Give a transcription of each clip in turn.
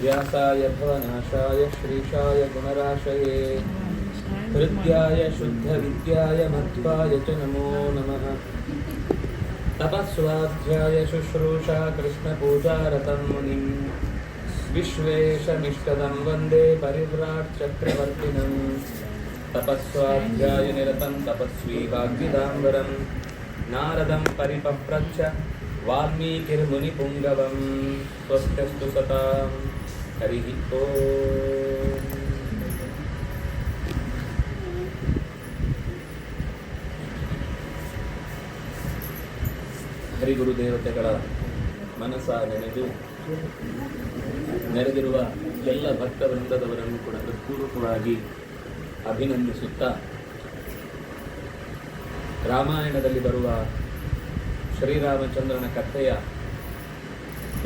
व्यासाय भवनाशाय श्रीशाय गुणराशये हृद्याय शुद्धविद्याय मध्वाय च नमो नमः। तपस्वाध्याय शुश्रूषा कृष्णपूजारतं मुनिं विश्वेशमिष्टदं वन्दे परिव्राट् चक्रवर्तिनं। तपस्वाध्याय निरतं तपस्वी वाग्विदाम्बरं नारदं परिपप्रच्छ वाल्मीकिर्मुनिपुङ्गवं स्वस्त्यस्तु सतां हरिः ओम्। ಹರಿಗುರುದೇವತೆಗಳ ಮನಸ್ಸ ನೆನೆದು ನೆರೆದಿರುವ ಎಲ್ಲ ಭಕ್ತವೃಂದದವರನ್ನು ಕೂಡ ಹೃತ್ಪೂರ್ವಕವಾಗಿ ಅಭಿನಂದಿಸುತ್ತಾ, ರಾಮಾಯಣದಲ್ಲಿ ಬರುವ ಶ್ರೀರಾಮಚಂದ್ರನ ಕಥೆಯ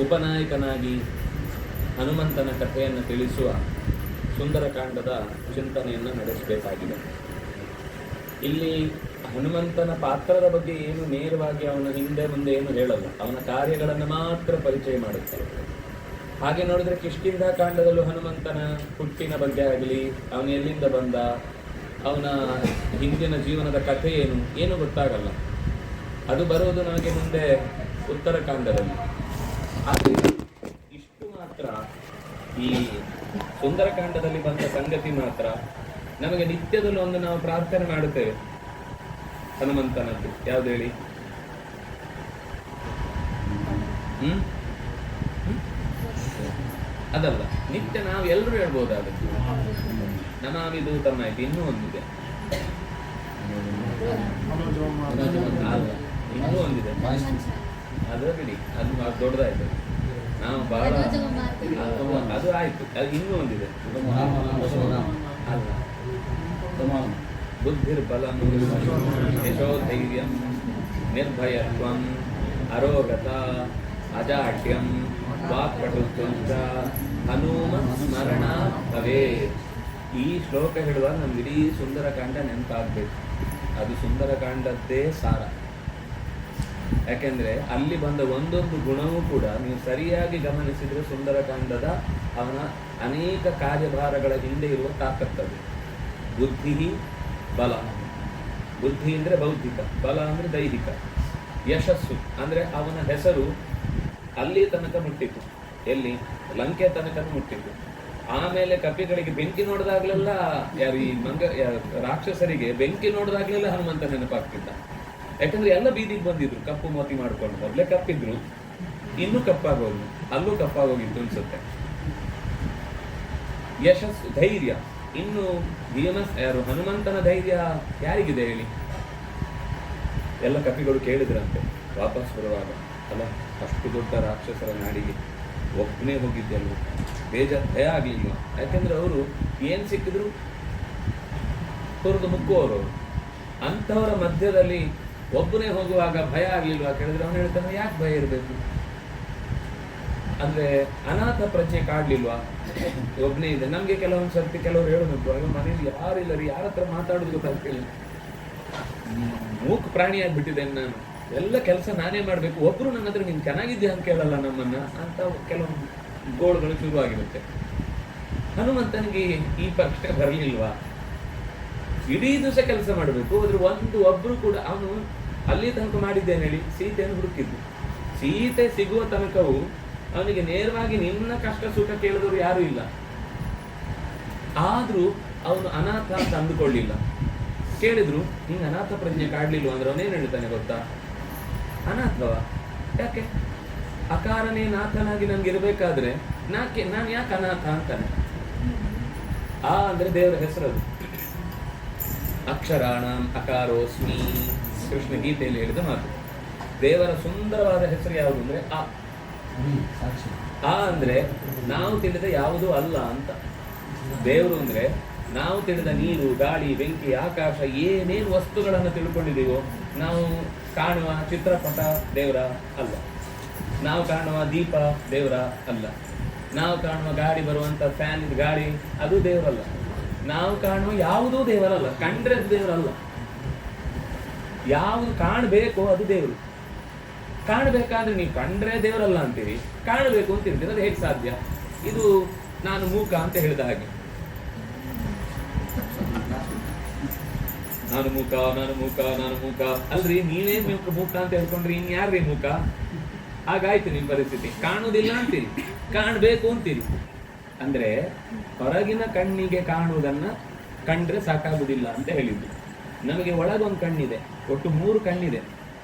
ಉಪನಾಯಕನಾಗಿ ಹನುಮಂತನ ಕಥೆಯನ್ನು ತಿಳಿಸುವ ಸುಂದರಕಾಂಡದ ಚಿಂತನೆಯನ್ನು ನಡೆಸಬೇಕಾಗಿದೆ. ಇಲ್ಲಿ ಹನುಮಂತನ ಪಾತ್ರದ ಬಗ್ಗೆ ಏನು ನೇರವಾಗಿ ಅವನ ಹಿಂದೆ ಮುಂದೆ ಏನು ಹೇಳಲ್ಲ, ಅವನ ಕಾರ್ಯಗಳನ್ನು ಮಾತ್ರ ಪರಿಚಯ ಮಾಡುತ್ತೆ. ಹಾಗೆ ನೋಡಿದ್ರೆ ಕಿಷ್ಕಿಂಧ ಕಾಂಡದಲ್ಲೂ ಹನುಮಂತನ ಹುಟ್ಟಿನ ಬಗ್ಗೆ ಆಗಲಿ, ಅವನು ಎಲ್ಲಿಂದ ಬಂದ, ಅವನ ಹಿಂದಿನ ಜೀವನದ ಕಥೆ ಏನು ಗೊತ್ತಾಗಲ್ಲ. ಅದು ಬರುವುದು ನಮಗೆ ಮುಂದೆ ಉತ್ತರಕಾಂಡದಲ್ಲಿ. ಆದರೆ ಇಷ್ಟು ಮಾತ್ರ, ಈ ಸುಂದರಕಾಂಡದಲ್ಲಿ ಬಂದ ಸಂಗತಿ ಮಾತ್ರ ನಮಗೆ ನಿತ್ಯದಲ್ಲೂ ಒಂದು ನಾವು ಪ್ರಾರ್ಥನೆ ಮಾಡುತ್ತೇವೆ ಹನುಮಂತನದ್ದು. ಯಾವ್ದು ಹೇಳಿ? ಅದಲ್ಲ, ನಿತ್ಯ ನಾವು ಎಲ್ಲರೂ ಹೇಳ್ಬೋದಾದದ್ದು ನಮಾಮಿದು ತಮ್ಮಾಯ್ತು. ಇನ್ನೂ ಒಂದಿದೆ, ಅಲ್ಲ ಇನ್ನೂ ಒಂದಿದೆ, ಅದು ಬಿಡಿ, ಅದು ದೊಡ್ಡದಾಯ್ತು. ನಾವು ಬಹಳ ಅದು ಆಯ್ತು. ಅದು ಇನ್ನೂ ಒಂದಿದೆ, ಅಲ್ಲ ಬುದ್ಧಿರ್ಬಲಂ ಯಶೋಧೈರ್ಯಂ ನಿರ್ಭಯತ್ವಂ ಅರೋಗತ ಅಜಾಡ್ಯಂ ವಾಕ್ಪಟುತ್ವಂ ಚ ಹನುಮತ್ ಸ್ಮರಣ ಭವೇತ್. ಈ ಶ್ಲೋಕ ಹೇಳುವಾಗ ನಮ್ಗೆ ಇಡೀ ಸುಂದರಕಾಂಡ ನೆನಪಾಗಬೇಕು. ಅದು ಸುಂದರಕಾಂಡದ್ದೇ ಸಾರ. ಯಾಕೆಂದ್ರೆ ಅಲ್ಲಿ ಬಂದ ಒಂದೊಂದು ಗುಣವೂ ಕೂಡ ನೀವು ಸರಿಯಾಗಿ ಗಮನಿಸಿದ್ರೆ ಸುಂದರಕಾಂಡದ ಅವನ ಅನೇಕ ಕಾರ್ಯಭಾರಗಳ ಹಿಂದೆ ಇರುವ ತಾಕತ್ತದು. ಬುದ್ಧಿ ಬಲ, ಬುದ್ಧಿ ಅಂದ್ರೆ ಬೌದ್ಧಿಕ, ಬಲ ಅಂದ್ರೆ ದೈಹಿಕ, ಯಶಸ್ಸು ಅಂದ್ರೆ ಅವನ ಹೆಸರು ಅಲ್ಲಿ ತನಕ ಮುಟ್ಟಿತು, ಎಲ್ಲಿ ಲಂಕೆ ತನಕ ಮುಟ್ಟಿತು. ಆಮೇಲೆ ಕಪಿಗಳಿಗೆ ಬೆಂಕಿ ನೋಡಿದಾಗ್ಲೆಲ್ಲ, ಯಾರು ಈ ರಾಕ್ಷಸರಿಗೆ ಬೆಂಕಿ ನೋಡಿದಾಗ್ಲೆಲ್ಲ ಹನುಮಂತ ನೆನಪಾಗ್ತಿದ್ದ. ಯಾಕಂದ್ರೆ ಎಲ್ಲ ಬೀದಿಗೆ ಬಂದಿದ್ರು ಕಪ್ಪು ಮೋತಿ ಮಾಡ್ಕೊಂಡು. ಮೊದಲೇ ಕಪ್ಪಿದ್ರು, ಇನ್ನೂ ಕಪ್ಪಾಗೋದು, ಅಲ್ಲೂ ಕಪ್ಪಾಗೋಗಿತ್ತು ಅನ್ಸುತ್ತೆ. ಯಶಸ್ಸು, ಧೈರ್ಯ. ಇನ್ನು ಯಾರು ಹನುಮಂತನ ಧೈರ್ಯ ಯಾರಿಗಿದೆ ಹೇಳಿ? ಎಲ್ಲ ಕಪಿಗಳು ಕೇಳಿದ್ರಂತೆ ವಾಪಸ್ ಬರುವಾಗ, ಅಲ್ಲ ಅಷ್ಟು ದೊಡ್ಡ ರಾಕ್ಷಸರ ನಾಡಿಗೆ ಒಬ್ಬನೇ ಹೋಗಿದ್ದೆಲ್ವ, ಭಯ ಆಗ್ಲಿಲ್ವ? ಯಾಕಂದ್ರೆ ಅವರು ಏನ್ ಸಿಕ್ಕಿದ್ರು ಹೊರದು ಮುಕ್ಕುವವರು. ಅಂಥವರ ಮಧ್ಯದಲ್ಲಿ ಒಬ್ಬನೇ ಹೋಗುವಾಗ ಭಯ ಆಗ್ಲಿಲ್ವಾ ಕೇಳಿದ್ರೆ ಅವನು ಹೇಳ್ತಾನೆ, ಯಾಕೆ ಭಯ ಇರಬೇಕು? ಅಂದ್ರೆ ಅನಾಥ ಪ್ರಜ್ಞೆ ಕಾಡ್ಲಿಲ್ವಾ? ಒಬ್ಬನೇ ಇದೆ. ನಮ್ಗೆ ಕೆಲವೊಂದು ಸರ್ತಿ ಕೆಲವರು ಹೇಳೋದುಂಟು, ಆಗ ಮನೇಲಿ ಯಾರಿಲ್ಲ ರೀ, ಯಾರ ಹತ್ರ ಮಾತಾಡೋದು ಗೊತ್ತಾಗ್ತಿಲ್ಲ, ಮೂಕ ಪ್ರಾಣಿ ಆಗ್ಬಿಟ್ಟಿದ್ದೇನೆ ನಾನು, ಎಲ್ಲ ಕೆಲಸ ನಾನೇ ಮಾಡ್ಬೇಕು, ಒಬ್ರು ನನ್ನ ಹತ್ರ ನೀನ್ ಚೆನ್ನಾಗಿದ್ಯಾ ಅಂತ ಕೇಳಲ್ಲ ನಮ್ಮನ್ನ ಅಂತ ಕೆಲವೊಂದು ಗೋಳುಗಳು ಶುರುವಾಗಿರುತ್ತೆ. ಹನುಮಂತನಿಗೆ ಈ ಪ್ರಶ್ನೆ ಬರಲಿಲ್ವಾ? ಇಡೀ ದಿವಸ ಕೆಲಸ ಮಾಡಬೇಕು, ಅದ್ರ ಒಬ್ರು ಕೂಡ ಅವನು ಅಲ್ಲಿ ತನಕ ಮಾಡಿದ್ದೇನೆ ಹೇಳಿ, ಸೀತೆಯನ್ನು ಹುಡುಕಿದ್ದು. ಸೀತೆ ಸಿಗುವ ತನಕವು ಅವನಿಗೆ ನೇರವಾಗಿ ನಿನ್ನ ಕಷ್ಟ ಸುಖ ಕೇಳಿದವರು ಯಾರು ಇಲ್ಲ. ಆದ್ರೂ ಅವನು ಅನಾಥ ಅಂತ ಅಂದುಕೊಳ್ಳಿಲ್ಲ. ಕೇಳಿದ್ರು, ಹಿಂಗ ಅನಾಥ ಪ್ರಜ್ಞೆ ಕಾಡ್ಲಿಲ್ವ ಅಂದ್ರೆ ಅವನೇನ್ ಹೇಳ್ತಾನೆ ಗೊತ್ತಾ? ಅನಾಥವ ಯಾಕೆ? ಅಕಾರನೇ ನಾಥನಾಗಿ ನನ್ಗೆ ಇರ್ಬೇಕಾದ್ರೆ ನಾನು ಯಾಕೆ ಅನಾಥ ಅಂತಾನೆ? ಆ ಅಂದ್ರೆ ದೇವರ ಹೆಸರದು. ಅಕ್ಷರಾಣಂ ಅಕಾರೋಸ್ಮಿ, ಕೃಷ್ಣ ಗೀತೆಯಲ್ಲಿ ಹೇಳಿದ ಮಾತು. ದೇವರ ಸುಂದರವಾದ ಹೆಸರು ಯಾವುದು ಅಂದ್ರೆ ಆ ಅಂದ್ರೆ ನಾವು ತಿಳಿದ ಯಾವುದೂ ಅಲ್ಲ ಅಂತ. ದೇವರು ಅಂದ್ರೆ ನಾವು ತಿಳಿದ ನೀರು, ಗಾಳಿ, ಬೆಂಕಿ, ಆಕಾಶ, ಏನೇನು ವಸ್ತುಗಳನ್ನು ತಿಳ್ಕೊಂಡಿದ್ದೀವೋ, ನಾವು ಕಾಣುವ ಚಿತ್ರಪಟ ದೇವರ ಅಲ್ಲ, ನಾವು ಕಾಣುವ ದೀಪ ದೇವರ ಅಲ್ಲ, ನಾವು ಕಾಣುವ ಗಾಡಿ ಬರುವಂತ ಫ್ಯಾನ್ ಗಾಡಿ ಅದು ದೇವರಲ್ಲ, ನಾವು ಕಾಣುವ ಯಾವುದೂ ದೇವರಲ್ಲ. ಕಂಡ್ರೆ ಅದು ದೇವರಲ್ಲ. ಯಾವುದು ಕಾಣಬೇಕೋ ಅದು ದೇವರು. ಕಾಣಬೇಕಾದ್ರೆ ನೀವು ಕಂಡ್ರೆ ದೇವರಲ್ಲ ಅಂತೀರಿ, ಕಾಣಬೇಕು ಅಂತಿರ್ತೀರಿ, ಅದು ಹೇಗೆ ಸಾಧ್ಯ? ಇದು ನಾನು ಮೂಕ ಅಂತ ಹೇಳಿದ ಹಾಗೆ. ನಾನು ಮೂಕ ನಾನು ಮೂಕ ನಾನು ಮೂಕ ಅಲ್ರಿ, ನೀವೇ ಮೂಕ ಅಂತ ಹೇಳ್ಕೊಂಡ್ರಿ ಇನ್ಯಾರ್ರಿ ಮೂಕ? ಹಾಗಾಯ್ತು ನಿಮ್ ಪರಿಸ್ಥಿತಿ. ಕಾಣುವುದಿಲ್ಲ ಅಂತೀರಿ, ಕಾಣಬೇಕು ಅಂತೀರಿ. ಅಂದ್ರೆ ಹೊರಗಿನ ಕಣ್ಣಿಗೆ ಕಾಣುವುದನ್ನ ಕಂಡ್ರೆ ಸಾಕಾಗುವುದಿಲ್ಲ ಅಂತ ಹೇಳಿದ್ದು. ನಮಗೆ ಒಳಗೊಂದು ಕಣ್ಣಿದೆ, ಒಟ್ಟು 3 ಕಣ್ಣಿದೆ.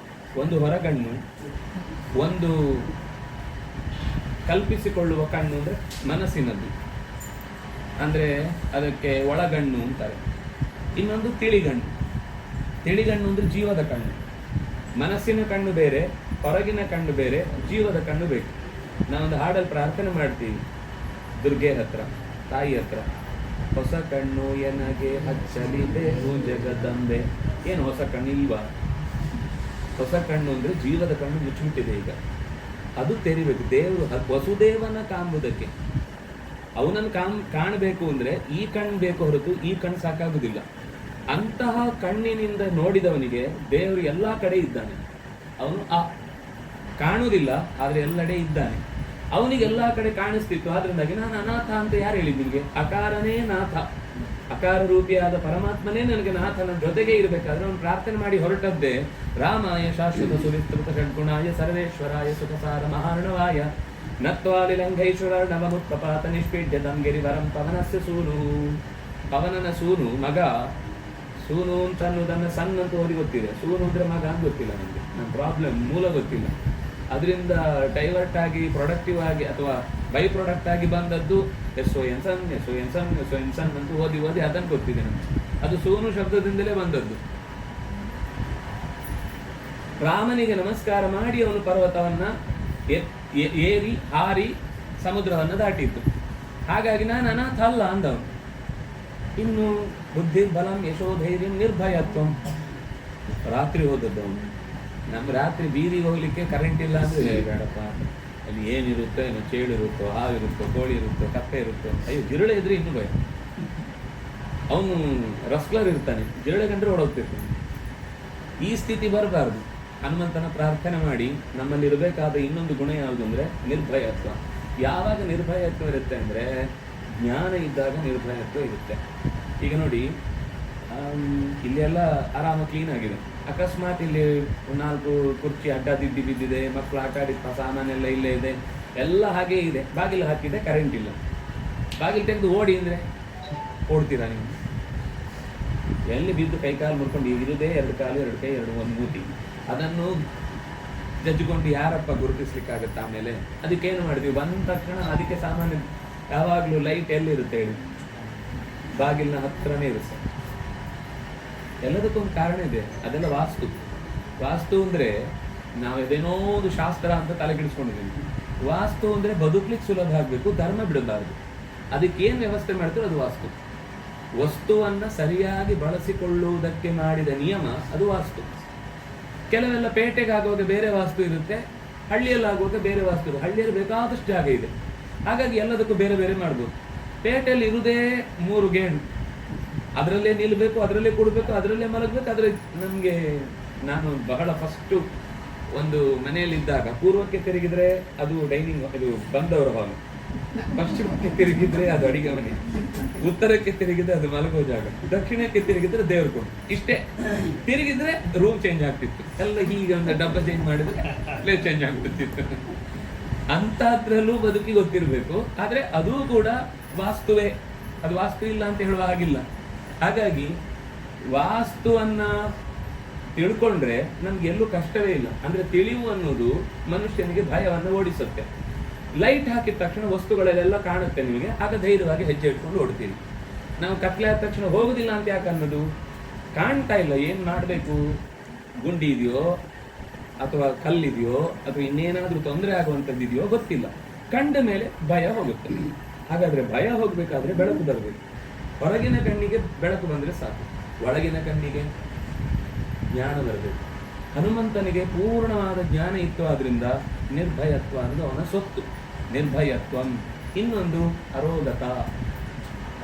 ಒಂದು ಹೊರಗಣ್ಣು, ಒಂದು ಕಲ್ಪಿಸಿಕೊಳ್ಳುವ ಕಣ್ಣು ಅಂದ್ರೆ ಮನಸ್ಸಿನದ್ದು, ಅಂದ್ರೆ ಅದಕ್ಕೆ ಒಳಗಣ್ಣು ಅಂತಾರೆ. ಇನ್ನೊಂದು ತಿಳಿಗಣ್ಣು. ತಿಳಿಗಣ್ಣು ಅಂದ್ರೆ ಜೀವದ ಕಣ್ಣು. ಮನಸ್ಸಿನ ಕಣ್ಣು ಬೇರೆ, ಹೊರಗಿನ ಕಣ್ಣು ಬೇರೆ, ಜೀವದ ಕಣ್ಣು ಬೇಕು. ನಾವೊಂದು ಹಾಡಲ್ಲಿ ಪ್ರಾರ್ಥನೆ ಮಾಡ್ತೀವಿ ದುರ್ಗೆ ಹತ್ರ, ತಾಯಿ ಹತ್ರ, ಹೊಸ ಕಣ್ಣು ಎನಗೆ ಹಚ್ಚಲಿದೆ ಜಗದಂಬೆ. ಏನು ಹೊಸ ಕಣ್ಣು ಇಲ್ವಾ? ಹೊಸ ಕಣ್ಣು ಅಂದ್ರೆ ಜೀವದ ಕಣ್ಣು ಮುಚ್ಚಿಬಿಟ್ಟಿದೆ ಈಗ, ಅದು ತೆರಿಬೇಕು. ದೇವರು ವಸುದೇವನ ಕಾಂಬುದಕ್ಕೆ, ಅವನನ್ನು ಕಾಣಬೇಕು ಅಂದ್ರೆ ಈ ಕಣ್ಣು ಬೇಕು ಹೊರತು ಈ ಕಣ್ಣು ಸಾಕಾಗುವುದಿಲ್ಲ. ಅಂತಹ ಕಣ್ಣಿನಿಂದ ನೋಡಿದವನಿಗೆ ದೇವರು ಎಲ್ಲಾ ಕಡೆ ಇದ್ದಾನೆ. ಅವನು ಕಾಣುವುದಿಲ್ಲ, ಆದ್ರೆ ಎಲ್ಲೆಡೆ ಇದ್ದಾನೆ. ಅವನಿಗೆ ಎಲ್ಲಾ ಕಡೆ ಕಾಣಿಸ್ತಿತ್ತು. ಆದ್ರಿಂದಾಗಿ ನಾನು ಅನಾಥ ಅಂತ ಯಾರು ಹೇಳಿದ್ ನಿಮಗೆ? ಅಕಾರನೇ ನಾಥ, ಅಕಾರ ರೂಪಿಯಾದ ಪರಮಾತ್ಮನೇ ನನಗೆ ನಾಥನ ಜೊತೆಗೆ ಇರಬೇಕಾದ್ರೆ ಅವನು ಪ್ರಾರ್ಥನೆ ಮಾಡಿ ಹೊರಟದ್ದೇ ರಾಮಾಯ ಶಾಶ್ವತ ಸುವಿಸ್ತೃತ ಷಡ್ಗುಣಾಯ ಸರ್ವೇಶ್ವರಾಯ ಸುಖಸಾರ ಮಹಾರ್ಣವಾಯ ನತ್ವಾಲಿಲಂಘೈಶ್ವರ ನವಮುತ್ಪಾತ ನಿಷ್ಪೀಡ್ಯ ದಂಗಿರಿ ವರಂ ಪವನಸ್ಯ ಸೂನು. ಪವನನ ಸೂನು ಮಗ. ಸೂನು ಅಂತ ಅನ್ನೋದನ್ನ ಸಣ್ಣ ಅಂತ ಓದಿ ಗೊತ್ತಿದೆ, ಸೂನು ಅಂದ್ರೆ ಮಗ ಅಂತ ಗೊತ್ತಿಲ್ಲ ನನಗೆ. ನನ್ನ ಪ್ರಾಬ್ಲಮ್ ಮೂಲ ಗೊತ್ತಿಲ್ಲ. ಅದರಿಂದ ಡೈವರ್ಟ್ ಆಗಿ ಪ್ರೊಡಕ್ಟಿವ್ ಆಗಿ ಅಥವಾ ಬೈ ಪ್ರಾಡಕ್ಟ್ ಆಗಿ ಬಂದದ್ದು ಎಸ್ ಓ ಎನ್ ಸನ್ ಅಂತ ಓದಿ ಅದನ್ನು ಗೊತ್ತಿದೆ ನಮ್ಗೆ. ಅದು ಸೋನು ಶಬ್ದದಿಂದಲೇ ಬಂದದ್ದು. ರಾಮನಿಗೆ ನಮಸ್ಕಾರ ಮಾಡಿ ಅವನು ಪರ್ವತವನ್ನ ಏರಿ ಹಾರಿ ಸಮುದ್ರವನ್ನು ದಾಟಿದ್ದು. ಹಾಗಾಗಿ ನಾನು ಅನಾಥ ಅಲ್ಲ ಅಂದವನು. ಇನ್ನು ಬುದ್ಧಿ ಬಲಂ ಯಶೋಧೈರ್ಯ ನಿರ್ಭಯತ್ವಂ. ರಾತ್ರಿ ಹೋದದ್ದು ಅವನು. ನಮ್ಮ ರಾತ್ರಿ ಬೀದಿಗೆ ಹೋಗ್ಲಿಕ್ಕೆ ಕರೆಂಟ್ ಇಲ್ಲ ಅಂದ್ರೆ ಬೇಡಪ್ಪ, ಅಲ್ಲಿ ಏನಿರುತ್ತೋ ಏನೋ, ಚೇಳಿರುತ್ತೋ, ಹಾವಿರುತ್ತೋ, ಕೋಳಿ ಇರುತ್ತೋ, ಕಪ್ಪೆ ಇರುತ್ತೋ, ಅಯ್ಯೋ ಜಿರಳೆ ಇದ್ರೆ ಇನ್ನೂ ಭಯ. ಅವನು ರಸ್ಲರ್ ಇರ್ತಾನೆ, ಜಿರಳೆ ಕಂಡ್ರೆ ಓಡೋಗ್ತಿರ್ತಾನೆ. ಈ ಸ್ಥಿತಿ ಬರಬಾರ್ದು. ಹನುಮಂತನ ಪ್ರಾರ್ಥನೆ ಮಾಡಿ ನಮ್ಮಲ್ಲಿ ಇರಬೇಕಾದ ಇನ್ನೊಂದು ಗುಣ ಯಾವುದು ಅಂದ್ರೆ ನಿರ್ಭಯತ್ವ. ಯಾವಾಗ ನಿರ್ಭಯತ್ವ ಇರುತ್ತೆ ಅಂದ್ರೆ ಜ್ಞಾನ ಇದ್ದಾಗ ನಿರ್ಭಯತ್ವ ಇರುತ್ತೆ. ಈಗ ನೋಡಿ, ಇಲ್ಲೆಲ್ಲ ಆರಾಮ ಕ್ಲೀನ್ ಆಗಿದೆ. ಅಕಸ್ಮಾತ್ ಇಲ್ಲಿ 4 ಕುರ್ಚಿ ಅಡ್ಡ ದಿದ್ದಿ ಬಿದ್ದಿದೆ, ಮಕ್ಕಳು ಆಟ ಆಡಿದ ಸಾಮಾನೆಲ್ಲ ಇಲ್ಲೇ ಇದೆ, ಎಲ್ಲ ಹಾಗೇ ಇದೆ. ಬಾಗಿಲು ಹಾಕಿದೆ, ಕರೆಂಟ್ ಇಲ್ಲ. ಬಾಗಿಲು ತೆಗೆದು ಓಡಿ ಅಂದ್ರೆ ಓಡ್ತೀರಾ ನೀವು? ಎಲ್ಲಿ ಬಿದ್ದು ಕೈಕಾಲು ಮುರ್ಕೊಂಡು ಇರುದೇ 2 ಕಾಲು 2 ಕೈ 1 ಮೂತಿ. ಅದನ್ನು ಜಜ್ಜಿಕೊಂಡು ಯಾರಪ್ಪ ಗುರುತಿಸ್ಲಿಕ್ಕಾಗತ್ತೆ? ಆಮೇಲೆ ಅದಕ್ಕೇನು ಮಾಡಿದ್ವಿ? ಬಂದ ತಕ್ಷಣ ಅದಕ್ಕೆ ಸಾಮಾನ್ಯ ಯಾವಾಗಲೂ ಲೈಟ್ ಎಲ್ಲಿರುತ್ತೆ ಹೇಳಿ? ಬಾಗಿಲಿನ ಹತ್ರನೇ ಇರುತ್ತೆ. ಎಲ್ಲದಕ್ಕೊಂದು ಕಾರಣ ಇದೆ. ಅದೆಲ್ಲ ವಾಸ್ತು. ವಾಸ್ತು ಅಂದ್ರೆ ನಾವೇನೋ ಒಂದು ಶಾಸ್ತ್ರ ಅಂತ ತಲೆಗಿಡಿಸ್ಕೊಂಡಿದ್ದೀವಿ. ವಾಸ್ತು ಅಂದ್ರೆ ಬದುಕ್ಲಿಕ್ಕೆ ಸುಲಭ ಆಗ್ಬೇಕು, ಧರ್ಮ ಬಿಡಬಾರ್ದು. ಅದಕ್ಕೇನು ವ್ಯವಸ್ಥೆ ಮಾಡ್ತೀರೋ ಅದು ವಾಸ್ತು. ವಸ್ತುವನ್ನ ಸರಿಯಾಗಿ ಬಳಸಿಕೊಳ್ಳುವುದಕ್ಕೆ ಮಾಡಿದ ನಿಯಮ ಅದು ವಾಸ್ತು. ಕೆಲವೆಲ್ಲ ಪೇಟೆಗೆ ಆಗುವಾಗ ಬೇರೆ ವಾಸ್ತು ಇರುತ್ತೆ, ಹಳ್ಳಿಯಲ್ಲಿ ಆಗುವಾಗ ಬೇರೆ ವಾಸ್ತು ಇರುತ್ತೆ. ಹಳ್ಳಿಯಲ್ಲಿ ಬೇಕಾದಷ್ಟು ಜಾಗ ಇದೆ, ಹಾಗಾಗಿ ಎಲ್ಲದಕ್ಕೂ ಬೇರೆ ಬೇರೆ ಮಾಡ್ಬೋದು. ಪೇಟೆಯಲ್ಲಿ ಇರುವುದೇ 3 ಗೇಣು, ಅದರಲ್ಲೇ ನಿಲ್ಬೇಕು, ಅದರಲ್ಲೇ ಕೊಡಬೇಕು, ಅದರಲ್ಲೇ ಮಲಗಬೇಕು. ಆದರೆ ನಮಗೆ, ನಾನು ಬಹಳ ಫಸ್ಟು ಒಂದು ಮನೆಯಲ್ಲಿದ್ದಾಗ ಪೂರ್ವಕ್ಕೆ ತಿರುಗಿದ್ರೆ ಅದು ಡೈನಿಂಗ್, ಅದು ಬಂದವರ ಹಾಲು. ಪಶ್ಚಿಮಕ್ಕೆ ತಿರುಗಿದ್ರೆ ಅದು ಅಡಿಗೆ ಮನೆ, ಉತ್ತರಕ್ಕೆ ತಿರುಗಿದ್ರೆ ಅದು ಮಲಗೋ ಜಾಗ, ದಕ್ಷಿಣಕ್ಕೆ ತಿರುಗಿದ್ರೆ ದೇವ್ರ ಕೊಡು. ಇಷ್ಟೇ ತಿರುಗಿದ್ರೆ ರೂಮ್ ಚೇಂಜ್ ಆಗ್ತಿತ್ತು. ಎಲ್ಲ ಹೀಗೆ ಒಂದು ಡಬ್ಬ ಚೇಂಜ್ ಮಾಡಿದ್ರೆ ಪ್ಲೇಸ್ ಚೇಂಜ್ ಆಗ್ತಿತ್ತು. ಅಂತದ್ರಲ್ಲೂ ಬದುಕಿ ಗೊತ್ತಿರಬೇಕು. ಆದ್ರೆ ಅದೂ ಕೂಡ ವಾಸ್ತುವೇ, ಅದು ವಾಸ್ತು ಇಲ್ಲ ಅಂತ ಹೇಳುವ ಹಾಗಿಲ್ಲ. ಹಾಗಾಗಿ ವಾಸ್ತುವನ್ನ ತಿಳ್ಕೊಂಡ್ರೆ ನಮ್ಗೆ ಎಲ್ಲೂ ಕಷ್ಟವೇ ಇಲ್ಲ. ಅಂದ್ರೆ ತಿಳಿವು ಅನ್ನೋದು ಮನುಷ್ಯನಿಗೆ ಭಯವನ್ನು ಓಡಿಸುತ್ತೆ. ಲೈಟ್ ಹಾಕಿದ ತಕ್ಷಣ ವಸ್ತುಗಳಲ್ಲೆಲ್ಲ ಕಾಣುತ್ತೆ ನಿಮಗೆ, ಆಗ ಧೈರ್ಯವಾಗಿ ಹೆಜ್ಜೆ ಇಟ್ಕೊಂಡು ಓಡ್ತೀರಿ. ನಾವು ಕತ್ಲೆ ಆದ ತಕ್ಷಣ ಹೋಗುದಿಲ್ಲ ಅಂತ ಯಾಕೆ ಅನ್ನೋದು? ಕಾಣ್ತಾ ಇಲ್ಲ, ಏನ್ ಮಾಡಬೇಕು, ಗುಂಡಿ ಇದೆಯೋ ಅಥವಾ ಕಲ್ಲಿದೆಯೋ ಅಥವಾ ಇನ್ನೇನಾದ್ರೂ ತೊಂದರೆ ಆಗುವಂಥದ್ದಿದೆಯೋ ಗೊತ್ತಿಲ್ಲ. ಕಂಡ ಮೇಲೆ ಭಯ ಹೋಗುತ್ತೆ. ಹಾಗಾದ್ರೆ ಭಯ ಹೋಗ್ಬೇಕಾದ್ರೆ ಬೆಳಕು ಬರಬೇಕು. ಹೊರಗಿನ ಕಣ್ಣಿಗೆ ಬೆಳಕು ಬಂದ್ರೆ ಸಾಕು, ಒಳಗಿನ ಕಣ್ಣಿಗೆ ಜ್ಞಾನ ಬರಬೇಕು. ಹನುಮಂತನಿಗೆ ಪೂರ್ಣವಾದ ಜ್ಞಾನ ಇತ್ತು, ಆದ್ರಿಂದ ನಿರ್ಭಯತ್ವ ಅನ್ನೋದು ಅವನ ಸೊತ್ತು. ನಿರ್ಭಯತ್ವ. ಇನ್ನೊಂದು ಅರೋಗತ.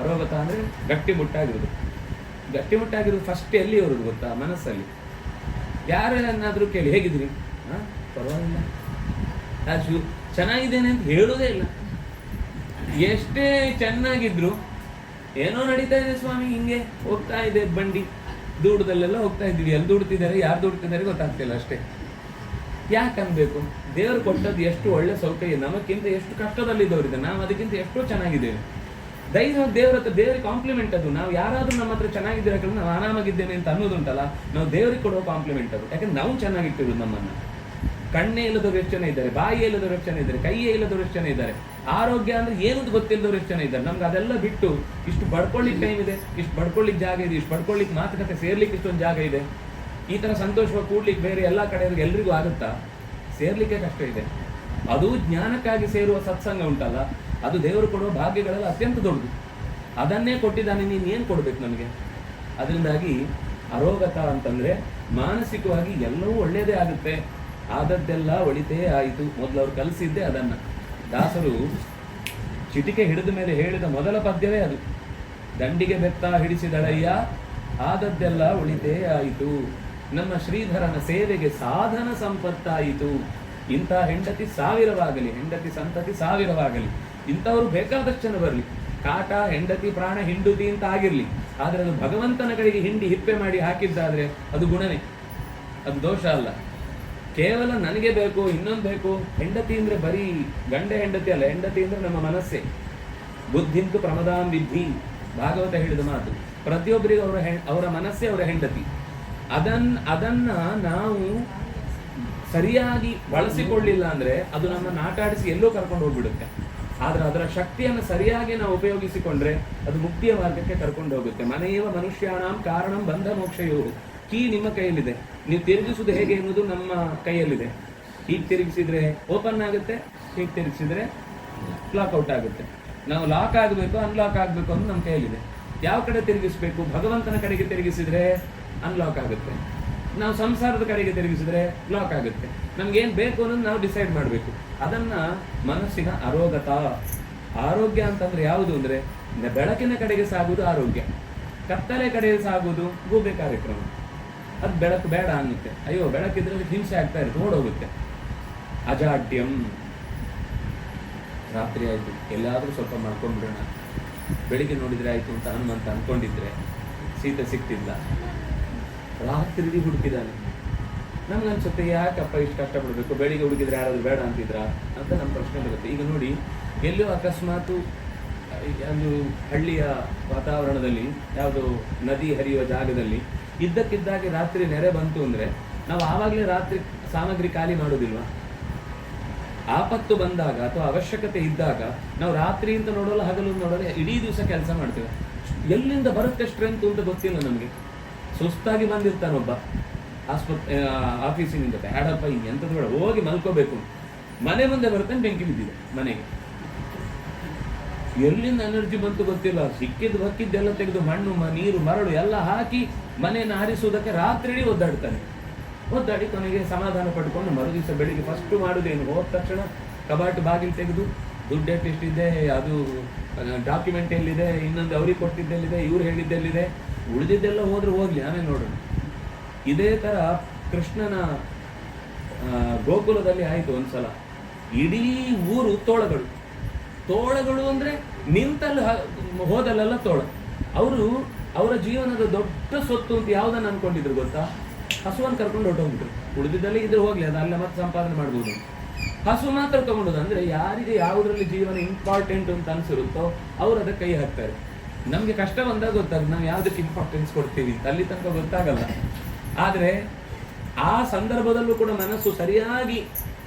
ಅರೋಗತ ಅಂದ್ರೆ ಗಟ್ಟಿಮುಟ್ಟಾಗಿರೋದು. ಗಟ್ಟಿಮುಟ್ಟಾಗಿರೋದು ಫಸ್ಟ್ ಎಲ್ಲಿ ಇರೋದು ಗೊತ್ತಾ? ಮನಸ್ಸಲ್ಲಿ. ಯಾರನ್ನಾದ್ರೂ ಕೇಳಿ, ಹೇಗಿದ್ರಿ? ಪರವಾಗಿಲ್ಲ, ಚೆನ್ನಾಗಿದ್ದೇನೆ ಅಂತ ಹೇಳೋದೇ ಇಲ್ಲ. ಎಷ್ಟೇ ಚೆನ್ನಾಗಿದ್ರು ಏನೋ ನಡೀತಾ ಇದೆ ಸ್ವಾಮಿ, ಹಿಂಗೆ ಹೋಗ್ತಾ ಇದೆ ಬಂಡಿ, ದೂಡದಲ್ಲೆಲ್ಲ ಹೋಗ್ತಾ ಇದ್ದೀವಿ, ಎಲ್ಲಿ ದುಡ್ತಿದ್ದಾರೆ ಯಾರು ದುಡ್ತಿದ್ದಾರೆ ಗೊತ್ತಾಗ್ತಿಲ್ಲ ಅಷ್ಟೇ. ಯಾಕನ್ಬೇಕು? ದೇವರು ಕೊಟ್ಟದ್ದು ಎಷ್ಟು ಒಳ್ಳೆ ಸೌಕರ್ಯ, ನಮಕ್ಕಿಂತ ಎಷ್ಟು ಕಷ್ಟದಲ್ಲಿದ್ದವರಿದೆ, ನಾವು ಅದಕ್ಕಿಂತ ಎಷ್ಟೋ ಚೆನ್ನಾಗಿದ್ದೇವೆ. ಧೈರ್ಯ ದೇವ್ರ ಹತ್ರ, ದೇವರಿಗೆ ಕಾಂಪ್ಲಿಮೆಂಟ್ ಅದು. ನಾವು ಯಾರಾದ್ರೂ ನಮ್ಮ ಹತ್ರ ಚೆನ್ನಾಗಿದ್ದೀರ ನಾವು ಆರಾಮಾಗಿದ್ದೇನೆ ಅಂತ ಅನ್ನೋದುಂಟಲ್ಲ, ನಾವು ದೇವರಿಗೆ ಕೊಡುವ ಕಾಂಪ್ಲಿಮೆಂಟ್ ಅದು. ಯಾಕಂದ್ರೆ ನಾವು ಚೆನ್ನಾಗಿಟ್ಟಿರೋದು ನಮ್ಮನ್ನ. ಕಣ್ಣೇ ಇಲ್ಲದವ್ರು ಎಷ್ಟು ಜನ ಇದ್ದಾರೆ, ಬಾಯಿ ಇಲ್ಲದವ್ರು ಎಷ್ಟು ಜನ ಇದ್ದಾರೆ, ಕೈಯೇ ಇಲ್ಲದವ್ರು ಎಷ್ಟು ಜನ ಇದ್ದಾರೆ, ಆರೋಗ್ಯ ಅಂದ್ರೆ ಏನಂತ ಗೊತ್ತಿಲ್ಲದವ್ರು ಎಷ್ಟು ಜನ ಇದ್ದಾರೆ. ನಮ್ಗೆ ಅದೆಲ್ಲ ಬಿಟ್ಟು ಇಷ್ಟು ಬಡ್ಕೊಳ್ಳಿಕ್ಕೆ ಟೈಮ್ ಇದೆ, ಇಷ್ಟು ಬಡ್ಕೊಳ್ಳಿಕ್ಕೆ ಜಾಗ ಇದೆ, ಇಷ್ಟು ಬಡ್ಕೊಳ್ಳಿಕ್ಕೆ ಮಾತುಕತೆ ಸೇರ್ಲಿಕ್ಕೆ ಇಷ್ಟೊಂದು ಜಾಗ ಇದೆ. ಈ ತರ ಸಂತೋಷವಾಗಿ ಕೂಡ್ಲಿಕ್ಕೆ ಬೇರೆ ಎಲ್ಲ ಕಡೆಯವ್ರಿಗೆ ಎಲ್ರಿಗೂ ಆಗುತ್ತಾ? ಸೇರ್ಲಿಕ್ಕೆ ಕಷ್ಟ ಇದೆ. ಅದು ಜ್ಞಾನಕ್ಕಾಗಿ ಸೇರುವ ಸತ್ಸಂಗ ಉಂಟಲ್ಲ, ಅದು ದೇವರು ಕೊಡುವ ಭಾಗ್ಯಗಳೆಲ್ಲ ಅತ್ಯಂತ ದೊಡ್ಡದು. ಅದನ್ನೇ ಕೊಟ್ಟಿದ್ದಾನೆ, ನೀನು ಏನು ಕೊಡ್ಬೇಕು ನಮಗೆ? ಅದರಿಂದಾಗಿ ಅರೋಗತ ಅಂತಂದ್ರೆ ಮಾನಸಿಕವಾಗಿ ಎಲ್ಲವೂ ಒಳ್ಳೇದೇ ಆಗುತ್ತೆ, ಆದದ್ದೆಲ್ಲ ಒಳಿತೇ ಆಯಿತು. ಮೊದಲು ಅವ್ರು ಕಲಿಸಿದ್ದೆ ಅದನ್ನ. ದಾಸರು ಚಿಟಿಕೆ ಹಿಡಿದ ಮೇಲೆ ಹೇಳಿದ ಮೊದಲ ಪದ್ಯವೇ ಅದು. ದಂಡಿಗೆ ಬೆತ್ತ ಹಿಡಿಸಿದಳಯ್ಯ, ಆದದ್ದೆಲ್ಲ ಒಳಿತೇ ಆಯಿತು. ನಮ್ಮ ಶ್ರೀಧರನ ಸೇವೆಗೆ ಸಾಧನ ಸಂಪತ್ತಾಯಿತು. ಇಂಥ ಹೆಂಡತಿ ಸಾವಿರವಾಗಲಿ, ಹೆಂಡತಿ ಸಂತತಿ ಸಾವಿರವಾಗಲಿ, ಇಂಥವ್ರು ಬೇಕಾದಷ್ಟು ಜನ ಬರಲಿ. ಕಾಟ, ಹೆಂಡತಿ, ಪ್ರಾಣ, ಹಿಂಡುತಿ ಅಂತ ಆಗಿರ್ಲಿ, ಆದ್ರೆ ಅದು ಭಗವಂತನ ಕಡೆಗೆ ಹಿಂಡಿ ಹಿಪ್ಪೆ ಮಾಡಿ ಹಾಕಿದ್ದಾದ್ರೆ ಅದು ಗುಣನೇ, ಅದು ದೋಷ ಅಲ್ಲ. ಕೇವಲ ನನಗೆ ಬೇಕು, ಇನ್ನೊಂದು ಬೇಕು. ಹೆಂಡತಿ ಅಂದ್ರೆ ಬರೀ ಗಂಡ ಹೆಂಡತಿ ಅಲ್ಲ, ಹೆಂಡತಿ ಅಂದ್ರೆ ನಮ್ಮ ಮನಸ್ಸೇ. ಬುದ್ಧಿಂತು ಪ್ರಮದಾಂ ವಿದ್ಧಿ, ಭಾಗವತ ಹೇಳಿದ ಮಾತು. ಪ್ರತಿಯೊಬ್ಬರಿಗೂ ಅವರ ಮನಸ್ಸೇ ಅವರ ಹೆಂಡತಿ. ಅದನ್ನ ನಾವು ಸರಿಯಾಗಿ ಬಳಸಿಕೊಳ್ಳಿಲ್ಲ ಅಂದ್ರೆ ಅದು ನಮ್ಮನ್ನು ಆಟಾಡಿಸಿ ಎಲ್ಲೋ ಕರ್ಕೊಂಡು ಹೋಗ್ಬಿಡುತ್ತೆ. ಆದ್ರೆ ಅದರ ಶಕ್ತಿಯನ್ನು ಸರಿಯಾಗಿ ನಾವು ಉಪಯೋಗಿಸಿಕೊಂಡ್ರೆ ಅದು ಮುಕ್ತಿಯ ಮಾರ್ಗಕ್ಕೆ ಕರ್ಕೊಂಡು ಹೋಗುತ್ತೆ. ಮನೆಯವ ಮನುಷ್ಯಾಣಂ ಕಾರಣಂ ಬಂಧ ಮೋಕ್ಷಯೋ. ಕೀ ನಿಮ್ಮ ಕೈಯಲ್ಲಿದೆ, ನೀವು ತಿರುಗಿಸುವುದು ಹೇಗೆ ಎನ್ನುವುದು ನಮ್ಮ ಕೈಯಲ್ಲಿದೆ. ಹೀಗೆ ತಿರುಗಿಸಿದ್ರೆ ಓಪನ್ ಆಗುತ್ತೆ, ಹೀಗೆ ತಿರುಗಿಸಿದ್ರೆ ಲಾಕ್ಔಟ್ ಆಗುತ್ತೆ. ನಾವು ಲಾಕ್ ಆಗಬೇಕು, ಅನ್ಲಾಕ್ ಆಗಬೇಕು ಅನ್ನೋದು ನಮ್ಮ ಕೈಯಲ್ಲಿದೆ. ಯಾವ ಕಡೆ ತಿರುಗಿಸ್ಬೇಕು? ಭಗವಂತನ ಕಡೆಗೆ ತಿರುಗಿಸಿದ್ರೆ ಅನ್ಲಾಕ್ ಆಗುತ್ತೆ, ನಾವು ಸಂಸಾರದ ಕಡೆಗೆ ತಿರುಗಿಸಿದ್ರೆ ಲಾಕ್ ಆಗುತ್ತೆ. ನಮ್ಗೇನು ಬೇಕು ಅನ್ನೋದು ನಾವು ಡಿಸೈಡ್ ಮಾಡಬೇಕು. ಅದನ್ನ ಮನಸ್ಸಿನ ಅರೋಗತ. ಆರೋಗ್ಯ ಅಂತಂದ್ರೆ ಯಾವುದು ಅಂದ್ರೆ ಬೆಳಕಿನ ಕಡೆಗೆ ಸಾಗುವುದು ಆರೋಗ್ಯ, ಕತ್ತಲೆ ಕಡೆಗೆ ಸಾಗುವುದು ಗೂಬೆ ಕಾರ್ಯಕ್ರಮ. ಅದು ಬೆಳಕು ಬೇಡ ಅನ್ನುತ್ತೆ. ಅಯ್ಯೋ ಬೆಳಕಿದ್ರೆ ಹಿಂಸೆ ಆಗ್ತಾ ಇರುತ್ತೆ, ಓಡೋಗುತ್ತೆ. ಅಜಾಡ್ಯಂ. ರಾತ್ರಿ ಆಯ್ತು, ಎಲ್ಲಾದ್ರೂ ಸ್ವಲ್ಪ ಮಾಡ್ಕೊಂಡ್ಬಿಡೋಣ, ಬೆಳಿಗ್ಗೆ ನೋಡಿದ್ರೆ ಆಯ್ತು ಅಂತ ಹನುಮಂತ ಅನ್ಕೊಂಡಿದ್ರೆ ಸೀತೆ ಸಿಕ್ತಿಲ್ಲ, ರಾತ್ರಿ ಹುಡುಕಿದಾನೆ. ನಮ್ಗನ್ಸುತ್ತೆ ಯಾಕಪ್ಪ ಇಷ್ಟು ಕಷ್ಟಪಡಬೇಕು, ಬೆಳಿಗ್ಗೆ ಹುಡುಕಿದ್ರೆ ಯಾರಾದ್ರೂ ಬೇಡ ಅಂತಿದ್ರ ಅಂತ ನಮ್ಮ ಪ್ರಶ್ನೆ ಬರುತ್ತೆ. ಈಗ ನೋಡಿ, ಎಲ್ಲೋ ಅಕಸ್ಮಾತು ಒಂದು ಹಳ್ಳಿಯ ವಾತಾವರಣದಲ್ಲಿ ಯಾವುದೋ ನದಿ ಹರಿಯುವ ಜಾಗದಲ್ಲಿ ಇದ್ದಕ್ಕಿದ್ದಾಗೆ ರಾತ್ರಿ ನೆರೆ ಬಂತು ಅಂದ್ರೆ ನಾವು ಆವಾಗಲೇ ರಾತ್ರಿ ಸಾಮಗ್ರಿ ಖಾಲಿ ಮಾಡೋದಿಲ್ವಾ? ಆಪತ್ತು ಬಂದಾಗ ಅಥವಾ ಅವಶ್ಯಕತೆ ಇದ್ದಾಗ ನಾವು ರಾತ್ರಿ ಅಂತ ನೋಡೋಲ್ಲ, ಹಗಲು ನೋಡೋಲ್ಲ, ಇಡೀ ದಿವಸ ಕೆಲಸ ಮಾಡ್ತೇವೆ. ಎಲ್ಲಿಂದ ಬರುತ್ತೆ ಸ್ಟ್ರೆಂತ್ ಅಂತ ಗೊತ್ತಿಲ್ಲ ನಮಗೆ. ಸುಸ್ತಾಗಿ ಬಂದಿರ್ತಾನೊಬ್ಬ ಆಫೀಸಿನಿಂದ, ಬ್ಯಾಡಪ್ಪ ಹಿಂಗೆ ಎಂಥದ್ದು ಬೇಡ, ಹೋಗಿ ಮಲ್ಕೋಬೇಕು. ಮನೆ ಮುಂದೆ ಬರ್ತಾನೆ, ಬೆಂಕಿ ಬಿದ್ದಿದೆ ಮನೆಗೆ. ಎಲ್ಲಿಂದ ಎನರ್ಜಿ ಬಂತು ಗೊತ್ತಿಲ್ಲ. ಸಿಕ್ಕಿದ್ದು ಬಕ್ಕಿದ್ದೆಲ್ಲ ತೆಗೆದು ಮಣ್ಣು, ನೀರು, ಮರಳು ಎಲ್ಲ ಹಾಕಿ ಮನೆಯನ್ನು ಹಾರಿಸುವುದಕ್ಕೆ ರಾತ್ರಿ ಒದ್ದಾಡಿ ಕೊನೆಗೆ ಸಮಾಧಾನ ಪಡ್ಕೊಂಡು ಮರುದಿವಸ ಬೆಳಿಗ್ಗೆ ಫಸ್ಟ್ ಮಾಡುದೇನು, ಹೋದ ತಕ್ಷಣ ಕಬಾಟು ಬಾಗಿಲು ತೆಗೆದು ದುಡ್ಡು ಎಷ್ಟಿದೆ, ಅದು ಡಾಕ್ಯುಮೆಂಟ್ ಎಲ್ಲಿದೆ, ಇನ್ನೊಂದು ಅವ್ರಿಗೆ ಕೊಟ್ಟಿದ್ದೆಲ್ಲಿದೆ, ಇವ್ರು ಹೇಳಿದ್ದೆಲ್ಲಿದೆ, ಉಳಿದಿದ್ದೆಲ್ಲ ಹೋದ್ರೆ ಹೋಗ್ಲಿ, ಆಮೇಲೆ ನೋಡೋಣ. ಇದೇ ತರ ಕೃಷ್ಣನ ಗೋಕುಲದಲ್ಲಿ ಆಯಿತು ಒಂದ್ಸಲ. ಇಡೀ ಊರು ತೋಳಗಳು ಅಂದ್ರೆ ನಿಂತಲ್ಲಿ ಹೋದಲ್ಲೆಲ್ಲ ತೋಳ. ಅವರ ಜೀವನದ ದೊಡ್ಡ ಸೊತ್ತು ಅಂತ ಯಾವ್ದನ್ನ ಅನ್ಕೊಂಡಿದ್ರು ಗೊತ್ತಾ? ಹಸುವನ್ನು ಕರ್ಕೊಂಡು ಹೊರಟೋಗ್ಬಿಟ್ರು. ಉಳಿದಿದ್ದಲ್ಲಿ ಇದ್ರೆ ಹೋಗ್ಲಿ, ಅದು ಅಲ್ಲೇ ಮತ್ತೆ ಸಂಪಾದನೆ ಮಾಡ್ಬೋದು. ಹಸು ಮಾತ್ರ ತಗೊಂಡೋದು. ಅಂದ್ರೆ ಯಾರಿಗೆ ಯಾವುದ್ರಲ್ಲಿ ಜೀವನ ಇಂಪಾರ್ಟೆಂಟ್ ಅಂತ ಅನ್ಸಿರುತ್ತೋ ಅವ್ರು ಅದಕ್ಕೆ ಕೈ ಹಾಕ್ತಾರೆ. ನಮ್ಗೆ ಕಷ್ಟ ಬಂದಾಗ ಗೊತ್ತಾಗುತ್ತೆ ನಾವು ಯಾವ್ದಕ್ಕೆ ಇಂಪಾರ್ಟೆನ್ಸ್ ಕೊಡ್ತೀವಿ, ಅಲ್ಲಿ ತನಕ ಗೊತ್ತಾಗಲ್ಲ. ಆದ್ರೆ ಆ ಸಂದರ್ಭದಲ್ಲೂ ಕೂಡ ಮನಸ್ಸು ಸರಿಯಾಗಿ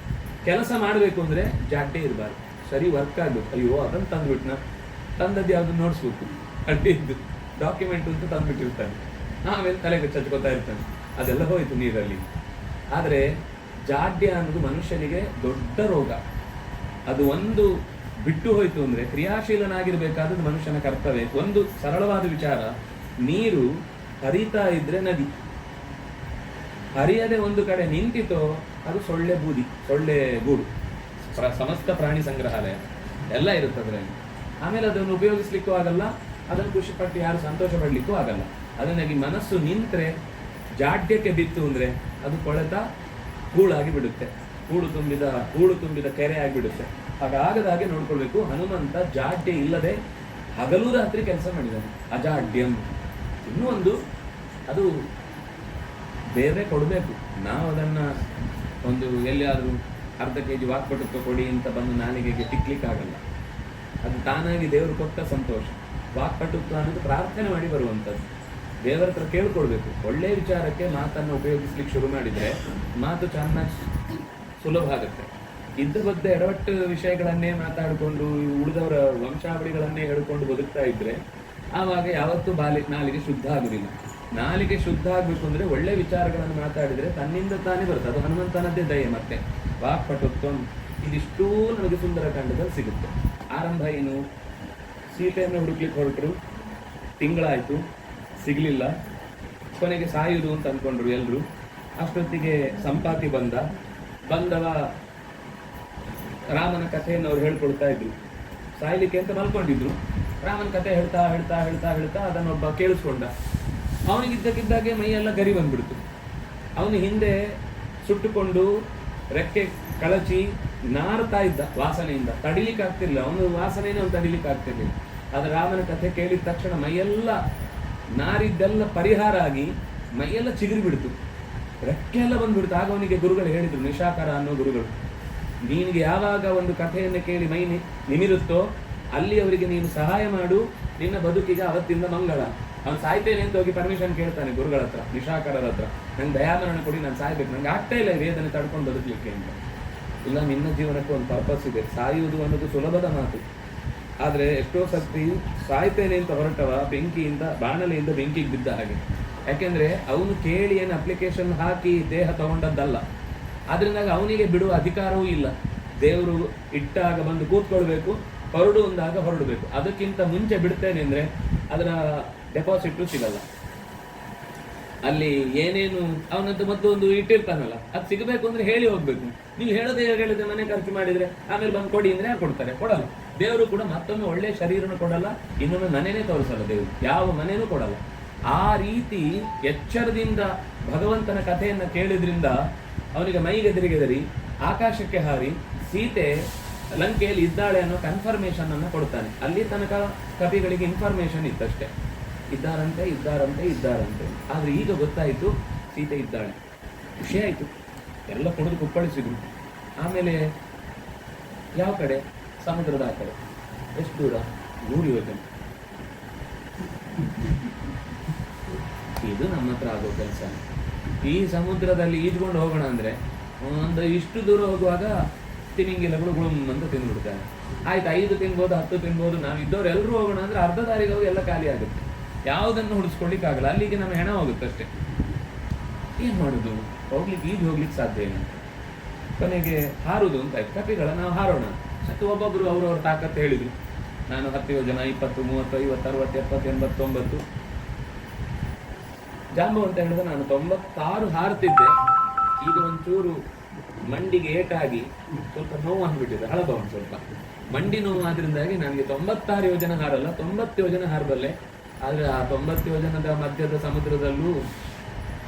ಕೆಲಸ ಮಾಡಬೇಕು ಅಂದ್ರೆ ಜಾಡ್ಡೆ ಇರಬಾರ್ದು, ಸರಿ ವರ್ಕ್ ಆಗ್ಬೇಕು. ಅಯ್ಯೋ ಅದನ್ನು ತಂದ್ಬಿಟ್ನ, ತಂದದ್ದು ಯಾವ್ದು ನೋಡಿಸ್ಬೇಕು, ಅಡ್ಡಿದ್ದು ಡಾಕ್ಯುಮೆಂಟ್ ಅಂತ ತಂದ್ಬಿಟ್ಟಿರ್ತಾನೆ, ಆಮೇಲೆ ತಲೆಗೆ ಚಚ್ಕೋತಾ ಇರ್ತಾನೆ, ಅದೆಲ್ಲ ಹೋಯ್ತು ನೀರಲ್ಲಿ. ಆದರೆ ಜಾಡ್ಯ ಅನ್ನೋದು ಮನುಷ್ಯನಿಗೆ ದೊಡ್ಡ ರೋಗ. ಅದು ಒಂದು ಬಿಟ್ಟು ಹೋಯ್ತು ಅಂದ್ರೆ ಕ್ರಿಯಾಶೀಲನಾಗಿರ್ಬೇಕಾದದ್ದು ಮನುಷ್ಯನ ಕರ್ತವ್ಯ. ಒಂದು ಸರಳವಾದ ವಿಚಾರ, ನೀರು ಹರಿತಾ ಇದ್ರೆ ನದಿ, ಹರಿಯದೆ ಒಂದು ಕಡೆ ನಿಂತಿತೋ ಅದು ಸೊಳ್ಳೆ ಗೂಡು. ಸಮಸ್ತ ಪ್ರಾಣಿ ಸಂಗ್ರಹಾಲಯ ಎಲ್ಲ ಇರುತ್ತೆ ಅದರಲ್ಲಿ. ಆಮೇಲೆ ಅದನ್ನು ಉಪಯೋಗಿಸ್ಲಿಕ್ಕೂ ಆಗಲ್ಲ, ಅದನ್ನು ಖುಷಿ ಪಟ್ಟು ಯಾರು ಸಂತೋಷ ಪಡ್ಲಿಕ್ಕೂ ಆಗಲ್ಲ. ಅದನ್ನಾಗಿ ಮನಸ್ಸು ನಿಂತ್ರೆ, ಜಾಡ್ಯಕ್ಕೆ ಬಿತ್ತು ಅಂದ್ರೆ ಅದು ಕೊಳೆತ ಹೂಳಾಗಿ ಬಿಡುತ್ತೆ, ಹೂಳು ತುಂಬಿದ ಕೆರೆ ಆಗಿಬಿಡುತ್ತೆ. ಹಾಗಾಗದ ಹಾಗೆ ನೋಡ್ಕೊಳ್ಬೇಕು. ಹನುಮಂತ ಜಾಡ್ಯ ಇಲ್ಲದೆ ಹಗಲು ರಾತ್ರಿ ಕೆಲಸ ಮಾಡಿದ್ದಾನೆ. ಅಜಾಡ್ಯಂ. ಇನ್ನೂ ಒಂದು, ಅದು ಬೇರೆ ಕೊಡಬೇಕು. ನಾವು ಅದನ್ನ ಒಂದು ಎಲ್ಲಿಯಾದರೂ ಅರ್ಧ ಕೆಜಿ ವಾಕ್ಪಟುತ್ವ ಕೊಡಿ ಅಂತ ಬಂದು ನಾಲಿಗೆಗೆ ತಿಕ್ಲಿಕ್ಕಾಗಲ್ಲ. ಅದು ತಾನಾಗಿ ದೇವರು ಕೊಟ್ಟ ಸಂತೋಷ. ವಾಕ್ಪಟುತ್ವ ಅನ್ನೋದು ಪ್ರಾರ್ಥನೆ ಮಾಡಿ ಬರುವಂಥದ್ದು. ದೇವರ ಹತ್ರ ಕೇಳ್ಕೊಳ್ಬೇಕು. ಒಳ್ಳೆಯ ವಿಚಾರಕ್ಕೆ ಮಾತನ್ನು ಉಪಯೋಗಿಸ್ಲಿಕ್ಕೆ ಶುರು ಮಾಡಿದರೆ ಮಾತು ಚೆನ್ನಾಗಿ ಸುಲಭ ಆಗುತ್ತೆ. ಇದ್ದ ಬದ್ದ ಎಡವಟ್ಟು ವಿಷಯಗಳನ್ನೇ ಮಾತಾಡಿಕೊಂಡು ಉಳಿದವರ ವಂಶಾವಳಿಗಳನ್ನೇ ಹೇಳ್ಕೊಂಡು ಬದುಕ್ತಾ ಇದ್ರೆ ಆವಾಗ ಯಾವತ್ತೂ ನಾಲಿಗೆ ಶುದ್ಧ ಆಗುದಿಲ್ಲ. ನಾಲಿಗೆ ಶುದ್ಧ ಆಗ್ಬೇಕು ಅಂದ್ರೆ ಒಳ್ಳೆ ವಿಚಾರಗಳನ್ನು ಮಾತಾಡಿದ್ರೆ ತನ್ನಿಂದ ತಾನೇ ಬರುತ್ತೆ. ಅದು ಹನುಮಂತನದ್ದೇ ದಯೆ. ಮತ್ತೆ ವಾಕ್ಪಟುತ್ವ ಇದಿಷ್ಟೂ ನಮಗೆ ಸುಂದರಕಾಂಡದಲ್ಲಿ ಸಿಗುತ್ತೆ. ಆರಂಭ ಏನು, ಸೀತೆಯನ್ನು ಹುಡುಕ್ಲಿಕ್ಕೆ ಹೊರಟರು, ತಿಂಗಳಾಯ್ತು, ಸಿಗ್ಲಿಲ್ಲ. ಕೊನೆಗೆ ಸಾಯುವುದು ಅಂತ ಅನ್ಕೊಂಡ್ರು ಎಲ್ರು. ಅಷ್ಟೊತ್ತಿಗೆ ಸಂಪಾತಿ ಬಂದವ ರಾಮನ ಕಥೆಯನ್ನು ಅವ್ರು ಹೇಳ್ಕೊಡ್ತಾ ಇದ್ರು. ಸಾಯ್ಲಿಕ್ಕೆ ಅಂತ ಮಲ್ಕೊಂಡಿದ್ರು. ರಾಮನ ಕಥೆ ಹೇಳ್ತಾ ಹೇಳ್ತಾ ಹೇಳ್ತಾ ಹೇಳ್ತಾ ಅದನ್ನೊಬ್ಬ ಕೇಳಿಸ್ಕೊಂಡ. ಅವನಿಗಿದ್ದಕ್ಕಿದ್ದಾಗೆ ಮೈಯೆಲ್ಲ ಗರಿ ಬಂದ್ಬಿಡ್ತು. ಅವನು ಹಿಂದೆ ಸುಟ್ಟುಕೊಂಡು ರೆಕ್ಕೆ ಕಳಚಿ ನಾರ್ತಾ ಇದ್ದ ವಾಸನೆಯಿಂದ. ತಡಿಲಿಕ್ಕೆ ಆಗ್ತಿರ್ಲಿಲ್ಲ. ಅವನು ವಾಸನೆಯನ್ನು ಅವ್ನು ತಡಿಲಿಕ್ಕೆ ಆಗ್ತಿರ್ಲಿಲ್ಲ. ಆದ್ರೆ ರಾಮನ ಕಥೆ ಕೇಳಿದ ತಕ್ಷಣ ಮೈಯೆಲ್ಲ ನಾರಿದ್ದೆಲ್ಲ ಪರಿಹಾರ ಆಗಿ ಮೈಯೆಲ್ಲ ಚಿಗುರಿ ಬಿಡ್ತು, ರೆಕ್ಕೆ ಎಲ್ಲ ಬಂದ್ಬಿಡ್ತು. ಆಗ ಅವನಿಗೆ ಗುರುಗಳು ಹೇಳಿದ್ರು, ನಿಶಾಕರ ಅನ್ನೋ ಗುರುಗಳು, ನಿನಗೆ ಯಾವಾಗ ಒಂದು ಕಥೆಯನ್ನು ಕೇಳಿ ಮೈ ನಿಮಿರುತ್ತೋ ಅಲ್ಲಿ ಅವರಿಗೆ ನೀನು ಸಹಾಯ ಮಾಡು, ನಿನ್ನ ಬದುಕಿಗೆ ಅವತ್ತಿಂದ ಮಂಗಳ. ಅವ್ನು ಸಾಯ್ತೇನೆ ಅಂತ ಹೋಗಿ ಪರ್ಮಿಷನ್ ಕೇಳ್ತಾನೆ ಗುರುಗಳ ಹತ್ರ, ನಿಶಾಕರರ ಹತ್ರ. ನಂಗೆ ದಯಾಮರಣ ಕೊಡಿ, ನಾನು ಸಾಯ್ಬೇಕು, ನಂಗೆ ಆಗ್ತಾ ಇಲ್ಲ ವೇದನೆ ತಡ್ಕೊಂಡು ಬದುಕಲಿಕ್ಕೆ ಅಂತ. ಇಲ್ಲ, ನಿನ್ನ ಜೀವನಕ್ಕೆ ಒಂದು ಪರ್ಪಸ್ ಇದೆ. ಸಾಯುವುದು ಅನ್ನೋದು ಸುಲಭದ ಮಾತು. ಆದರೆ ಎಷ್ಟೋ ಸರ್ತಿ ಸಾಯ್ತೇನೆ ಅಂತ ಹೊರಟವ ಬೆಂಕಿಯಿಂದ, ಬಾಣಲೆಯಿಂದ ಬೆಂಕಿಗೆ ಬಿದ್ದ ಹಾಗೆ. ಯಾಕೆಂದ್ರೆ ಅವನು ಕೇಳಿ ಏನು ಅಪ್ಲಿಕೇಶನ್ ಹಾಕಿ ದೇಹ ತಗೊಂಡದ್ದಲ್ಲ. ಆದ್ರಿಂದಾಗ ಅವನಿಗೆ ಬಿಡುವ ಅಧಿಕಾರವೂ ಇಲ್ಲ. ದೇವರು ಇಟ್ಟಾಗ ಬಂದು ಕೂತ್ಕೊಳ್ಬೇಕು, ಹೊರಡು ಅಂದಾಗ ಹೊರಡಬೇಕು. ಅದಕ್ಕಿಂತ ಮುಂಚೆ ಬಿಡ್ತೇನೆ ಅಂದ್ರೆ ಅದರ ಡೆಪಾಸಿಟ್ ಸಿಗಲ್ಲ. ಅಲ್ಲಿ ಏನೇನು ಅವನದ್ದು ಮತ್ತೊಂದು ಇಟ್ಟಿರ್ತಾನಲ್ಲ, ಅದು ಸಿಗಬೇಕು ಅಂದ್ರೆ ಹೇಳಿ ಹೋಗ್ಬೇಕು. ನೀವು ಹೇಳಿದ್ರೆ ಮನೆ ಖರ್ಚು ಮಾಡಿದ್ರೆ ಆಮೇಲೆ ಬಂದು ಕೊಡಿ ಅಂದ್ರೆ ಕೊಡ್ತಾರೆ, ಕೊಡಲ್ಲ. ದೇವರು ಕೂಡ ಮತ್ತೊಮ್ಮೆ ಒಳ್ಳೆ ಶರೀರನ ಕೊಡಲ್ಲ, ಇನ್ನೊಮ್ಮೆ ಮನೆನೇ ತೋರಿಸಲ್ಲ ದೇವರು, ಯಾವ ಮನೇನೂ ಕೊಡಲ್ಲ. ಆ ರೀತಿ ಎಚ್ಚರದಿಂದ ಭಗವಂತನ ಕಥೆಯನ್ನ ಕೇಳಿದ್ರಿಂದ ಅವನಿಗೆ ಮೈಗೆದರಿಗೆದರಿ ಆಕಾಶಕ್ಕೆ ಹಾರಿ ಸೀತೆ ಲಂಕೆಯಲ್ಲಿ ಇದ್ದಾಳೆ ಅನ್ನೋ ಕನ್ಫರ್ಮೇಶನ್ ಅನ್ನು ಕೊಡ್ತಾನೆ. ಅಲ್ಲಿ ತನಕ ಕವಿಗಳಿಗೆ ಇನ್ಫಾರ್ಮೇಶನ್ ಇತ್ತಷ್ಟೇ, ಇದ್ದಾರಂತೆ. ಆದ್ರೆ ಈಗ ಗೊತ್ತಾಯಿತು ಸೀತೆ ಇದ್ದಾಳೆ. ಖುಷಿ ಆಯಿತು, ಎಲ್ಲ ಕುಡಿದು ಕುಪ್ಪಳಿಸಿದ್ರು. ಆಮೇಲೆ ಯಾವ ಕಡೆ? ಸಮುದ್ರದ ಆ ಕಡೆ. ಎಷ್ಟು ದೂರ? 100 ಯೋಜನೆ. ಇದು ನಮ್ಮ ಹತ್ರ ಆಗೋ ಕೆಲಸ. ಈ ಸಮುದ್ರದಲ್ಲಿ ಈಜ್ಕೊಂಡು ಹೋಗೋಣ ಅಂದ್ರೆ ಒಂದು ಇಷ್ಟು ದೂರ ಹೋಗುವಾಗ ತಿಮಿಂಗಿಲಗಳು ಅಂತ ತಿಂದ್ಬಿಡ್ತಾರೆ. ಆಯ್ತು, 5 ತಿನ್ಬೋದು, 10 ತಿನ್ಬೋದು. ನಾವು ಇದ್ದವ್ರು ಎಲ್ಲರೂ ಹೋಗೋಣ ಅಂದ್ರೆ ಅರ್ಧ ದಾರಿಗೆ ಹೋಗಿ ಎಲ್ಲ ಖಾಲಿ ಆಗುತ್ತೆ. ಯಾವುದನ್ನು ಹುಡಿಸ್ಕೊಳ್ಳಿಕ್ಕೆ ಆಗಲ್ಲ. ಅಲ್ಲಿಗೆ ನಮ್ಮ ಹೆಣ ಹೋಗುತ್ತೆ ಅಷ್ಟೇ. ಏನ್ ಮಾಡುದು? ಈಜು ಹೋಗ್ಲಿಕ್ಕೆ ಸಾಧ್ಯ ಇಲ್ಲ. ಕೊನೆಗೆ ಹಾರುದು ಅಂತ ಆಯ್ತು. ಕಪಿಗಳ ನಾವು ಹಾರೋಣ. ಮತ್ತು ಒಬ್ಬೊಬ್ರು ಅವ್ರವ್ರ ತಾಕತ್ತು ಹೇಳಿದ್ರು. ನಾನು 10 ಯೋಜನ, 20, 30, 50, 60, 70, 80, 90. ಜಾಂಬು ಅಂತ ಹೇಳಿದ್ರೆ ನಾನು 96 ಹಾರ್ತಿದ್ದೆ. ಈಗ ಒಂಚೂರು ಮಂಡಿಗೆ ಏಟಾಗಿ ಸ್ವಲ್ಪ ನೋವು ಅಂದ್ಬಿಟ್ಟಿದೆ, ಹಳಬ ಒಂದು ಸ್ವಲ್ಪ ಮಂಡಿ ನೋವು. ಆದ್ರಿಂದಾಗಿ ನನಗೆ 96 ಯೋಜನೆ ಹಾರಲ್ಲ, 90 ಯೋಜನೆ ಹಾರಬಲ್ಲೆ. ಆದ್ರೆ ಆ 90 ಯೋಜನದ ಮಧ್ಯದ ಸಮುದ್ರದಲ್ಲೂ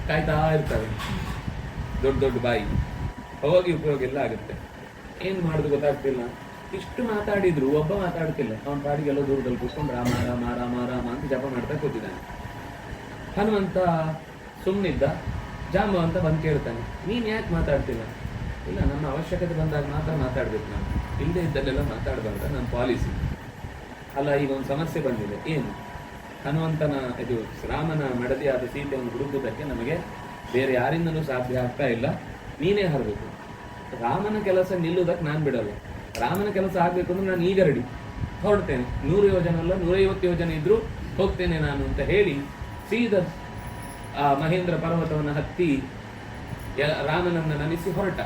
ಕಾಯ್ತಾ ಇರ್ತವೆ ದೊಡ್ಡ ದೊಡ್ಡ ಬಾಯಿ. ಹೋಗಿ ಉಪಯೋಗ ಇಲ್ಲ ಆಗುತ್ತೆ. ಏನ್ ಮಾಡುದು ಗೊತ್ತಾಗ್ತಿಲ್ಲ. ಇಷ್ಟು ಮಾತಾಡಿದ್ರು ಒಬ್ಬ ಮಾತಾಡ್ತಿಲ್ಲ. ಅವನ ಪಾಡಿಗೆಲ್ಲ ದೂರದಲ್ಲಿ ಕೂತ್ಕೊಂಡು ರಾಮ ರಾಮ ರಾಮ ರಾಮ ಅಂತ ಜಪ ಮಾಡ್ತಾ ಕೂತಿದ್ದಾನೆ. ಹನುಮಂತ ಸುಮ್ಮನಿದ್ದ. ಜಾಂಬು ಅಂತ ಬಂದು ಕೇಳ್ತಾನೆ, ನೀನ್ ಯಾಕೆ ಮಾತಾಡ್ತಿಲ್ಲ? ಇಲ್ಲ, ನನ್ನ ಅವಶ್ಯಕತೆ ಬಂದಾಗ ಮಾತ್ರ ಮಾತಾಡ್ಬೇಕು, ನಾನು ಇಲ್ಲದೆ ಇದ್ದಲ್ಲೆಲ್ಲ ಮಾತಾಡಬಾರ್ದ, ನನ್ನ ಪಾಲಿಸಿ. ಅಲ್ಲ, ಈಗ ಒಂದು ಸಮಸ್ಯೆ ಬಂದಿದೆ. ಏನು? ಹನುಮಂತನ ಇದು ರಾಮನ ಮಡದಿಯಾದ ಸೀತೆಯನ್ನು ಹುಡುಕುವುದಕ್ಕೆ ನಮಗೆ ಬೇರೆ ಯಾರಿಂದನೂ ಸಾಧ್ಯ ಆಗ್ತಾ ಇಲ್ಲ. ನೀನೇ ಹರಬೇಕು. ರಾಮನ ಕೆಲಸ ನಿಲ್ಲುವುದಕ್ಕೆ ನಾನು ಬಿಡಲ್ಲ. ರಾಮನ ಕೆಲಸ ಆಗ್ಬೇಕು ಅಂದ್ರೆ ನಾನು ಈಗ ರೆಡಿ, ಹೊರಡ್ತೇನೆ. 100 ಯೋಜನೆ ಅಲ್ಲ, 150 ಯೋಜನೆ ಇದ್ರು ಹೋಗ್ತೇನೆ ನಾನು ಅಂತ ಹೇಳಿ ಸೀದಾ ಆ ಮಹೇಂದ್ರ ಪರ್ವತವನ್ನು ಹತ್ತಿ ರಾಮನನ್ನ ನನಿಸಿ ಹೊರಟ.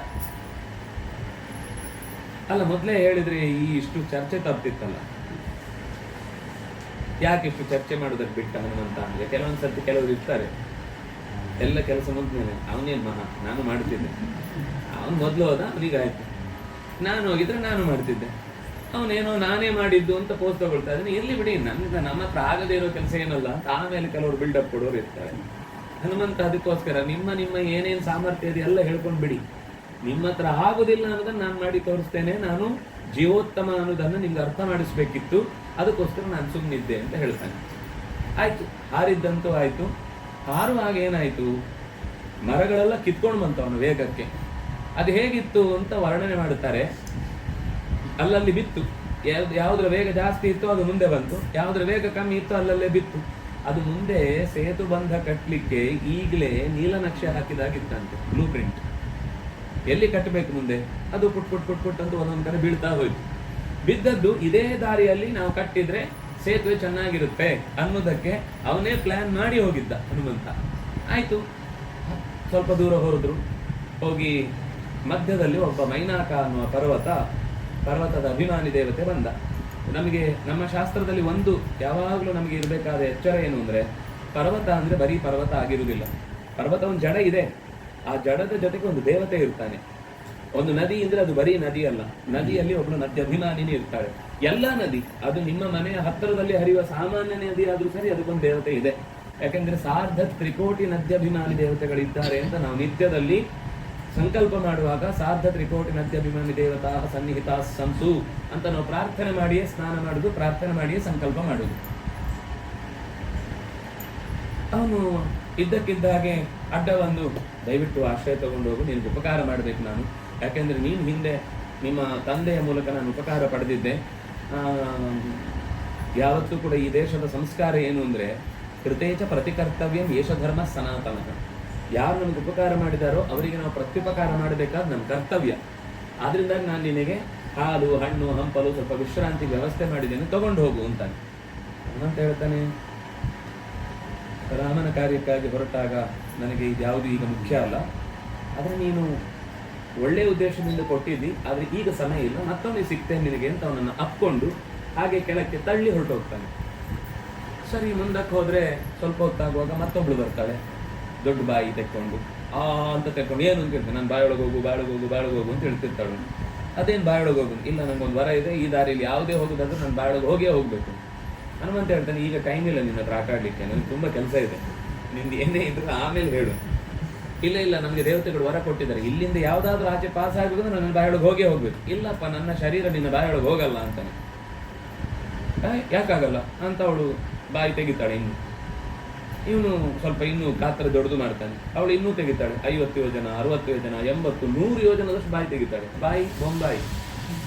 ಅಲ್ಲ, ಮೊದಲೇ ಹೇಳಿದ್ರೆ ಈ ಇಷ್ಟು ಚರ್ಚೆ ತಪ್ಪಿತ್ತಲ್ಲ. ಯಾಕೆ ಇಷ್ಟು ಚರ್ಚೆ ಮಾಡೋದಕ್ಕೆ ಬಿಟ್ಟ ಹನುಮಂತ ಅಂದ್ರೆ, ಕೆಲವೊಂದ್ಸರ್ತಿ ಕೆಲವರು ಇರ್ತಾರೆ, ಎಲ್ಲ ಕೆಲಸ ಮುಗಿದ್ಮೇಲೆ ಅವನೇನ್ ಮಹಾ, ನಾನು ಮಾಡ್ತಿದ್ದೆ. ಅವನು ಮೊದಲು ಹೋದ, ಅವನಿಗಾಯ್ತು. ನಾನು ಹೋಗಿದ್ರೆ ನಾನು ಮಾಡ್ತಿದ್ದೆ. ಅವನೇನೋ ನಾನೇ ಮಾಡಿದ್ದು ಅಂತ ಪೋಸ್ಟ್ ತಗೊಳ್ತಾ ಇದ್ದಾನೆ. ಇರ್ಲಿ ಬಿಡಿ, ನಮ್ಮ ಹತ್ರ ಆಗದೇ ಇರೋ ಕೆಲಸ ಏನಲ್ಲ ಅಂತ ಆಮೇಲೆ ಕೆಲವರು ಬಿಲ್ಡಪ್ ಕೊಡೋರು ಇರ್ತಾರೆ. ಹನುಮಂತ ಅದಕ್ಕೋಸ್ಕರ ನಿಮ್ಮ ಏನೇನು ಸಾಮರ್ಥ್ಯ ಇದೆ ಎಲ್ಲ ಹೇಳ್ಕೊಂಡು ಬಿಡಿ, ನಿಮ್ಮ ಹತ್ರ ಆಗುದಿಲ್ಲ ಅನ್ನೋದನ್ನ ನಾನು ಮಾಡಿ ತೋರಿಸ್ತೇನೆ, ನಾನು ಜೀವೋತ್ತಮ ಅನ್ನೋದನ್ನು ನಿಮ್ಗೆ ಅರ್ಥ ಮಾಡಿಸ್ಬೇಕಿತ್ತು, ಅದಕ್ಕೋಸ್ಕರ ನಾನು ಸುಮ್ಮನಿದ್ದೆ ಅಂತ ಹೇಳ್ತಾನೆ. ಆಯ್ತು, ಹಾರಿದ್ದಂತೂ ಆಯ್ತು. ಹಾರುವಾಗ ಏನಾಯ್ತು, ಮರಗಳೆಲ್ಲ ಕಿತ್ಕೊಂಡು ಬಂತು ಅವನ ವೇಗಕ್ಕೆ. ಅದು ಹೇಗಿತ್ತು ಅಂತ ವರ್ಣನೆ ಮಾಡುತ್ತಾರೆ. ಅಲ್ಲಲ್ಲಿ ಬಿತ್ತು, ಯಾವುದ್ರ ವೇಗ ಜಾಸ್ತಿ ಇತ್ತು ಅದು ಮುಂದೆ ಬಂತು, ಯಾವುದ್ರ ವೇಗ ಕಮ್ಮಿ ಇತ್ತು ಅಲ್ಲಲ್ಲೇ ಬಿತ್ತು. ಅದು ಮುಂದೆ ಸೇತು ಬಂಧ ಕಟ್ಟಲಿಕ್ಕೆ ಈಗಲೇ ನೀಲನಕ್ಷೆ ಹಾಕಿದಾಗಿತ್ತಂತೆ, ಬ್ಲೂ ಪ್ರಿಂಟ್. ಎಲ್ಲಿ ಕಟ್ಟಬೇಕು ಮುಂದೆ, ಅದು ಪುಟ್ ಪುಟ್ ಪುಟ್ ಪುಟ್ ಅಂತ ಒಂದೊಂದು ಕಡೆ ಬೀಳ್ತಾ ಹೋಯ್ತು. ಬಿದ್ದದ್ದು ಇದೇ ದಾರಿಯಲ್ಲಿ ನಾವು ಕಟ್ಟಿದ್ರೆ ಸೇತುವೆ ಚೆನ್ನಾಗಿರುತ್ತೆ ಅನ್ನೋದಕ್ಕೆ ಅವನೇ ಪ್ಲಾನ್ ಮಾಡಿ ಹೋಗಿದ್ದ ಹನುಮಂತ. ಆಯ್ತು, ಸ್ವಲ್ಪ ದೂರ ಹೊರದ್ರು. ಹೋಗಿ ಮಧ್ಯದಲ್ಲಿ ಒಬ್ಬ ಮೈನಾಕ ಅನ್ನುವ ಪರ್ವತದ ಅಭಿಮಾನಿ ದೇವತೆ ಬಂದ. ನಮಗೆ ನಮ್ಮ ಶಾಸ್ತ್ರದಲ್ಲಿ ಒಂದು ಯಾವಾಗಲೂ ನಮಗೆ ಇರಬೇಕಾದ ಎಚ್ಚರ ಏನು ಅಂದ್ರೆ, ಪರ್ವತ ಅಂದ್ರೆ ಬರೀ ಪರ್ವತ ಆಗಿರುವುದಿಲ್ಲ. ಪರ್ವತ ಒಂದು ಜಡ ಇದೆ, ಆ ಜಡದ ಜೊತೆಗೆ ಒಂದು ದೇವತೆ ಇರ್ತಾನೆ. ಒಂದು ನದಿ ಅಂದ್ರೆ ಅದು ಬರೀ ನದಿ ಅಲ್ಲ, ನದಿಯಲ್ಲಿ ಒಬ್ಬಳು ನದಿ ಅಭಿಮಾನಿನಿ ಇರ್ತಾಳೆ. ಎಲ್ಲ ನದಿ, ಅದು ನಿಮ್ಮ ಮನೆಯ ಹತ್ತಿರದಲ್ಲಿ ಹರಿಯುವ ಸಾಮಾನ್ಯ ನದಿ ಆದ್ರೂ ಸರಿ ಅದಕ್ಕೊಂದು ದೇವತೆ ಇದೆ. ಯಾಕಂದ್ರೆ ಸಾರ್ಧ ತ್ರಿಕೋಟಿ ನದ್ಯಾಭಿಮಾನಿ ದೇವತೆಗಳಿದ್ದಾರೆ ಅಂತ ನಾವು ನಿತ್ಯದಲ್ಲಿ ಸಂಕಲ್ಪ ಮಾಡುವಾಗ ಸಾರ್ಧ ತ್ರಿಕೋಟಿ ನದ್ಯಾಭಿಮಾನಿ ದೇವತಾ ಸನ್ನಿಹಿತ ಸಂಸು ಅಂತ ನಾವು ಪ್ರಾರ್ಥನೆ ಮಾಡಿಯೇ ಸ್ನಾನ ಮಾಡುದು, ಪ್ರಾರ್ಥನೆ ಮಾಡಿಯೇ ಸಂಕಲ್ಪ ಮಾಡುದು. ಅವನು ಇದ್ದಕ್ಕಿದ್ದ ಹಾಗೆ ಅಡ್ಡ ಒಂದು, ದಯವಿಟ್ಟು ಆಶ್ರಯ ತಗೊಂಡು ಹೋಗು, ನಿನ್ಗೆ ಉಪಕಾರ ಮಾಡಬೇಕು ನಾನು. ಯಾಕೆಂದ್ರೆ ನೀನು ಹಿಂದೆ ನಿಮ್ಮ ತಂದೆಯ ಮೂಲಕ ನಾನು ಉಪಕಾರ ಪಡೆದಿದ್ದೆ. ಯಾವತ್ತೂ ಕೂಡ ಈ ದೇಶದ ಸಂಸ್ಕಾರ ಏನು ಅಂದ್ರೆ, ಕೃತೇಚ ಪ್ರತಿಕರ್ತವ್ಯಂ ಯೇಷಧರ್ಮ ಸನಾತನ. ಯಾರು ನಮ್ಗೆ ಉಪಕಾರ ಮಾಡಿದಾರೋ ಅವರಿಗೆ ನಾವು ಪ್ರತ್ಯುಪಕಾರ ಮಾಡಬೇಕಾದ ನಮ್ಮ ಕರ್ತವ್ಯ. ಆದ್ರಿಂದ ನಾನು ನಿನಗೆ ಹಾಲು ಹಣ್ಣು ಹಂಪಲು ಸ್ವಲ್ಪ ವಿಶ್ರಾಂತಿ ವ್ಯವಸ್ಥೆ ಮಾಡಿದ್ದೇನೆ, ತಗೊಂಡು ಹೋಗು ಅಂತಾನೆ. ಅಂತ ಹೇಳ್ತಾನೆ, ರಾಮನ ಕಾರ್ಯಕ್ಕಾಗಿ ಹೊರಟಾಗ ನನಗೆ ಇದು ಯಾವುದು ಈಗ ಮುಖ್ಯ ಅಲ್ಲ, ಆದರೆ ನೀನು ಒಳ್ಳೆಯ ಉದ್ದೇಶದಿಂದ ಕೊಟ್ಟಿದ್ದಿ, ಆದರೆ ಈಗ ಸಮಯ ಇಲ್ಲ, ಮತ್ತೊಮ್ಮೆ ಸಿಗ್ತೇನೆ ನಿನಗೆ ಅಂತ ಅವನನ್ನು ಅಪ್ಕೊಂಡು ಹಾಗೆ ಕೆಳಕ್ಕೆ ತಳ್ಳಿ ಹೊರಟೋಗ್ತಾನೆ. ಸರಿ, ಮುಂದಕ್ಕೆ ಹೋದ್ರೆ ಸ್ವಲ್ಪ ಹೊತ್ತಾಗುವಾಗ ಮತ್ತೊಬ್ಳು ಬರ್ತಾಳೆ, ದೊಡ್ಡ ಬಾಯಿ ತೆಕ್ಕೊಂಡು ಅಂತ ತೆಕ್ಕೊಂಡು ಏನು ಅಂತ ಹೇಳ್ತಾನೆ, ನಾನು ಬಾಯೊಳಗೆ ಹೋಗು ಅಂತ ಹೇಳ್ತಿರ್ತಾಳು. ಅದೇನು ಬಾಯೊಳಗೆ ಹೋಗು, ಇಲ್ಲ ನಂಗೊಂದು ವರ ಇದೆ, ಈ ದಾರಿಯಲ್ಲಿ ಯಾವುದೇ ಹೋಗೋದಾದ್ರೂ ನಾನು ಬಾಯೊಳಗೆ ಹೋಗೇ ಹೋಗ್ಬೇಕು. ಹನುಮಂತ ಹೇಳ್ತಾನೆ, ಈಗ ಟೈಮ್ ಇಲ್ಲ ನಿನ್ನ ಹತ್ರ ಆಟ ಆಡ್ಲಿಕ್ಕೆ, ನನಗೆ ತುಂಬಾ ಕೆಲಸ ಇದೆ, ನಿಂದು ಏನೇ ಇದ್ರು ಆಮೇಲೆ ಹೇಳು. ಇಲ್ಲ ನಮಗೆ ದೇವತೆಗಳು ವರ ಕೊಟ್ಟಿದ್ದಾರೆ, ಇಲ್ಲಿಂದ ಯಾವ್ದಾದ್ರು ಆಚೆ ಪಾಸ್ ಆಗ್ಬೇಕಂದ್ರೆ ನನ್ನ ಬಾಯೊಳಗೆ ಹೋಗೇ ಹೋಗ್ಬೇಕು. ಇಲ್ಲಪ್ಪ, ನನ್ನ ಶರೀರ ನಿನ್ನ ಬಾಯೊಳಗೆ ಹೋಗಲ್ಲ ಅಂತಾನೆ. ಯಾಕಾಗಲ್ಲ ಅಂತ ಅವಳು ಬಾಯಿ ತೆಗಿತಾಳೆ. ಇವನು ಸ್ವಲ್ಪ ಇನ್ನೂ ಗಾತ್ರ ದೊಡ್ಡದು ಮಾಡ್ತಾನೆ. ಅವಳು ಇನ್ನೂ ತೆಗಿತಾಳೆ, 50 ಯೋಜನ 60 ಯೋಜನ 80 100 ಯೋಜನದಷ್ಟು ಬಾಯಿ ತೆಗಿತಾಳೆ. ಬಾಯಿ ಬೊಂಬಾಯಿ,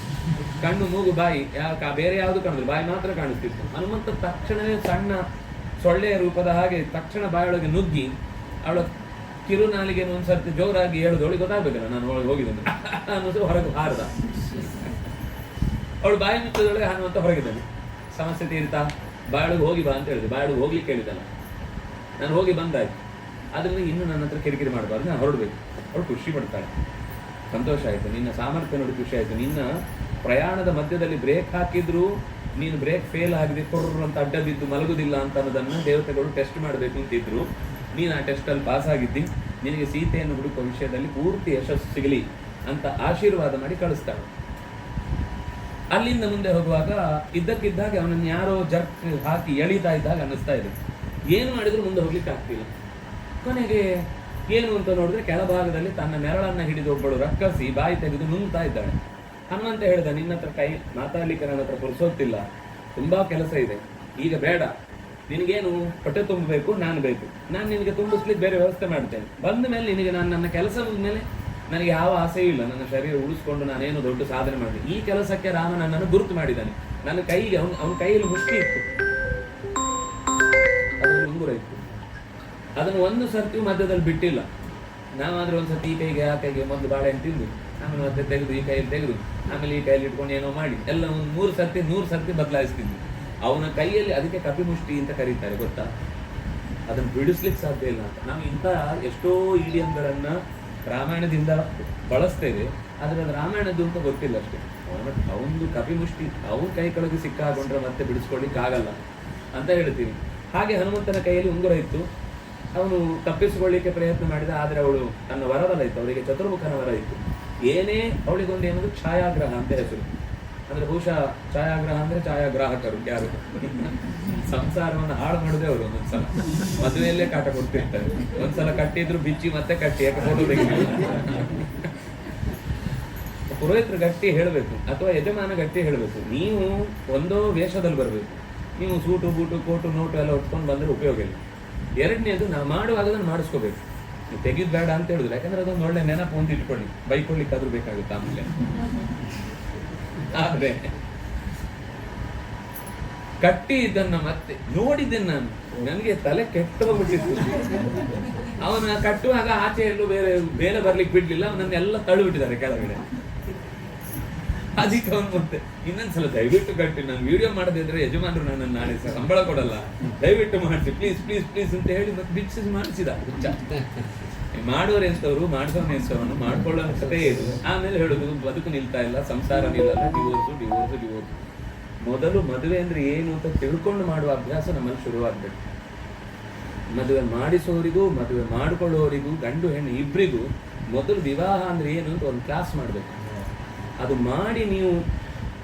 ಕಣ್ಣು ಮೂಗು ಬಾಯಿ ಬೇರೆ ಯಾವುದು ಕಾಣಿದ್ರು, ಬಾಯಿ ಮಾತ್ರ ಕಾಣಿಸ್ತಿತ್ತು. ಹನುಮಂತ ತಕ್ಷಣವೇ ಸಣ್ಣ ಸೊಳ್ಳೆಯ ರೂಪದ ಹಾಗೆ ತಕ್ಷಣ ಬಾಯೊಳಗೆ ನುಗ್ಗಿ ಅವಳ ಕಿರುನಾಲಿಗೆ ಒಂದ್ಸರ್ತಿ ಜೋರಾಗಿ ಹೇಳುದವಳಿಗೆ ಗೊತ್ತಾಗ್ಬೇಕಲ್ಲ ನಾನು ಒಳಗೆ ಹೋಗಿದ್ದೇನೆ ಅನ್ನೋದು, ಹೊರಗೆ ಹಾರದ. ಅವಳು ಬಾಯಿ ಮುಚ್ಚದೊಳಗೆ ಹನುಮಂತ ಹೊರಗಿದ್ದಾನೆ. ಸಮಸ್ಯೆ ತೀರ್ತಾ, ಬಾಯೊಳಗೆ ಹೋಗಿ ಬಾ ಅಂತ ಹೇಳಿದೆ. ಬಾಯೊಳಗೆ ಹೋಗ್ಲಿಕ್ಕೆ ಹೇಳಿದ್ದಾನ, ನಾನು ಹೋಗಿ ಬಂದಾಯ್ತು, ಆದ್ರಿಂದ ಇನ್ನು ನನ್ನ ಹತ್ರ ಕಿರಿಕಿರಿ ಮಾಡಬಾರ್ದು, ನಾನು ಹೊರಡ್ಬೇಕು. ಅವಳು ಖುಷಿ ಪಡ್ತಾಳೆ, ಸಂತೋಷ ಆಯ್ತು, ನಿನ್ನ ಸಾಮರ್ಥ್ಯ ನೋಡಿ ಖುಷಿ ಆಯ್ತು. ನಿನ್ನ ಪ್ರಯಾಣದ ಮಧ್ಯದಲ್ಲಿ ಬ್ರೇಕ್ ಹಾಕಿದ್ರು ನೀನು ಬ್ರೇಕ್ ಫೇಲ್ ಆಗಿದೆ, ಕೊರ್ರು ಅಂತ ಅಡ್ಡ ಬಿದ್ದು ಮಲಗುದಿಲ್ಲ ಅಂತ ಅನ್ನೋದನ್ನ ದೇವತೆಗಳು ಟೆಸ್ಟ್ ಮಾಡಬೇಕು ಅಂತಿದ್ರು. ನೀನು ಆ ಟೆಸ್ಟಲ್ಲಿ ಪಾಸ್ ಆಗಿದ್ದಿ, ನಿನಗೆ ಸೀತೆಯನ್ನು ಹುಡುಕುವ ವಿಷಯದಲ್ಲಿ ಪೂರ್ತಿ ಯಶಸ್ಸು ಸಿಗಲಿ ಅಂತ ಆಶೀರ್ವಾದ ಮಾಡಿ ಕಳಿಸ್ತಾಳೆ. ಅಲ್ಲಿಂದ ಮುಂದೆ ಹೋಗುವಾಗ ಇದ್ದಕ್ಕಿದ್ದಾಗ ಅವನನ್ನು ಯಾರೋ ಜರ್ಕ್ ಹಾಕಿ ಎಳಿತಾ ಇದ್ದಾಗ ಅನ್ನಿಸ್ತಾ ಇದೆ, ಏನು ಮಾಡಿದ್ರು ಮುಂದೆ ಹೋಗ್ಲಿಕ್ಕೆ ಆಗ್ತಿಲ್ಲ. ಕೊನೆಗೆ ಏನು ಅಂತ ನೋಡಿದ್ರೆ ಕೆಳಭಾಗದಲ್ಲಿ ತನ್ನ ನೆರಳನ್ನ ಹಿಡಿದು ಒಬ್ಬಳು ರಕ್ಕಸಿ ಬಾಯಿ ತೆಗೆದು ನುಂಗ್ತಾ ಇದ್ದಾಳೆ. ಹನುಮಂತ ಹೇಳ್ದ, ನಿನ್ನ ಹತ್ರ ಕೈ ಮಾತಾಡ್ಲಿಕ್ಕೆ ನನ್ನ ಹತ್ರ ಪುರ್ಸೋತಿಲ್ಲ, ತುಂಬಾ ಕೆಲಸ ಇದೆ, ಈಗ ಬೇಡ, ನಿನಗೇನು ಹೊಟ್ಟೆ ತುಂಬಬೇಕು, ನಾನು ಬೇಕು, ನಾನು ನಿನಗೆ ತುಂಬಿಸ್ಲಿಕ್ಕೆ ಬೇರೆ ವ್ಯವಸ್ಥೆ ಮಾಡ್ತೇನೆ. ಬಂದ ಮೇಲೆ ನಿನಗೆ ನಾನು ನನ್ನ ಕೆಲಸ ಮೇಲೆ ನನಗೆ ಯಾವ ಆಸೆಯೂ ಇಲ್ಲ, ನನ್ನ ಶರೀರ ಉಳಿಸ್ಕೊಂಡು ನಾನೇನು ದೊಡ್ಡ ಸಾಧನೆ ಮಾಡಿದೆ. ಈ ಕೆಲಸಕ್ಕೆ ರಾಮ ನನ್ನನ್ನು ಗುರುತು ಮಾಡಿದ್ದಾನೆ. ನನ್ನ ಕೈಗೆ ಅವನ ಕೈಯಲ್ಲಿ ಮುಷ್ಟಿ ಇತ್ತು, ಅದನ್ನು ಉಂಗುರ ಇತ್ತು, ಅದನ್ನು ಒಂದು ಸರ್ತಿಯೂ ಮಧ್ಯದಲ್ಲಿ ಬಿಟ್ಟಿಲ್ಲ. ನಾವಾದ್ರೆ ಒಂದ್ಸತಿ ಈ ಕೈಗೆ ಆ ಕೈಗೆ ಮೊದಲು ಬಾಳೆಹಣ್ಣು ತಿಂದು ಆಮೇಲೆ ಮತ್ತೆ ತೆಗೆದು ಈ ಕೈಯಲ್ಲಿ ತೆಗೆದು ಆಮೇಲೆ ಈ ಕೈಯಲ್ಲಿ ಇಟ್ಕೊಂಡು ಏನೋ ಮಾಡಿ ಎಲ್ಲ ಒಂದು 100 ಸರ್ತಿ ಬದಲಾಯಿಸ್ತಿದ್ವಿ. ಅವನ ಕೈಯಲ್ಲಿ, ಅದಕ್ಕೆ ಕಪಿಮುಷ್ಟಿ ಅಂತ ಕರೀತಾರೆ, ಗೊತ್ತಾ? ಅದನ್ನು ಬಿಡಿಸ್ಲಿಕ್ಕೆ ಸಾಧ್ಯ ಇಲ್ಲ ಅಂತ. ನಾವು ಇಂಥ ಎಷ್ಟೋ ಇಡಿಯಂಗಳನ್ನ ರಾಮಾಯಣದಿಂದ ಬಳಸ್ತೇವೆ, ಆದ್ರೆ ಅದು ರಾಮಾಯಣದ್ದು ಅಂತ ಗೊತ್ತಿಲ್ಲ ಅಷ್ಟೇ. ಅವನದು ಕಪಿಮುಷ್ಟಿ ಅವನ ಕೈ ಕೆಳಗೆ ಸಿಕ್ಕಾಕೊಂಡ್ರೆ ಮತ್ತೆ ಬಿಡಿಸ್ಕೊಳ್ಲಿಕ್ಕೆ ಆಗಲ್ಲ ಅಂತ ಹೇಳ್ತೀವಿ. ಹಾಗೆ ಹನುಮಂತನ ಕೈಯಲ್ಲಿ ಉಂಗುರ ಇತ್ತು, ಅವನು ತಪ್ಪಿಸಿಕೊಳ್ಳಿಕ್ಕೆ ಪ್ರಯತ್ನ ಮಾಡಿದ, ಆದ್ರೆ ಅವಳು ತನ್ನ ವರಬಲ ಇತ್ತು, ಅವರಿಗೆ ಚತುರ್ಮುಖನ ವರ ಇತ್ತು. ಏನೇ ಅವಳಿಗೊಂದು ಏನದು ಛಾಯಾಗ್ರಹ ಅಂತ ಹೆಸರು. ಅಂದ್ರೆ ಬಹುಶಃ ಛಾಯಾಗ್ರಹ ಅಂದ್ರೆ ಛಾಯಾಗ್ರಾಹಕರು, ಯಾರು ಸಂಸಾರವನ್ನು ಹಾಳು ಮಾಡಿದೆ ಅವರು. ಒಂದೊಂದ್ಸಲ ಮದುವೆಯಲ್ಲೇ ಕಾಟ ಕೊಡ್ತಿರ್ತಾರೆ, ಒಂದ್ಸಲ ಕಟ್ಟಿದ್ರು ಬಿಚ್ಚಿ ಮತ್ತೆ ಕಟ್ಟಿ, ಯಾಕೆ ಫೋಟೋ ತೆಗಿಲಿಲ್ಲ. ಪುರೋಹಿತರು ಗಟ್ಟಿ ಹೇಳಬೇಕು ಅಥವಾ ಯಜಮಾನ ಗಟ್ಟಿ ಹೇಳಬೇಕು, ನೀವು ಒಂದೋ ವೇಷದಲ್ಲಿ ಬರಬೇಕು. ನೀವು ಸೂಟು ಬೂಟು ಕೋಟು ನೋಟು ಎಲ್ಲ ಉಟ್ಕೊಂಡು ಬಂದರೆ ಉಪಯೋಗ ಇಲ್ಲ. ಎರಡನೇದು ನಾವು ಮಾಡುವಾಗ ಅದನ್ನು ಮಾಡಿಸ್ಕೋಬೇಕು. ನೀವು ತೆಗಿದ್ ಬೇಡ ಅಂತ ಹೇಳಿದ್ರೆ, ಯಾಕಂದ್ರೆ ಅದೊಂದು ಒಳ್ಳೆ ನೆನಪು ಅಂತ ಇಟ್ಕೊಳ್ಳಿ, ಬೈಕೊಳ್ಳಿಕ್ಕೆ ಆದ್ರೂ ಬೇಕಾಗುತ್ತೆ ಆಮೇಲೆ. ಆದ್ರೆ ಕಟ್ಟಿ ಇದನ್ನ ಮತ್ತೆ ನೋಡಿದ್ದೇನೆ ನಾನು, ನನಗೆ ತಲೆ ಕೆಟ್ಟ ಹೋಗ್ಬಿಟ್ಟಿತ್ತು. ಅವನ ಕಟ್ಟುವಾಗ ಆಚೆ ಎಲ್ಲೂ ಬೇರೆ ಬರ್ಲಿಕ್ಕೆ ಬಿಡ್ಲಿಲ್ಲ, ಅವನನ್ನೆಲ್ಲ ತಳ್ಳಿಬಿಟ್ಟಿದ್ದಾರೆ ಕೆಳಗಡೆ. ಅದಕ್ಕೆ ಅವನು ಮತ್ತೆ ಇನ್ನೊಂದ್ಸಲ ದಯವಿಟ್ಟು ಕಟ್ಟಿ, ನಾನು ವಿಡಿಯೋ ಮಾಡದಿದ್ರೆ ಯಜಮಾನರು ನನ್ನನ್ನು ನಾಳೆ ಸಂಬಳ ಕೊಡಲ್ಲ, ದಯವಿಟ್ಟು ಮಾಡಿಸಿ ಪ್ಲೀಸ್ ಪ್ಲೀಸ್ ಪ್ಲೀಸ್ ಅಂತ ಹೇಳಿ ಮತ್ತೆ ಬಿಚ್ಚಿಸಿ ಮಾಡಿಸಿದ. ಮಾಡೋರು ಎಂತವ್ರು, ಮಾಡಿಸೋನು ಎಂತವನು, ಮಾಡ್ಕೊಳ್ಳೋ ಅನ್ಸತೇ ಇದು. ಆಮೇಲೆ ಹೇಳುದು ಬದುಕು ನಿಲ್ತಾ ಇಲ್ಲ, ಸಂಸಾರ ನಿಲ್ಲಲ್ಲ, ಡಿವೋರ್ಸು ಡಿವೋರ್ಸು ಡಿವೋರ್ಸ್. ಮೊದಲು ಮದುವೆ ಅಂದ್ರೆ ಏನು ಅಂತ ತಿಳ್ಕೊಂಡು ಮಾಡುವ ಅಭ್ಯಾಸ ನಮ್ಮಲ್ಲಿ ಶುರುವಾಗಬೇಕು. ಮದುವೆ ಮಾಡಿಸೋರಿಗೂ ಮದುವೆ ಮಾಡಿಕೊಳ್ಳೋರಿಗೂ, ಗಂಡು ಹೆಣ್ಣು ಇಬ್ಬರಿಗೂ ಮೊದಲು ವಿವಾಹ ಅಂದ್ರೆ ಏನು ಅಂತ ಒಂದು ಕ್ಲಾಸ್ ಮಾಡಬೇಕು. ಅದು ಮಾಡಿ ನೀವು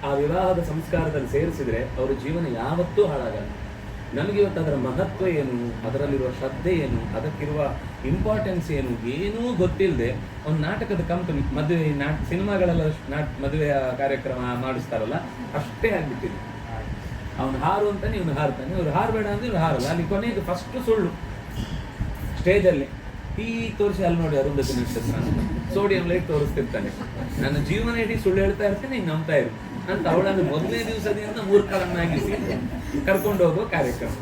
ಆ ವಿವಾಹದ ಸಂಸ್ಕಾರದಲ್ಲಿ ಸೇರಿಸಿದ್ರೆ ಅವರ ಜೀವನ ಯಾವತ್ತೂ ಹಾಳಾಗಲ್ಲ. ನಮಗಿವತ್ತು ಅದರ ಮಹತ್ವ ಏನು, ಅದರಲ್ಲಿರುವ ಶ್ರದ್ಧೆ ಏನು, ಅದಕ್ಕಿರುವ ಇಂಪಾರ್ಟೆನ್ಸ್ ಏನು, ಏನೂ ಗೊತ್ತಿಲ್ಲದೆ ಒಂದು ನಾಟಕದ ಕಂಪನಿ ಮದುವೆ ಸಿನಿಮಾಗಳೆಲ್ಲ ಮದುವೆಯ ಕಾರ್ಯಕ್ರಮ ಮಾಡಿಸ್ತಾರಲ್ಲ, ಅಷ್ಟೇ ಆಗ್ಬಿಟ್ಟಿದೆ. ಅವನು ಹಾರು ಅಂತಾನೆ ಇವನು ಹಾರ್ತಾನೆ, ಇವ್ರು ಹಾರಬೇಡ ಅಂದ್ರೆ ಇವ್ರು ಹಾರಲ್ಲ. ಅಲ್ಲಿ ಕೊನೆಗೆ ಫಸ್ಟ್ ಸುಳ್ಳು ಸ್ಟೇಜಲ್ಲಿ ಹೀಗೆ ತೋರಿಸಿ, ಅಲ್ಲಿ ನೋಡಿ ಅರುಂಧತಿ ನಕ್ಷತ್ರ ಸೋಡಿಯಂ ಲೈಟ್ ತೋರಿಸ್ತಿರ್ತಾನೆ, ನನ್ನ ಜೀವನ ಇಡೀ ಸುಳ್ಳು ಹೇಳ್ತಾ ಇರ್ತೇನೆ, ಹಿಂಗೆ ನಂಬ್ತಾ ಇರು ಅಂತ ಅವಳನ್ನು ಮೊದಲನೇ ದಿವಸದಿಂದ ಮೂರ್ಖರನ್ನಾಗಿಸಿ ಕರ್ಕೊಂಡು ಹೋಗೋ ಕಾರ್ಯಕ್ರಮ.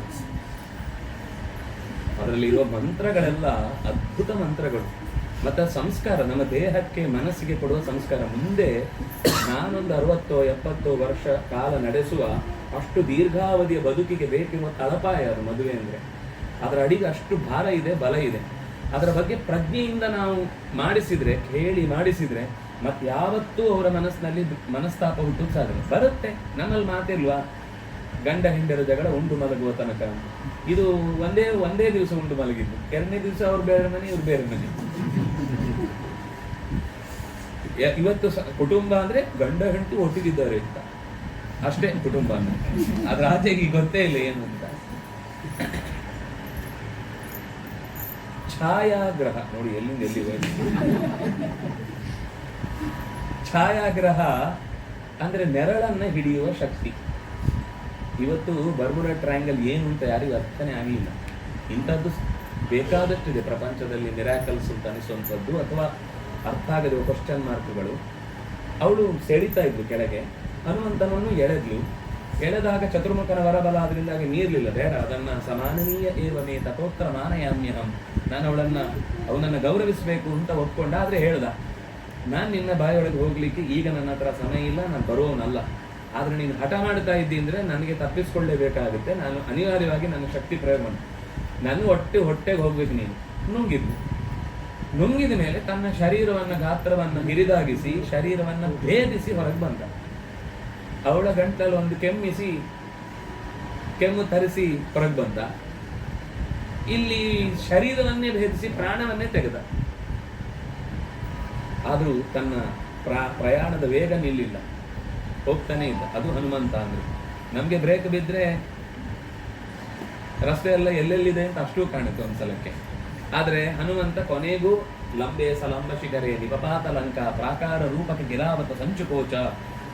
ಅದರಲ್ಲಿರುವ ಮಂತ್ರಗಳೆಲ್ಲ ಅದ್ಭುತ ಮಂತ್ರಗಳು. ಮತ್ತೆ ಸಂಸ್ಕಾರ, ನಮ್ಮ ದೇಹಕ್ಕೆ ಮನಸ್ಸಿಗೆ ಕೊಡುವ ಸಂಸ್ಕಾರ. ಮುಂದೆ ನಾನೊಂದು 60-70 ವರ್ಷ ಕಾಲ ನಡೆಸುವ ಅಷ್ಟು ದೀರ್ಘಾವಧಿಯ ಬದುಕಿಗೆ ಬೇಕಿರುವ ತಳಪಾಯ ಅದು ಮದುವೆ ಅಂದರೆ. ಅದರ ಅಡಿಗೆ ಅಷ್ಟು ಭಾರ ಇದೆ, ಬಲ ಇದೆ. ಅದರ ಬಗ್ಗೆ ಪ್ರಜ್ಞೆಯಿಂದ ನಾವು ಮಾಡಿಸಿದ್ರೆ, ಕೇಳಿ ಮಾಡಿಸಿದ್ರೆ, ಮತ್ತೆ ಯಾವತ್ತೂ ಅವರ ಮನಸ್ಸಿನಲ್ಲಿ ಮನಸ್ತಾಪ ಹುಟ್ಟು ಸಾಧನೆ ಬರುತ್ತೆ. ನಮ್ಮಲ್ಲಿ ಮಾತಿಲ್ವಾ, ಗಂಡ ಹೆಂಡರ ಜಗಳ ಉಂಡು ಮಲಗುವ ತನಕ. ಇದು ಒಂದೇ ದಿವಸ ಉಂಡು ಮಲಗಿದ್ದು, ಎರಡನೇ ದಿವಸ ಅವ್ರು ಬೇರೆ ಮನೆ, ಇವ್ರು ಬೇರೆ ಮನೆ. ಇವತ್ತು ಕುಟುಂಬ ಅಂದ್ರೆ ಗಂಡ ಹೆಂಡತಿ ಒಟ್ಟಿಗಿದ್ದಾರೆ ಅಂತ ಅಷ್ಟೇ ಕುಟುಂಬ ಅಂದ್ರೆ. ಅದ್ರ ಆಚೆಗೆ ಗೊತ್ತೇ ಇಲ್ಲ ಏನು ಅಂತ. ಛಾಯಾಗ್ರಹ ನೋಡಿ, ಎಲ್ಲಿಂದ ಎಲ್ಲಿ ಛಾಯಾಗ್ರಹ ಅಂದ್ರೆ ನೆರಳನ್ನ ಹಿಡಿಯುವ ಶಕ್ತಿ. ಇವತ್ತು ಬರ್ಮುಡಾ ಟ್ರಯಾಂಗಲ್ ಏನು ಅಂತ ಯಾರಿಗೂ ಅರ್ಥನೇ ಆಗಲಿಲ್ಲ. ಇಂಥದ್ದು ಬೇಕಾದಷ್ಟಿದೆ ಪ್ರಪಂಚದಲ್ಲಿ, ಮಿರಾಕಲ್ಸ್ ಅಂತ ಅನಿಸುವಂಥದ್ದು ಅಥವಾ ಅರ್ಥ ಆಗದಿರುವ ಕ್ವಶ್ಚನ್ ಮಾರ್ಕ್ಗಳು. ಅವಳು ಸೆಳಿತಾ ಇದ್ಲು ಕೆಳಗೆ, ಹನುಮಂತನನ್ನು ಎಳೆದ್ಲು. ಎಳೆದಾಗ ಚತುರ್ಮುಖನ ವರಬಲ ಅದರಿಂದಾಗಿ ನೀರ್ಲಿಲ್ಲ, ಬೇಡ ಅದನ್ನ ಸಮಾನನೀಯ ಏವಮೇ ತಥೋತ್ರ ಮಾನಯಾಮ್ಯಹಂ, ನಾನು ಅವನನ್ನು ಗೌರವಿಸಬೇಕು ಅಂತ ಒಪ್ಕೊಂಡ. ಆದ್ರೆ ಹೇಳ್ದ, ನಾನು ನಿನ್ನ ಬಾಯಿಯೊಳಗೆ ಹೋಗ್ಲಿಕ್ಕೆ ಈಗ ನನ್ನ ಹತ್ರ ಸಮಯ ಇಲ್ಲ, ನಾನು ಬರುವವನಲ್ಲ. ಆದ್ರೆ ನೀನು ಹಠ ಮಾಡ್ತಾ ಇದ್ದಿ ಅಂದ್ರೆ ನನಗೆ ತಪ್ಪಿಸ್ಕೊಳ್ಳೇಬೇಕಾಗುತ್ತೆ, ನಾನು ಅನಿವಾರ್ಯವಾಗಿ ನನ್ನ ಶಕ್ತಿ ಪ್ರಯೋಗ ಮಾಡಿ ನಾನು ಹೊಟ್ಟೆಗೆ ಹೋಗ್ಬೇಕು. ನೀನು ನುಂಗಿದ ಮೇಲೆ ತನ್ನ ಶರೀರವನ್ನ, ಗಾತ್ರವನ್ನು ಹಿರಿದಾಗಿಸಿ ಶರೀರವನ್ನ ಭೇದಿಸಿ ಹೊರಗೆ ಬಂದ. ಅವಳ ಗಂಟಲು ಒಂದು ಕೆಮ್ಮು ತರಿಸಿ ಹೊರಗೆ ಬಂದ. ಇಲ್ಲಿ ಶರೀರವನ್ನೇ ಭೇದಿಸಿ ಪ್ರಾಣವನ್ನೇ ತೆಗೆದ. ಆದ್ರೂ ತನ್ನ ಪ್ರಯಾಣದ ವೇಗ ನಿಲ್ಲಿಲ್ಲ, ಹೋಗ್ತಾನೆ ಇದ್ದ. ಅದು ಹನುಮಂತ ಅಂದ್ರೆ. ನಮ್ಗೆ ಬ್ರೇಕ್ ಬಿದ್ರೆ ರಸ್ತೆ ಎಲ್ಲ ಎಲ್ಲೆಲ್ಲಿದೆ ಅಂತ ಅಷ್ಟೂ ಕಾಣುತ್ತೆ ಒಂದ್ಸಲಕ್ಕೆ. ಆದ್ರೆ ಹನುಮಂತ ಕೊನೆಗೂ ಲಂಬೆ ಸಲಂಬ ಶಿಖರೇ ನಿಪಪಾತ ಲಂಕಾ ಪ್ರಾಕಾರ ರೂಪಕ್ಕೆ ಗಿರಾವತ ಸಂಚುಕೋಚ,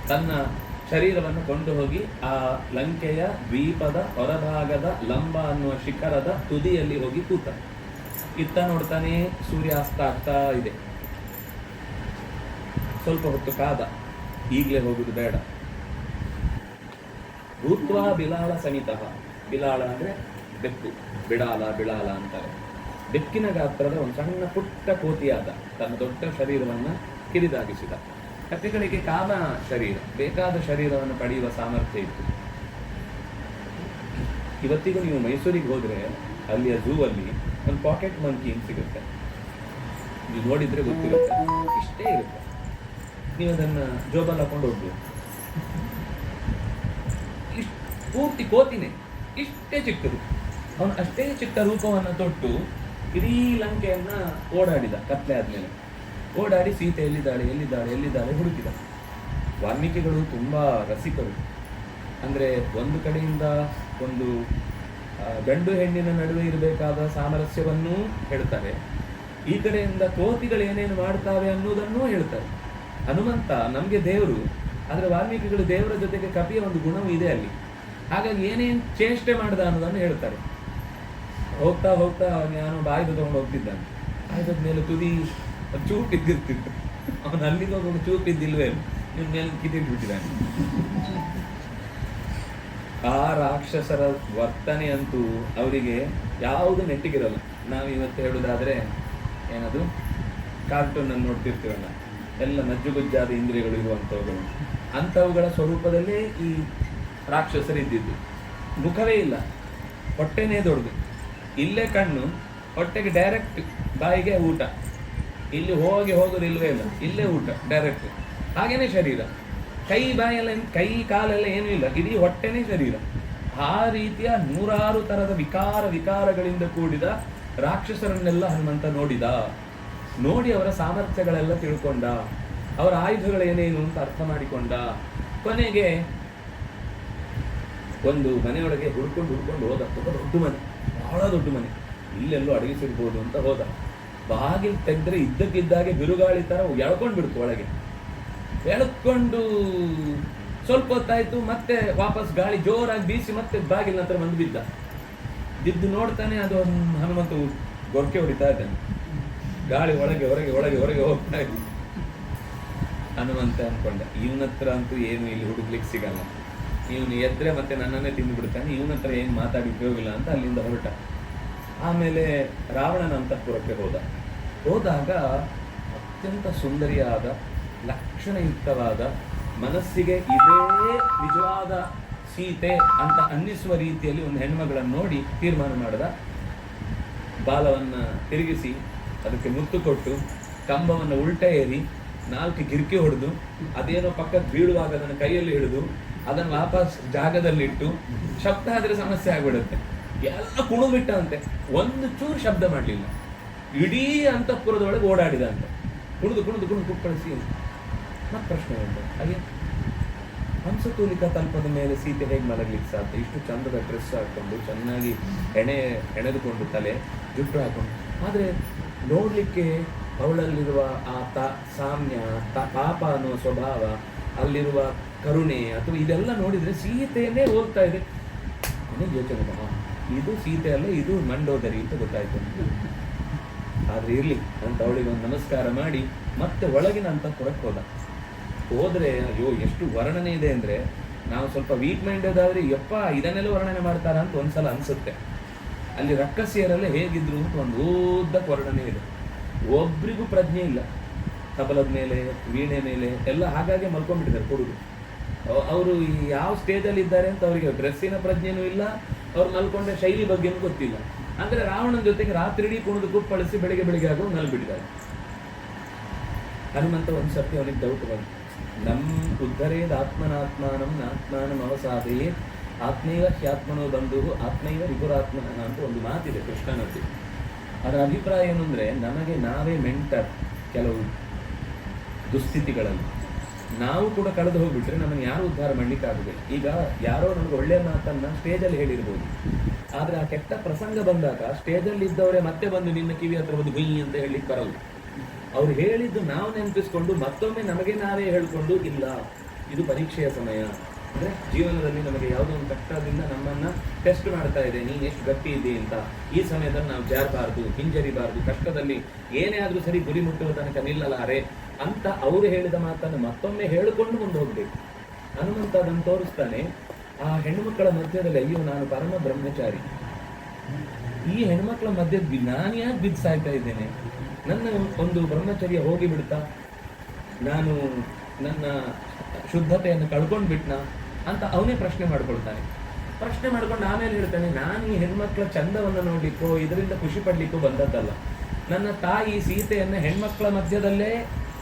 ತನ್ನ ಶರೀರವನ್ನು ಕೊಂಡು ಹೋಗಿ ಆ ಲಂಕೆಯ ದ್ವೀಪದ ಹೊರಭಾಗದ ಲಂಬ ಅನ್ನುವ ಶಿಖರದ ತುದಿಯಲ್ಲಿ ಹೋಗಿ ಕೂತ. ಇತ್ತ ನೋಡ್ತಾನೆ, ಸೂರ್ಯಾಸ್ತ ಆಗ್ತಾ ಇದೆ. ಸ್ವಲ್ಪ ಹೊತ್ತು ಕಾದ, ಈಗಲೇ ಹೋಗುದು ಬೇಡ. ಭೂತ್ವಾ ಬಿಲಾಳ ಸಮಿತಃ, ಬಿಲಾಳ ಅಂದ್ರೆ ಬೆಕ್ಕು, ಬಿಳಾಲ ಅಂತಾರೆ. ಬೆಕ್ಕಿನ ಗಾತ್ರದ ಒಂದು ಸಣ್ಣ ಪುಟ್ಟ ಕೋತಿಯಾದ, ತನ್ನ ದೊಡ್ಡ ಶರೀರವನ್ನ ಕಿರಿದಾಗಿಸಿದ. ಕಥೆಗಳಿಗೆ ಕಾಮ ಶರೀರ, ಬೇಕಾದ ಶರೀರವನ್ನು ಪಡೆಯುವ ಸಾಮರ್ಥ್ಯ ಇತ್ತು. ಇವತ್ತಿಗೂ ನೀವು ಮೈಸೂರಿಗೆ ಹೋದ್ರೆ ಅಲ್ಲಿಯ ಝೂ ಅಲ್ಲಿ ಒಂದು ಪಾಕೆಟ್ ಮಂಕಿ ಅಂತ ಸಿಗುತ್ತೆ. ನೀವು ನೋಡಿದ್ರೆ ಗೊತ್ತಿರುತ್ತೆ, ಇಷ್ಟೇ ಇರುತ್ತೆ. ನೀವು ಅದನ್ನ ಜೋಬಲ್ಲಿ ಹಾಕೊಂಡು ಹೋಗ್ಬೋದು. ಪೂರ್ತಿ ಕೋತಿನೇ, ಇಷ್ಟೇ ಚಿಕ್ಕದು. ಅವನು ಅಷ್ಟೇ ಚಿಕ್ಕ ರೂಪವನ್ನು ತೊಟ್ಟು ಇಡೀ ಲಂಕೆಯನ್ನ ಓಡಾಡಿದ. ಕತ್ಲೆ ಆದ್ಮೇಲೆ ಓಡಾಡಿ ಸೀತೆ ಎಲ್ಲಿದ್ದಾಳೆ ಹುಡುಕಿದ. ವಾಲ್ಮೀಕಿಗಳು ತುಂಬಾ ರಸಿಕರು. ಅಂದ್ರೆ ಒಂದು ಕಡೆಯಿಂದ ಒಂದು ಗಂಡು ಹೆಣ್ಣಿನ ನಡುವೆ ಇರಬೇಕಾದ ಸಾಮರಸ್ಯವನ್ನೂ ಹೇಳ್ತಾರೆ, ಈ ಕಡೆಯಿಂದ ಕೋತಿಗಳು ಏನೇನು ಮಾಡ್ತಾವೆ ಅನ್ನೋದನ್ನೂ ಹೇಳ್ತಾರೆ. ಹನುಮಂತ ನಮಗೆ ದೇವರು, ಆದರೆ ವಾಲ್ಮೀಕಿಗಳು ದೇವರ ಜೊತೆಗೆ ಕಪಿಯ ಒಂದು ಗುಣವೂ ಇದೆ ಅಲ್ಲಿ. ಹಾಗಾಗಿ ಏನೇನು ಚೇಷ್ಟೆ ಮಾಡ್ದ ಅನ್ನೋದನ್ನು ಹೇಳ್ತಾರೆ. ಹೋಗ್ತಾ ಹೋಗ್ತಾ ನಾನು ಬಾಯಿದ ತಗೊಂಡು ಹೋಗ್ತಿದ್ದಾನೆ, ಆಯ್ತದ ಮೇಲೆ ತುದಿ ಚೂಪಿದ್ದಿರ್ತಿತ್ತು, ಅವನು ಅಲ್ಲಿಗೆ ಹೋಗಿ ಚೂಪಿದ್ದಿಲ್ವೇ ನಿಮ್ಮ ಮೇಲೆ ಕಿತ್ತಿಟ್ಬಿಟ್ಟಿದ್ದಾನೆ. ಆ ರಾಕ್ಷಸರ ವರ್ತನೆ ಅಂತೂ ಅವರಿಗೆ ಯಾವುದು ನೆಟ್ಟಿಗಿರಲ್ಲ. ನಾವು ಇವತ್ತು ಹೇಳುವುದಾದ್ರೆ ಏನದು ಕಾರ್ಟೂನಲ್ಲಿ ನೋಡ್ತಿರ್ತೀವಲ್ಲ, ಎಲ್ಲ ನಜ್ಜುಗುಜ್ಜಾದ ಇಂದ್ರಿಯಗಳು ಇರುವಂಥವುಗಳು, ಅಂಥವುಗಳ ಸ್ವರೂಪದಲ್ಲೇ ಈ ರಾಕ್ಷಸರು ಇದ್ದಿದ್ದು. ಮುಖವೇ ಇಲ್ಲ, ಹೊಟ್ಟೆನೇ ದೊಡ್ಡದು, ಇಲ್ಲೇ ಕಣ್ಣು, ಹೊಟ್ಟೆಗೆ ಡೈರೆಕ್ಟ್ ಬಾಯಿಗೆ ಊಟ, ಇಲ್ಲಿ ಹೋಗೋದು ಇಲ್ಲವೇ ಇಲ್ಲ, ಇಲ್ಲೇ ಊಟ ಡೈರೆಕ್ಟ್. ಹಾಗೇನೆ ಶರೀರ, ಕೈ ಬಾಯೆಲ್ಲ ಕೈ ಕಾಲೆಲ್ಲ ಏನೂ ಇಲ್ಲ, ಇಡೀ ಹೊಟ್ಟೆನೇ ಶರೀರ. ಆ ರೀತಿಯ 100 ಥರದ ವಿಕಾರಗಳಿಂದ ಕೂಡಿದ ರಾಕ್ಷಸರನ್ನೆಲ್ಲ ಹನುಮಂತ ನೋಡಿ ಅವರ ಸಾಮರ್ಥ್ಯಗಳೆಲ್ಲ ತಿಳ್ಕೊಂಡ, ಅವರ ಆಯುಧಗಳೇನೇನು ಅಂತ ಅರ್ಥ ಮಾಡಿಕೊಂಡ. ಕೊನೆಗೆ ಒಂದು ಮನೆಯೊಳಗೆ ಹುಡ್ಕೊಂಡು ಹೋದ. ತುಂಬ ದೊಡ್ಡ ಮನೆ, ಬಹಳ ದೊಡ್ಡ ಮನೆ, ಇಲ್ಲೆಲ್ಲೋ ಅಡಗಿಸಿರ್ಬೋದು ಅಂತ ಹೋದ. ಬಾಗಿಲು ತೆಗೆದ್ರೆ ಇದ್ದಕ್ಕಿದ್ದಾಗೆ ಬಿರುಗಾಳಿ ಥರ ಎಳ್ಕೊಂಡು ಬಿಡ್ತು ಒಳಗೆ. ಎಳ್ಕೊಂಡು ಸ್ವಲ್ಪ ಹೊತ್ತಾಯ್ತು, ಮತ್ತೆ ವಾಪಸ್ ಗಾಳಿ ಜೋರಾಗಿ ಬೀಸಿ ಮತ್ತೆ ಬಾಗಿಲಿನ ಹತ್ರ ಬಂದು ಬಿದ್ದು ನೋಡ್ತಾನೆ, ಅದು ಹನುಮಂತ ಗೊರಕೆ ಹೊಡಿತಾ ಇದ್ದಾನೆ. ಗಾಳಿ ಹೊರಗೆ ಹೋಗ್ತಾ ಇದ್ದ. ಹನುಮಂತ ಅನ್ಕೊಂಡ, ಇವನ ಹತ್ರ ಅಂತೂ ಏನು ಇಲ್ಲಿ ಹುಡುಕ್ಲಿಕ್ಕೆ ಸಿಗಲ್ಲ, ಇವನು ಎದ್ರೆ ಮತ್ತೆ ನನ್ನನ್ನೇ ತಿಂದು ಬಿಡ್ತಾನೆ, ಇವನ ಹತ್ರ ಏನು ಮಾತಾಡಿ ಉಪಯೋಗ ಇಲ್ಲ ಅಂತ ಅಲ್ಲಿಂದ ಹೊರಟ. ಆಮೇಲೆ ರಾವಣನ ಅಂತಃಪುರಕ್ಕೆ ಹೋದಾಗ ಅತ್ಯಂತ ಸುಂದರಿಯಾದ, ಲಕ್ಷಣಯುಕ್ತವಾದ, ಮನಸ್ಸಿಗೆ ಇದೇ ನಿಜವಾದ ಸೀತೆ ಅಂತ ಅನ್ನಿಸುವ ರೀತಿಯಲ್ಲಿ ಒಂದು ಹೆಣ್ಮಗಳನ್ನು ನೋಡಿ ತೀರ್ಮಾನ ಮಾಡಿದ. ಬಾಲವನ್ನು ತಿರುಗಿಸಿ ಅದಕ್ಕೆ ಮುತ್ತು ಕೊಟ್ಟು, ಕಂಬವನ್ನು ಉಲ್ಟಾ ಏರಿ 4 ಗಿರ್ಕಿ ಹೊಡೆದು, ಅದೇನೋ ಪಕ್ಕಕ್ಕೆ ಬೀಳುವಾಗ ಅದನ್ನು ಕೈಯಲ್ಲಿ ಹಿಡಿದು ಅದನ್ನು ವಾಪಸ್ ಜಾಗದಲ್ಲಿಟ್ಟು, ಶಬ್ದ ಆದರೆ ಸಮಸ್ಯೆ ಆಗ್ಬಿಡುತ್ತೆ, ಎಲ್ಲ ಕುಣಿಬಿಟ್ಟ ಅಂತೆ, ಒಂದು ಚೂರು ಶಬ್ದ ಮಾಡಲಿಲ್ಲ. ಇಡೀ ಅಂತಃಪುರದೊಳಗೆ ಓಡಾಡಿದ ಅಂತೆ, ಕುಣಿದು ಕುಕ್ಕಳಿಸಿ. ಮತ್ತೆ ಪ್ರಶ್ನೆ ಉಂಟು, ಹಾಗೆ ಹಂಸತೂಲಿಕಾ ತಲ್ಪದ ಮೇಲೆ ಸೀತೆ ಹೇಗೆ ಮಲಗಲಿಕ್ಕೆ ಸಾಧ್ಯ? ಇಷ್ಟು ಚಂದದ ಡ್ರೆಸ್ ಹಾಕೊಂಡು, ಚೆನ್ನಾಗಿ ಹೆಣೆದುಕೊಂಡು, ತಲೆ ಜುಟ್ಟು ಹಾಕೊಂಡು, ಆದರೆ ನೋಡ್ಲಿಕ್ಕೆ ಅವಳಲ್ಲಿರುವ ಆ ಸಾಮ್ಯ, ಪಾಪ ಅನ್ನುವ ಸ್ವಭಾವ, ಅಲ್ಲಿರುವ ಕರುಣೆ ಅಥವಾ ಇದೆಲ್ಲ ನೋಡಿದ್ರೆ ಸೀತೆಯನ್ನೇ ಹೋಗ್ತಾ ಇದೆ. ಯೋಚನೆ, ಇದು ಸೀತೆ ಅಲ್ಲ, ಇದು ಮಂಡೋದರಿ ಅಂತ ಗೊತ್ತಾಯ್ತು. ಆದ್ರೆ ಇರ್ಲಿ ಅಂತ ಅವಳಿಗೆ ಒಂದು ನಮಸ್ಕಾರ ಮಾಡಿ ಮತ್ತೆ ಒಳಗಿನ ಅಂತಃಪುರಕ್ಕೆ ಹೋದ್ರೆ ಅಯ್ಯೋ ಎಷ್ಟು ವರ್ಣನೆ ಇದೆ ಅಂದ್ರೆ, ನಾವು ಸ್ವಲ್ಪ ವೀಕ್ ಮೈಂಡೆಡ್ ಆದ್ರೆ ಯಪ್ಪ ಇದನ್ನೆಲ್ಲ ವರ್ಣನೆ ಮಾಡ್ತಾರ ಅಂತ ಒಂದ್ಸಲ ಅನ್ಸುತ್ತೆ. ಅಲ್ಲಿ ರಕ್ಕಸಿಯರಲ್ಲೇ ಹೇಗಿದ್ರು ಅಂತ ಒಂದು ಉದ್ದಕ್ಕೆ ವರ್ಣನೆ ಇದೆ. ಒಬ್ರಿಗೂ ಪ್ರಜ್ಞೆ ಇಲ್ಲ, ತಬಲದ ಮೇಲೆ, ವೀಣೆ ಮೇಲೆ ಎಲ್ಲ ಹಾಗಾಗಿ ಮಲ್ಕೊಂಡ್ಬಿಟ್ಟಿದ್ದಾರೆ ಕೊಡುಗು. ಅವರು ಯಾವ ಸ್ಟೇಜಲ್ಲಿ ಇದ್ದಾರೆ ಅಂತ ಅವರಿಗೆ ಡ್ರೆಸ್ಸಿನ ಪ್ರಜ್ಞೆನೂ ಇಲ್ಲ, ಅವ್ರು ಮಲ್ಕೊಂಡ ಶೈಲಿ ಬಗ್ಗೆನೂ ಗೊತ್ತಿಲ್ಲ. ಅಂದ್ರೆ ರಾವಣನ ಜೊತೆಗೆ ರಾತ್ರಿ ಕುಣಿದು ಕುಪ್ಪಳಿಸಿ ಬೆಳಿಗ್ಗೆ ಆಗೋ ನಲ್ಬಿಟ್ಟಿದ್ದಾರೆ. ಹನುಮಂತ ಒಂದ್ಸರ್ತಿ ಅವನಿಗೆ ಡೌಟ್ ಬಂತು, ಉದ್ಧರೇದ ಆತ್ಮನಾತ್ಮಾನಂ ನಾತ್ಮಾನಂ ಅವಸಾದೆಯೇ ಆತ್ಮೈವ ಹ್ಯಾತ್ಮನೋ ಬಂಧು ಆತ್ಮೈವ ರಿಪುರಾತ್ಮನ ಅಂತ ಒಂದು ಮಾತಿದೆ ಕೃಷ್ಣನಲ್ಲಿ. ಅದರ ಅಭಿಪ್ರಾಯ ಏನು ಅಂದರೆ, ನಮಗೆ ನಾವೇ ಮೆಂಟರ್. ಕೆಲವು ದುಸ್ಥಿತಿಗಳಲ್ಲಿ ನಾವು ಕೂಡ ಕಳೆದು ಹೋಗ್ಬಿಟ್ರೆ ನಮ್ಮನ್ನು ಯಾರು ಉದ್ಧಾರ ಮಾಡ್ಲಿಕ್ಕೆ ಆಗುದಿಲ್ಲ. ಈಗ ಯಾರೋ ನಮ್ಗೆ ಒಳ್ಳೆಯ ಮಾತನ್ನ ಸ್ಟೇಜಲ್ಲಿ ಹೇಳಿರ್ಬೋದು, ಆದರೆ ಆ ಕೆಟ್ಟ ಪ್ರಸಂಗ ಬಂದಾಗ ಸ್ಟೇಜಲ್ಲಿ ಇದ್ದವರೇ ಮತ್ತೆ ಬಂದು ನಿನ್ನ ಕಿವಿ ಹತ್ರ ಒಂದು ಗುಯ್ ಅಂತ ಹೇಳಲಿಕ್ಕೆ ಬರಲ್ಲ. ಅವ್ರು ಹೇಳಿದ್ದು ನಾವು ನೆನಪಿಸ್ಕೊಂಡು ಮತ್ತೊಮ್ಮೆ ನಮಗೆ ನಾವೇ ಹೇಳ್ಕೊಂಡು, ಇಲ್ಲ ಇದು ಪರೀಕ್ಷೆಯ ಸಮಯ, ಅಂದರೆ ಜೀವನದಲ್ಲಿ ನಮಗೆ ಯಾವುದೋ ಒಂದು ಕಷ್ಟದಿಂದ ನಮ್ಮನ್ನು ಟೆಸ್ಟ್ ಮಾಡ್ತಾ ಇದೆ, ನೀನು ಎಷ್ಟು ಗಟ್ಟಿ ಇದೆ ಅಂತ. ಈ ಸಮಯದಲ್ಲಿ ನಾವು ಜಾರಬಾರ್ದು, ಹಿಂಜರಿಬಾರ್ದು, ಕಷ್ಟದಲ್ಲಿ ಏನೇ ಆದರೂ ಸರಿ ಗುರಿ ಮುಟ್ಟುವ ತನಕ ನಿಲ್ಲಲಾರೆ ಅಂತ ಅವರು ಹೇಳಿದ ಮಾತನ್ನು ಮತ್ತೊಮ್ಮೆ ಹೇಳಿಕೊಂಡು ಮುಂದೆ ಹೋಗ್ಬೇಕು. ಹನುಮಂತ ಅದನ್ನು ತೋರಿಸ್ತಾನೆ. ಆ ಹೆಣ್ಣುಮಕ್ಕಳ ಮಧ್ಯದಲ್ಲಿ, ಅಯ್ಯೋ ನಾನು ಪರಮ ಬ್ರಹ್ಮಚಾರಿ, ಈ ಹೆಣ್ಮಕ್ಳ ಮಧ್ಯೆ ನಾನು ಯಾಕೆ ಬಿದ್ದು ಸಾಯ್ತಾ ಇದ್ದೇನೆ, ನನ್ನ ಒಂದು ಬ್ರಹ್ಮಚರ್ಯ ಹೋಗಿ ಬಿಡ್ತಾ, ನಾನು ನನ್ನ ಶುದ್ಧತೆಯನ್ನು ಕಳ್ಕೊಂಡು ಬಿಟ್ನಾ ಅಂತ ಅವನೇ ಪ್ರಶ್ನೆ ಮಾಡ್ಕೊಳ್ತಾನೆ. ಪ್ರಶ್ನೆ ಮಾಡ್ಕೊಂಡು ಆಮೇಲೆ ಹೇಳ್ತಾನೆ, ನಾನು ಈ ಹೆಣ್ಮಕ್ಳ ಚಂದವನ್ನು ನೋಡ್ಲಿಕ್ಕೋ ಇದರಿಂದ ಖುಷಿ ಪಡ್ಲಿಕ್ಕೂ ಬಂದದ್ದಲ್ಲ. ನನ್ನ ತಾಯಿ ಸೀತೆಯನ್ನು ಹೆಣ್ಮಕ್ಳ ಮಧ್ಯದಲ್ಲೇ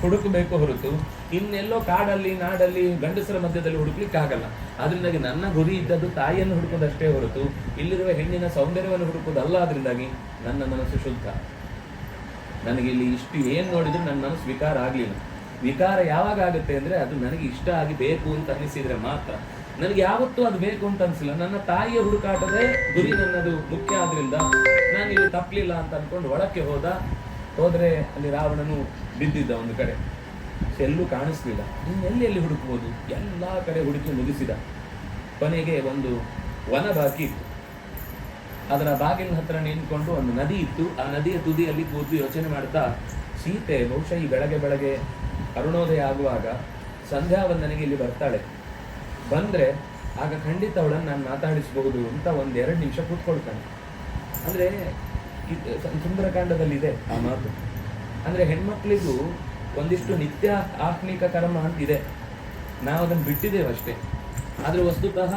ಹುಡುಕಬೇಕು ಹೊರತು ಇನ್ನೆಲ್ಲೋ ಕಾಡಲ್ಲಿ ನಾಡಲ್ಲಿ ಗಂಡಸರ ಮಧ್ಯದಲ್ಲಿ ಹುಡುಕ್ಲಿಕ್ಕೆ ಆಗಲ್ಲ. ಅದರಿಂದಾಗಿ ನನ್ನ ಗುರಿ ಇದ್ದದ್ದು ತಾಯಿಯನ್ನು ಹುಡುಕೋದಷ್ಟೇ ಹೊರತು ಇಲ್ಲಿರುವ ಹೆಣ್ಣಿನ ಸೌಂದರ್ಯವನ್ನು ಹುಡುಕೋದಲ್ಲ. ಅದರಿಂದಾಗಿ ನನ್ನ ಮನಸ್ಸು ಶುದ್ಧ. ನನಗೆ ಇಲ್ಲಿ ಇಷ್ಟು ಏನು ನೋಡಿದ್ರು ನನ್ನ ಮನಸ್ಸು ವಿಕಾರ ಆಗಲಿಲ್ಲ. ವಿಕಾರ ಯಾವಾಗ ಆಗುತ್ತೆ ಅಂದರೆ ಅದು ನನಗೆ ಇಷ್ಟ ಆಗಿ ಬೇಕು ಅಂತ ಅನಿಸಿದರೆ ಮಾತ್ರ. ನನಗೆ ಯಾವತ್ತೂ ಅದು ಬೇಕು ಅಂತ ಅನಿಸಿಲ್ಲ. ನನ್ನ ತಾಯಿಯ ಹುಡುಕಾಟದೇ ಗುರಿ ನನ್ನದು ಮುಖ್ಯ. ಆದ್ರಿಂದ ನಾನು ಇಲ್ಲಿ ತಪ್ಪಲಿಲ್ಲ ಅಂತ ಅಂದ್ಕೊಂಡು ಒಳಕ್ಕೆ ಹೋದರೆ ಅಲ್ಲಿ ರಾವಣನು ಬಿದ್ದಿದ್ದ ಒಂದು ಕಡೆ. ಎಲ್ಲೂ ಕಾಣಿಸ್ಲಿಲ್ಲ. ಎಲ್ಲಿ ಹುಡುಕ್ಬೋದು? ಎಲ್ಲ ಕಡೆ ಹುಡುಕಿ ಮುಗಿಸಿದ. ಕೊನೆಗೆ ಒಂದು ವನ ಬಾಕಿ ಇತ್ತು. ಅದರ ಬಾಗಿಲಿನ ಹತ್ರ ನಿಂತ್ಕೊಂಡು ಒಂದು ನದಿ ಇತ್ತು. ಆ ನದಿಯ ತುದಿಯಲ್ಲಿ ಕೂತು ಯೋಚನೆ ಮಾಡ್ತಾ, ಸೀತೆ ಬಹುಶಃ ಈ ಬೆಳಗ್ಗೆ ಅರುಣೋದಯ ಆಗುವಾಗ ಸಂಧ್ಯಾ ವಂದನೆಗೆ ಇಲ್ಲಿ ಬರ್ತಾಳೆ. ಬಂದರೆ ಆಗ ಖಂಡಿತ ಅವಳನ್ನು ನಾನು ಮಾತಾಡಿಸಬಹುದು ಅಂತ 1-2 ನಿಮಿಷ ಕೂತ್ಕೊಳ್ತಾನೆ. ಅಂದರೆ ಸುಂದರಕಾಂಡದಲ್ಲಿದೆ ಆ ಮಾತು. ಅಂದರೆ ಹೆಣ್ಮಕ್ಳಿಗೂ ಒಂದಿಷ್ಟು ನಿತ್ಯ ಆತ್ಮಿಕ ಕರ್ಮ ಅಂತಿದೆ, ನಾವು ಅದನ್ನು ಬಿಟ್ಟಿದ್ದೇವೆ ಅಷ್ಟೇ. ಆದರೆ ವಸ್ತುತಃ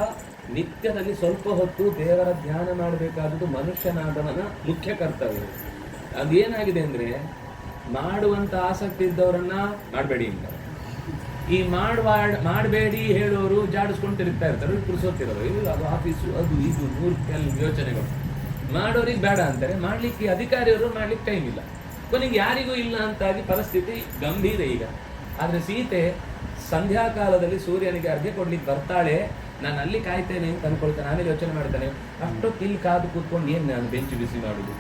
ನಿತ್ಯದಲ್ಲಿ ಸ್ವಲ್ಪ ಹೊತ್ತು ದೇವರ ಧ್ಯಾನ ಮಾಡಬೇಕಾದದ್ದು ಮನುಷ್ಯನಾದವನ ಮುಖ್ಯ ಕರ್ತವ್ಯ. ಅದೇನಾಗಿದೆ ಅಂದರೆ, ಮಾಡುವಂಥ ಆಸಕ್ತಿ ಇದ್ದವರನ್ನ ಮಾಡಬೇಡಿ ಅಂತ, ಈ ಮಾಡಬೇಡಿ ಹೇಳೋರು ಜಾಡಿಸ್ಕೊಂಡು ತಿರುಗ್ತಾ ಇರ್ತಾರೆ, ಪುರುಸೋತಿರೋರು. ಇಲ್ಲ, ಅದು ಆಫೀಸು, ಅದು ಇದು 100 ಯೋಚನೆಗಳು. ಮಾಡೋರಿಗೆ ಬೇಡ ಅಂತಾರೆ, ಮಾಡಲಿಕ್ಕೆ ಅಧಿಕಾರಿಯವರು ಮಾಡ್ಲಿಕ್ಕೆ ಟೈಮ್ ಇಲ್ಲ. ಕೊನೆಗೆ ಯಾರಿಗೂ ಇಲ್ಲ ಅಂತಾಗಿ ಪರಿಸ್ಥಿತಿ ಗಂಭೀರ ಈಗ. ಆದರೆ ಸೀತೆ ಸಂಧ್ಯಾಕಾಲದಲ್ಲಿ ಸೂರ್ಯನಿಗೆ ಅರ್ಘ್ಯ ಕೊಡ್ಲಿಕ್ಕೆ ಬರ್ತಾಳೆ. ನಾನು ಅಲ್ಲಿ ಕಾಯ್ತೇನೆ ಅಂತ ಅನ್ಕೊಳ್ತಾನೆ. ಆಮೇಲೆ ಯೋಚನೆ ಮಾಡ್ತಾನೆ, ಅಷ್ಟೊತ್ತು ಇಲ್ಲಿ ಕಾದು ಕೂತ್ಕೊಂಡು ಏನು ನಾನು ಬೆಂಚು ಬಿಸಿ ಮಾಡುದು?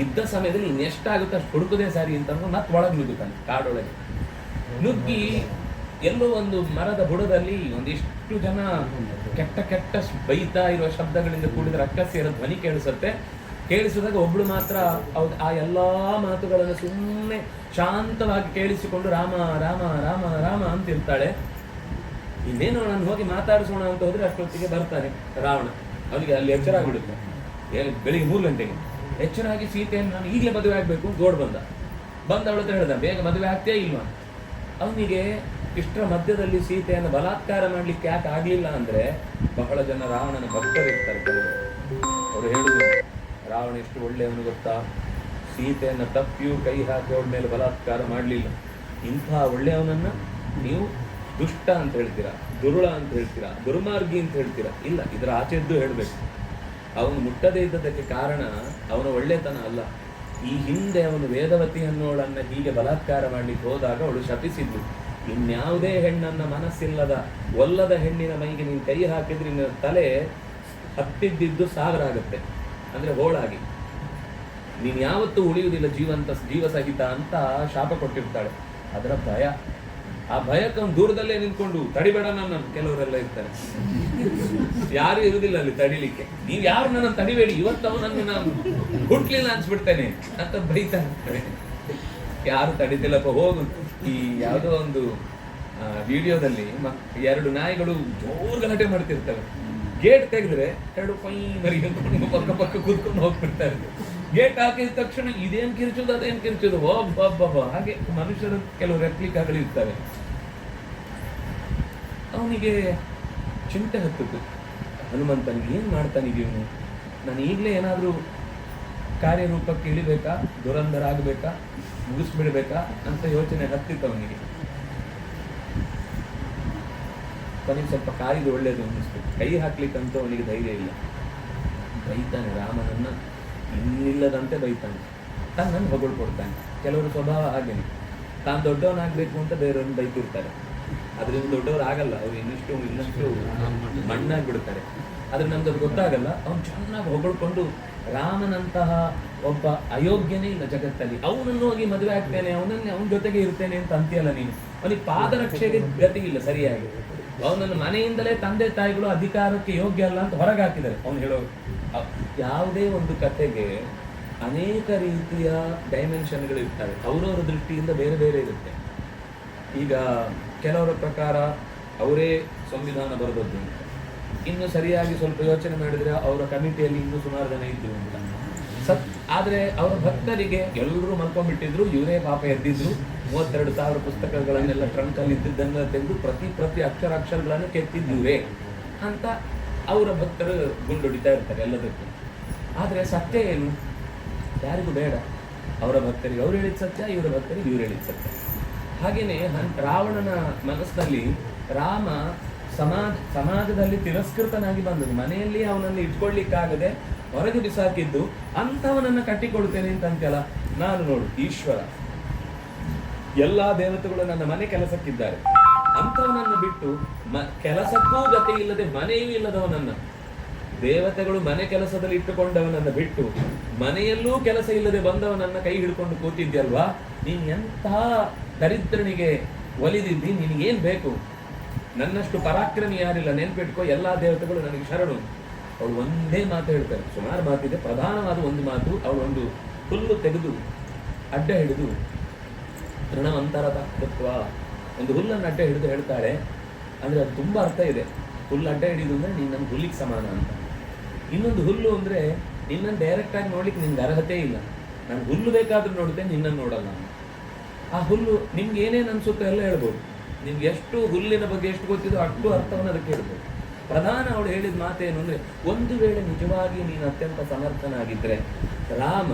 ಇದ್ದ ಸಮಯದಲ್ಲಿ ಇನ್ನೆಷ್ಟಾಗುತ್ತೆ ಅಷ್ಟು ಹುಡುಕುದೇ ಸಾರಿ ಅಂತ ಮತ್ತೆ ಒಳಗೆ ನುಗ್ಗುತ್ತಾನೆ. ಕಾಡೊಳಗೆ ನುಗ್ಗಿ ಎಲ್ಲೋ ಒಂದು ಮರದ ಬುಡದಲ್ಲಿ ಒಂದಿಷ್ಟು ಜನ ಕೆಟ್ಟ ಬೈತಾ ಇರುವ ಶಬ್ದಗಳಿಂದ ಕೂಡಿದ ರಕ್ಕಸಿಯರ ಧ್ವನಿ ಕೇಳಿಸುತ್ತೆ. ಕೇಳಿಸಿದಾಗ ಒಬ್ಳು ಮಾತ್ರ ಆ ಎಲ್ಲಾ ಮಾತುಗಳನ್ನು ಸುಮ್ಮನೆ ಶಾಂತವಾಗಿ ಕೇಳಿಸಿಕೊಂಡು ರಾಮ ರಾಮ ರಾಮ ರಾಮ ಅಂತಿರ್ತಾಳೆ. ಇನ್ನೇನು ನಾನು ಹೋಗಿ ಮಾತಾಡಿಸೋಣ ಅಂತ ಹೋದ್ರೆ ಅಷ್ಟೊತ್ತಿಗೆ ಬರ್ತಾನೆ ರಾವಣ. ಅವನಿಗೆ ಅಲ್ಲಿ ಎಚ್ಚರ ಆಗಿಬಿಡುತ್ತೆ. ಬೆಳಿಗ್ಗೆ 3 ಗಂಟೆಗೆ ಎಚ್ಚರಾಗಿ ಸೀತೆಯನ್ನು ನಾನು ಈಗಲೇ ಮದುವೆ ಆಗಬೇಕು ದೋಡ್ ಬಂದ ಅವಳ ಹತ್ರ ಹೇಳ್ದ, ಬೇಗ ಮದುವೆ ಆಗ್ತೇ ಇಲ್ವಾ? ಅವನಿಗೆ ಇಷ್ಟರ ಮಧ್ಯದಲ್ಲಿ ಸೀತೆಯನ್ನು ಬಲಾತ್ಕಾರ ಮಾಡ್ಲಿಕ್ಕೆ ಯಾಕೆ ಆಗ್ಲಿಲ್ಲ ಅಂದ್ರೆ, ಬಹಳ ಜನ ರಾವಣನ ಭಕ್ತರಿರ್ತಾರೆ ಕೆಲವರು. ಅವರು ಹೇಳುದು, ರಾವಣ ಎಷ್ಟು ಒಳ್ಳೆಯವನು ಗೊತ್ತಾ, ಸೀತೆಯನ್ನು ತಪ್ಪಿಯೂ ಕೈ ಹಾಕಿ ಅವಳ ಮೇಲೆ ಬಲಾತ್ಕಾರ ಮಾಡಲಿಲ್ಲ. ಇಂಥ ಒಳ್ಳೆಯವನನ್ನ ನೀವು ದುಷ್ಟ ಅಂತ ಹೇಳ್ತೀರಾ, ದುರುಳ ಅಂತ ಹೇಳ್ತೀರಾ, ದುರ್ಮಾರ್ಗಿ ಅಂತ ಹೇಳ್ತೀರಾ. ಇಲ್ಲ, ಇದರ ಆಚೆದ್ದು ಹೇಳಬೇಕು. ಅವನು ಮುಟ್ಟದೇ ಇದ್ದದಕ್ಕೆ ಕಾರಣ ಅವನ ಒಳ್ಳೆತನ ಅಲ್ಲ. ಈ ಹಿಂದೆ ಅವನು ವೇದವತಿ ಅನ್ನೋಳನ್ನ ಹೀಗೆ ಬಲಾತ್ಕಾರ ಮಾಡ್ಲಿಕ್ಕೆ ಹೋದಾಗ ಅವಳು ಶಪಿಸಿದ್ಲು, ಇನ್ಯಾವುದೇ ಹೆಣ್ಣನ್ನ ಮನಸ್ಸಿಲ್ಲದ ಒಲ್ಲದ ಹೆಣ್ಣಿನ ಮೈಗೆ ನೀನು ಕೈ ಹಾಕಿದ್ರೆ ನಿನ್ನ ತಲೆ ಹತ್ತಿದ್ದು 1000 ಆಗುತ್ತೆ, ಅಂದ್ರೆ ಹೋಳಾಗಿ ನೀನು ಯಾವತ್ತೂ ಉಳಿಯುವುದಿಲ್ಲ ಜೀವ ಸಹಿತ ಅಂತ ಶಾಪ ಕೊಟ್ಟಿರ್ತಾಳೆ. ಅದರ ಭಯ, ಆ ಭಯಕ್ಕೆ ದೂರದಲ್ಲೇ ನಿಂತ್ಕೊಂಡು ತಡಿಬೇಡ ನನ್ನನ್ನು ಕೆಲವರೆಲ್ಲ ಇರ್ತಾರೆ. ಯಾರು ಇರುವುದಿಲ್ಲ ಅಲ್ಲಿ ತಡಿಲಿಕ್ಕೆ. ನೀವು ಯಾರು ನನ್ನ ತಡಿಬೇಡಿ, ಇವತ್ತು ಅವನನ್ನು ನಾನು ಹುಟ್ಲಿಲ್ಲ ಅನ್ಸ್ಬಿಡ್ತೇನೆ ಅಂತ ಬೈತಾ ಇರ್ತಾರೆ. ಯಾರು ತಡಿತಿಲ್ಲಪ್ಪ ಹೋಗು. ಈ ಯಾವುದೋ ಒಂದು ವಿಡಿಯೋದಲ್ಲಿ 2 ನಾಯಿಗಳು ಜೋರ್ ಗಲಾಟೆ ಮಾಡ್ತಿರ್ತವೆ. ಗೇಟ್ ತೆಗೆದ್ರೆ 2 ಪೈ ಮರಿ ಪಕ್ಕ ಕೂತ್ಕೊಂಡು ಹೋಗ್ಬಿಡ್ತಾರೆ. ಗೇಟ್ ಹಾಕಿದ ತಕ್ಷಣ ಇದೇನ್ ಕಿರ್ಚೋದು ಅದೇನ್ ಕಿರ್ಚೋದು, ಒಬ್ಬ ಹಾಗೆ ಮನುಷ್ಯರ ಕೆಲವು ರೆಪ್ಲಿಕಾಗಳು ಇರ್ತವೆ. ಅವನಿಗೆ ಚಿಂತೆ ಹತ್ತಿತ್ತು, ಹನುಮಂತನಿಗೆ ಏನ್ ಮಾಡ್ತಾನಿದೀವನು, ನಾನು ಈಗಲೇ ಏನಾದ್ರೂ ಕಾರ್ಯರೂಪಕ್ಕೆ ಇಳಿಬೇಕಾ, ದುರಂಧರ ಆಗಬೇಕಾ, ಮುಗಿಸ್ಬಿಡ್ಬೇಕಾ ಅಂತ ಯೋಚನೆ ಹತ್ತಿತ್ತು ಅವನಿಗೆ. ಕೊನೆಗೆ ಸ್ವಲ್ಪ ಕಾಯ್ದು ಒಳ್ಳೇದು ಅನ್ನಿಸ್ತು. ಕೈ ಹಾಕ್ಲಿಕ್ಕಂತ ಅವನಿಗೆ ಧೈರ್ಯ ಇಲ್ಲ. ಬೈತಾನೆ ರಾಮನನ್ನ, ಇನ್ನಿಲ್ಲದಂತೆ ಬೈತಾನೆ, ತನ್ನನ್ನು ಹೊಗಳ್ಕೊಡ್ತಾನೆ. ಕೆಲವರು ಸ್ವಭಾವ ಹಾಗೇನೆ, ತಾನು ದೊಡ್ಡವನಾಗಬೇಕು ಅಂತ ಬೇರೆಯವ್ರನ್ನ ಬೈತಿರ್ತಾರೆ. ಅದರಿಂದ ದೊಡ್ಡವರು ಆಗಲ್ಲ, ಅವ್ರು ಇನ್ನಷ್ಟು ಮಣ್ಣಾಗ್ಬಿಡ್ತಾರೆ. ಆದ್ರೆ ನಮ್ದು ಅದು ಗೊತ್ತಾಗಲ್ಲ. ಅವ್ನು ಚೆನ್ನಾಗಿ ಹೊಗಳ್ಕೊಂಡು, ರಾಮನಂತಹ ಒಬ್ಬ ಅಯೋಗ್ಯನೇ ಇಲ್ಲ ಜಗತ್ತಲ್ಲಿ, ಅವನನ್ನು ಹೋಗಿ ಮದುವೆ ಆಗ್ತೇನೆ, ಅವನ ಜೊತೆಗೆ ಇರ್ತೇನೆ ಅಂತ ಅಂತೀಯಲ್ಲ ನೀನು. ಅವನಿಗೆ ಪಾದರಕ್ಷೆಗೆ ಗತಿ ಇಲ್ಲ ಸರಿಯಾಗಿ. ಅವನನ್ನು ಮನೆಯಿಂದಲೇ ತಂದೆ ತಾಯಿಗಳು ಅಧಿಕಾರಕ್ಕೆ ಯೋಗ್ಯ ಅಲ್ಲ ಅಂತ ಹೊರಗೆ ಹಾಕಿದ್ದಾರೆ. ಅವನು ಹೇಳೋರು, ಯಾವುದೇ ಒಂದು ಕಥೆಗೆ ಅನೇಕ ರೀತಿಯ ಡೈಮೆನ್ಷನ್ಗಳು ಇರ್ತವೆ, ಅವರವರ ದೃಷ್ಟಿಯಿಂದ ಬೇರೆ ಬೇರೆ ಇರುತ್ತೆ. ಈಗ ಕೆಲವರ ಪ್ರಕಾರ ಅವರೇ ಸಂವಿಧಾನ ಬರೆದದ್ದು, ಇನ್ನು ಸರಿಯಾಗಿ ಸ್ವಲ್ಪ ಯೋಚನೆ ಮಾಡಿದ್ರೆ ಅವರ ಕಮಿಟಿಯಲ್ಲಿ ಇನ್ನೂ ಸುಮಾರು ಜನ ಇದ್ರು ಅಂತ. ಆದ್ರೆ ಅವರ ಭಕ್ತರಿಗೆ ಎಲ್ಲರೂ ಮಲ್ಕೊಂಡ್ಬಿಟ್ಟಿದ್ರು, ಇವರೇ ಪಾಪ ಎದ್ದಿದ್ರು. 32,000 ಪುಸ್ತಕಗಳನ್ನೆಲ್ಲ ಟ್ರಂಕಲ್ಲಿ ಇದ್ದಿದ್ದನ್ನ ತೆಗೆದು ಪ್ರತಿ ಅಕ್ಷರಗಳನ್ನು ಕೆತ್ತಿದ್ದುವೇ ಅಂತ ಅವರ ಭಕ್ತರು ಗುಂಡೊಡಿತಾ ಇರ್ತಾರೆ ಎಲ್ಲದಕ್ಕೂ. ಆದ್ರೆ ಸತ್ಯ ಏನು ಯಾರಿಗೂ ಬೇಡ. ಅವರ ಭಕ್ತರಿಗೆ ಅವ್ರು ಹೇಳಿದ ಸತ್ಯ, ಇವರ ಭಕ್ತರಿಗೆ ಇವ್ರು ಹೇಳಿದ ಸತ್ಯ. ಹಾಗೇನೆ ರಾವಣನ ಮನಸ್ಸಿನಲ್ಲಿ ರಾಮ ಸಮಾಜದಲ್ಲಿ ತಿರಸ್ಕೃತನಾಗಿ ಬಂದದ್ದು, ಮನೆಯಲ್ಲಿ ಅವನನ್ನು ಇಟ್ಕೊಳ್ಲಿಕ್ಕಾಗದೆ ಹೊರಗೆ ಬಿಸಾಕಿದ್ದು, ಅಂಥವನನ್ನ ಕಟ್ಟಿಕೊಳ್ತೇನೆ ಅಂತ ಅಂತೆಲ್ಲ. ನಾನು ನೋಡು, ಈಶ್ವರ ಎಲ್ಲಾ ದೇವತೆಗಳು ನನ್ನ ಮನೆ ಕೆಲಸಕ್ಕಿದ್ದಾರೆ, ಅಂಥವನನ್ನು ಬಿಟ್ಟು ಕೆಲಸಕ್ಕೂ ಗತಿ ಇಲ್ಲದೆ ಮನೆಯೂ ಇಲ್ಲದವನನ್ನ, ದೇವತೆಗಳು ಮನೆ ಕೆಲಸದಲ್ಲಿ ಇಟ್ಟುಕೊಂಡವನನ್ನು ಬಿಟ್ಟು ಮನೆಯಲ್ಲೂ ಕೆಲಸ ಇಲ್ಲದೆ ಬಂದವನನ್ನ ಕೈ ಹಿಡ್ಕೊಂಡು ಕೂತಿದ್ಯಲ್ವಾ, ನೀನ್ ಎಂಥ ದರಿದ್ರನಿಗೆ ಒಲಿದಿದ್ದಿ, ನಿನಗೇನ್ ಬೇಕು? ನನ್ನಷ್ಟು ಪರಾಕ್ರಮಿ ಯಾರಿಲ್ಲ, ನೆನ್ಪಿಟ್ಕೋ, ಎಲ್ಲಾ ದೇವತೆಗಳು ನನಗೆ ಶರಣು. ಅವಳು ಒಂದೇ ಮಾತು ಹೇಳ್ತಾರೆ, ಸುಮಾರು ಮಾತಿದೆ, ಪ್ರಧಾನವಾದ ಒಂದು ಮಾತು. ಅವಳು ಒಂದು ಹುಲ್ಲು ತೆಗೆದು ಅಡ್ಡ ಹಿಡಿದು ತೃಣವಂತರ ತತ್ವ, ಒಂದು ಹುಲ್ಲನ್ನು ಅಡ್ಡ ಹಿಡಿದು ಹೇಳ್ತಾಳೆ. ಅಂದ್ರೆ ಅದು ತುಂಬಾ ಅರ್ಥ ಇದೆ. ಹುಲ್ಲು ಅಡ್ಡ ಹಿಡಿದು ಅಂದ್ರೆ ನೀನು ನನ್ನ ಹುಲ್ಲಿಗೆ ಸಮಾನ ಅಂತ. ಇನ್ನೊಂದು ಹುಲ್ಲು ಅಂದ್ರೆ ನಿನ್ನನ್ನು ಡೈರೆಕ್ಟ್ ಆಗಿ ನೋಡ್ಲಿಕ್ಕೆ ನಿನ್ಗೆ ಅರ್ಹತೆ ಇಲ್ಲ. ನಾನು ಹುಲ್ಲು ಬೇಕಾದ್ರೂ ನೋಡ್ತೇನೆ, ನಿನ್ನನ್ನು ನೋಡಲ್ಲ. ಆ ಹುಲ್ಲು ನಿಮ್ಗೆ ಏನೇನು ಅನ್ಸುತ್ತೋ ಎಲ್ಲ ಹೇಳ್ಬೋದು. ನಿಮ್ಗೆ ಎಷ್ಟು ಹುಲ್ಲಿನ ಬಗ್ಗೆ ಎಷ್ಟು ಗೊತ್ತಿದೋ ಅಷ್ಟು ಅರ್ಥವನ್ನು ಅದಕ್ಕೆ ಹೇಳ್ಬೋದು. ಪ್ರಧಾನ ಅವಳು ಹೇಳಿದ ಮಾತೇನು ಅಂದ್ರೆ, ಒಂದು ವೇಳೆ ನಿಜವಾಗಿ ನೀನು ಅತ್ಯಂತ ಸಮರ್ಥನಾಗಿದ್ರೆ, ರಾಮ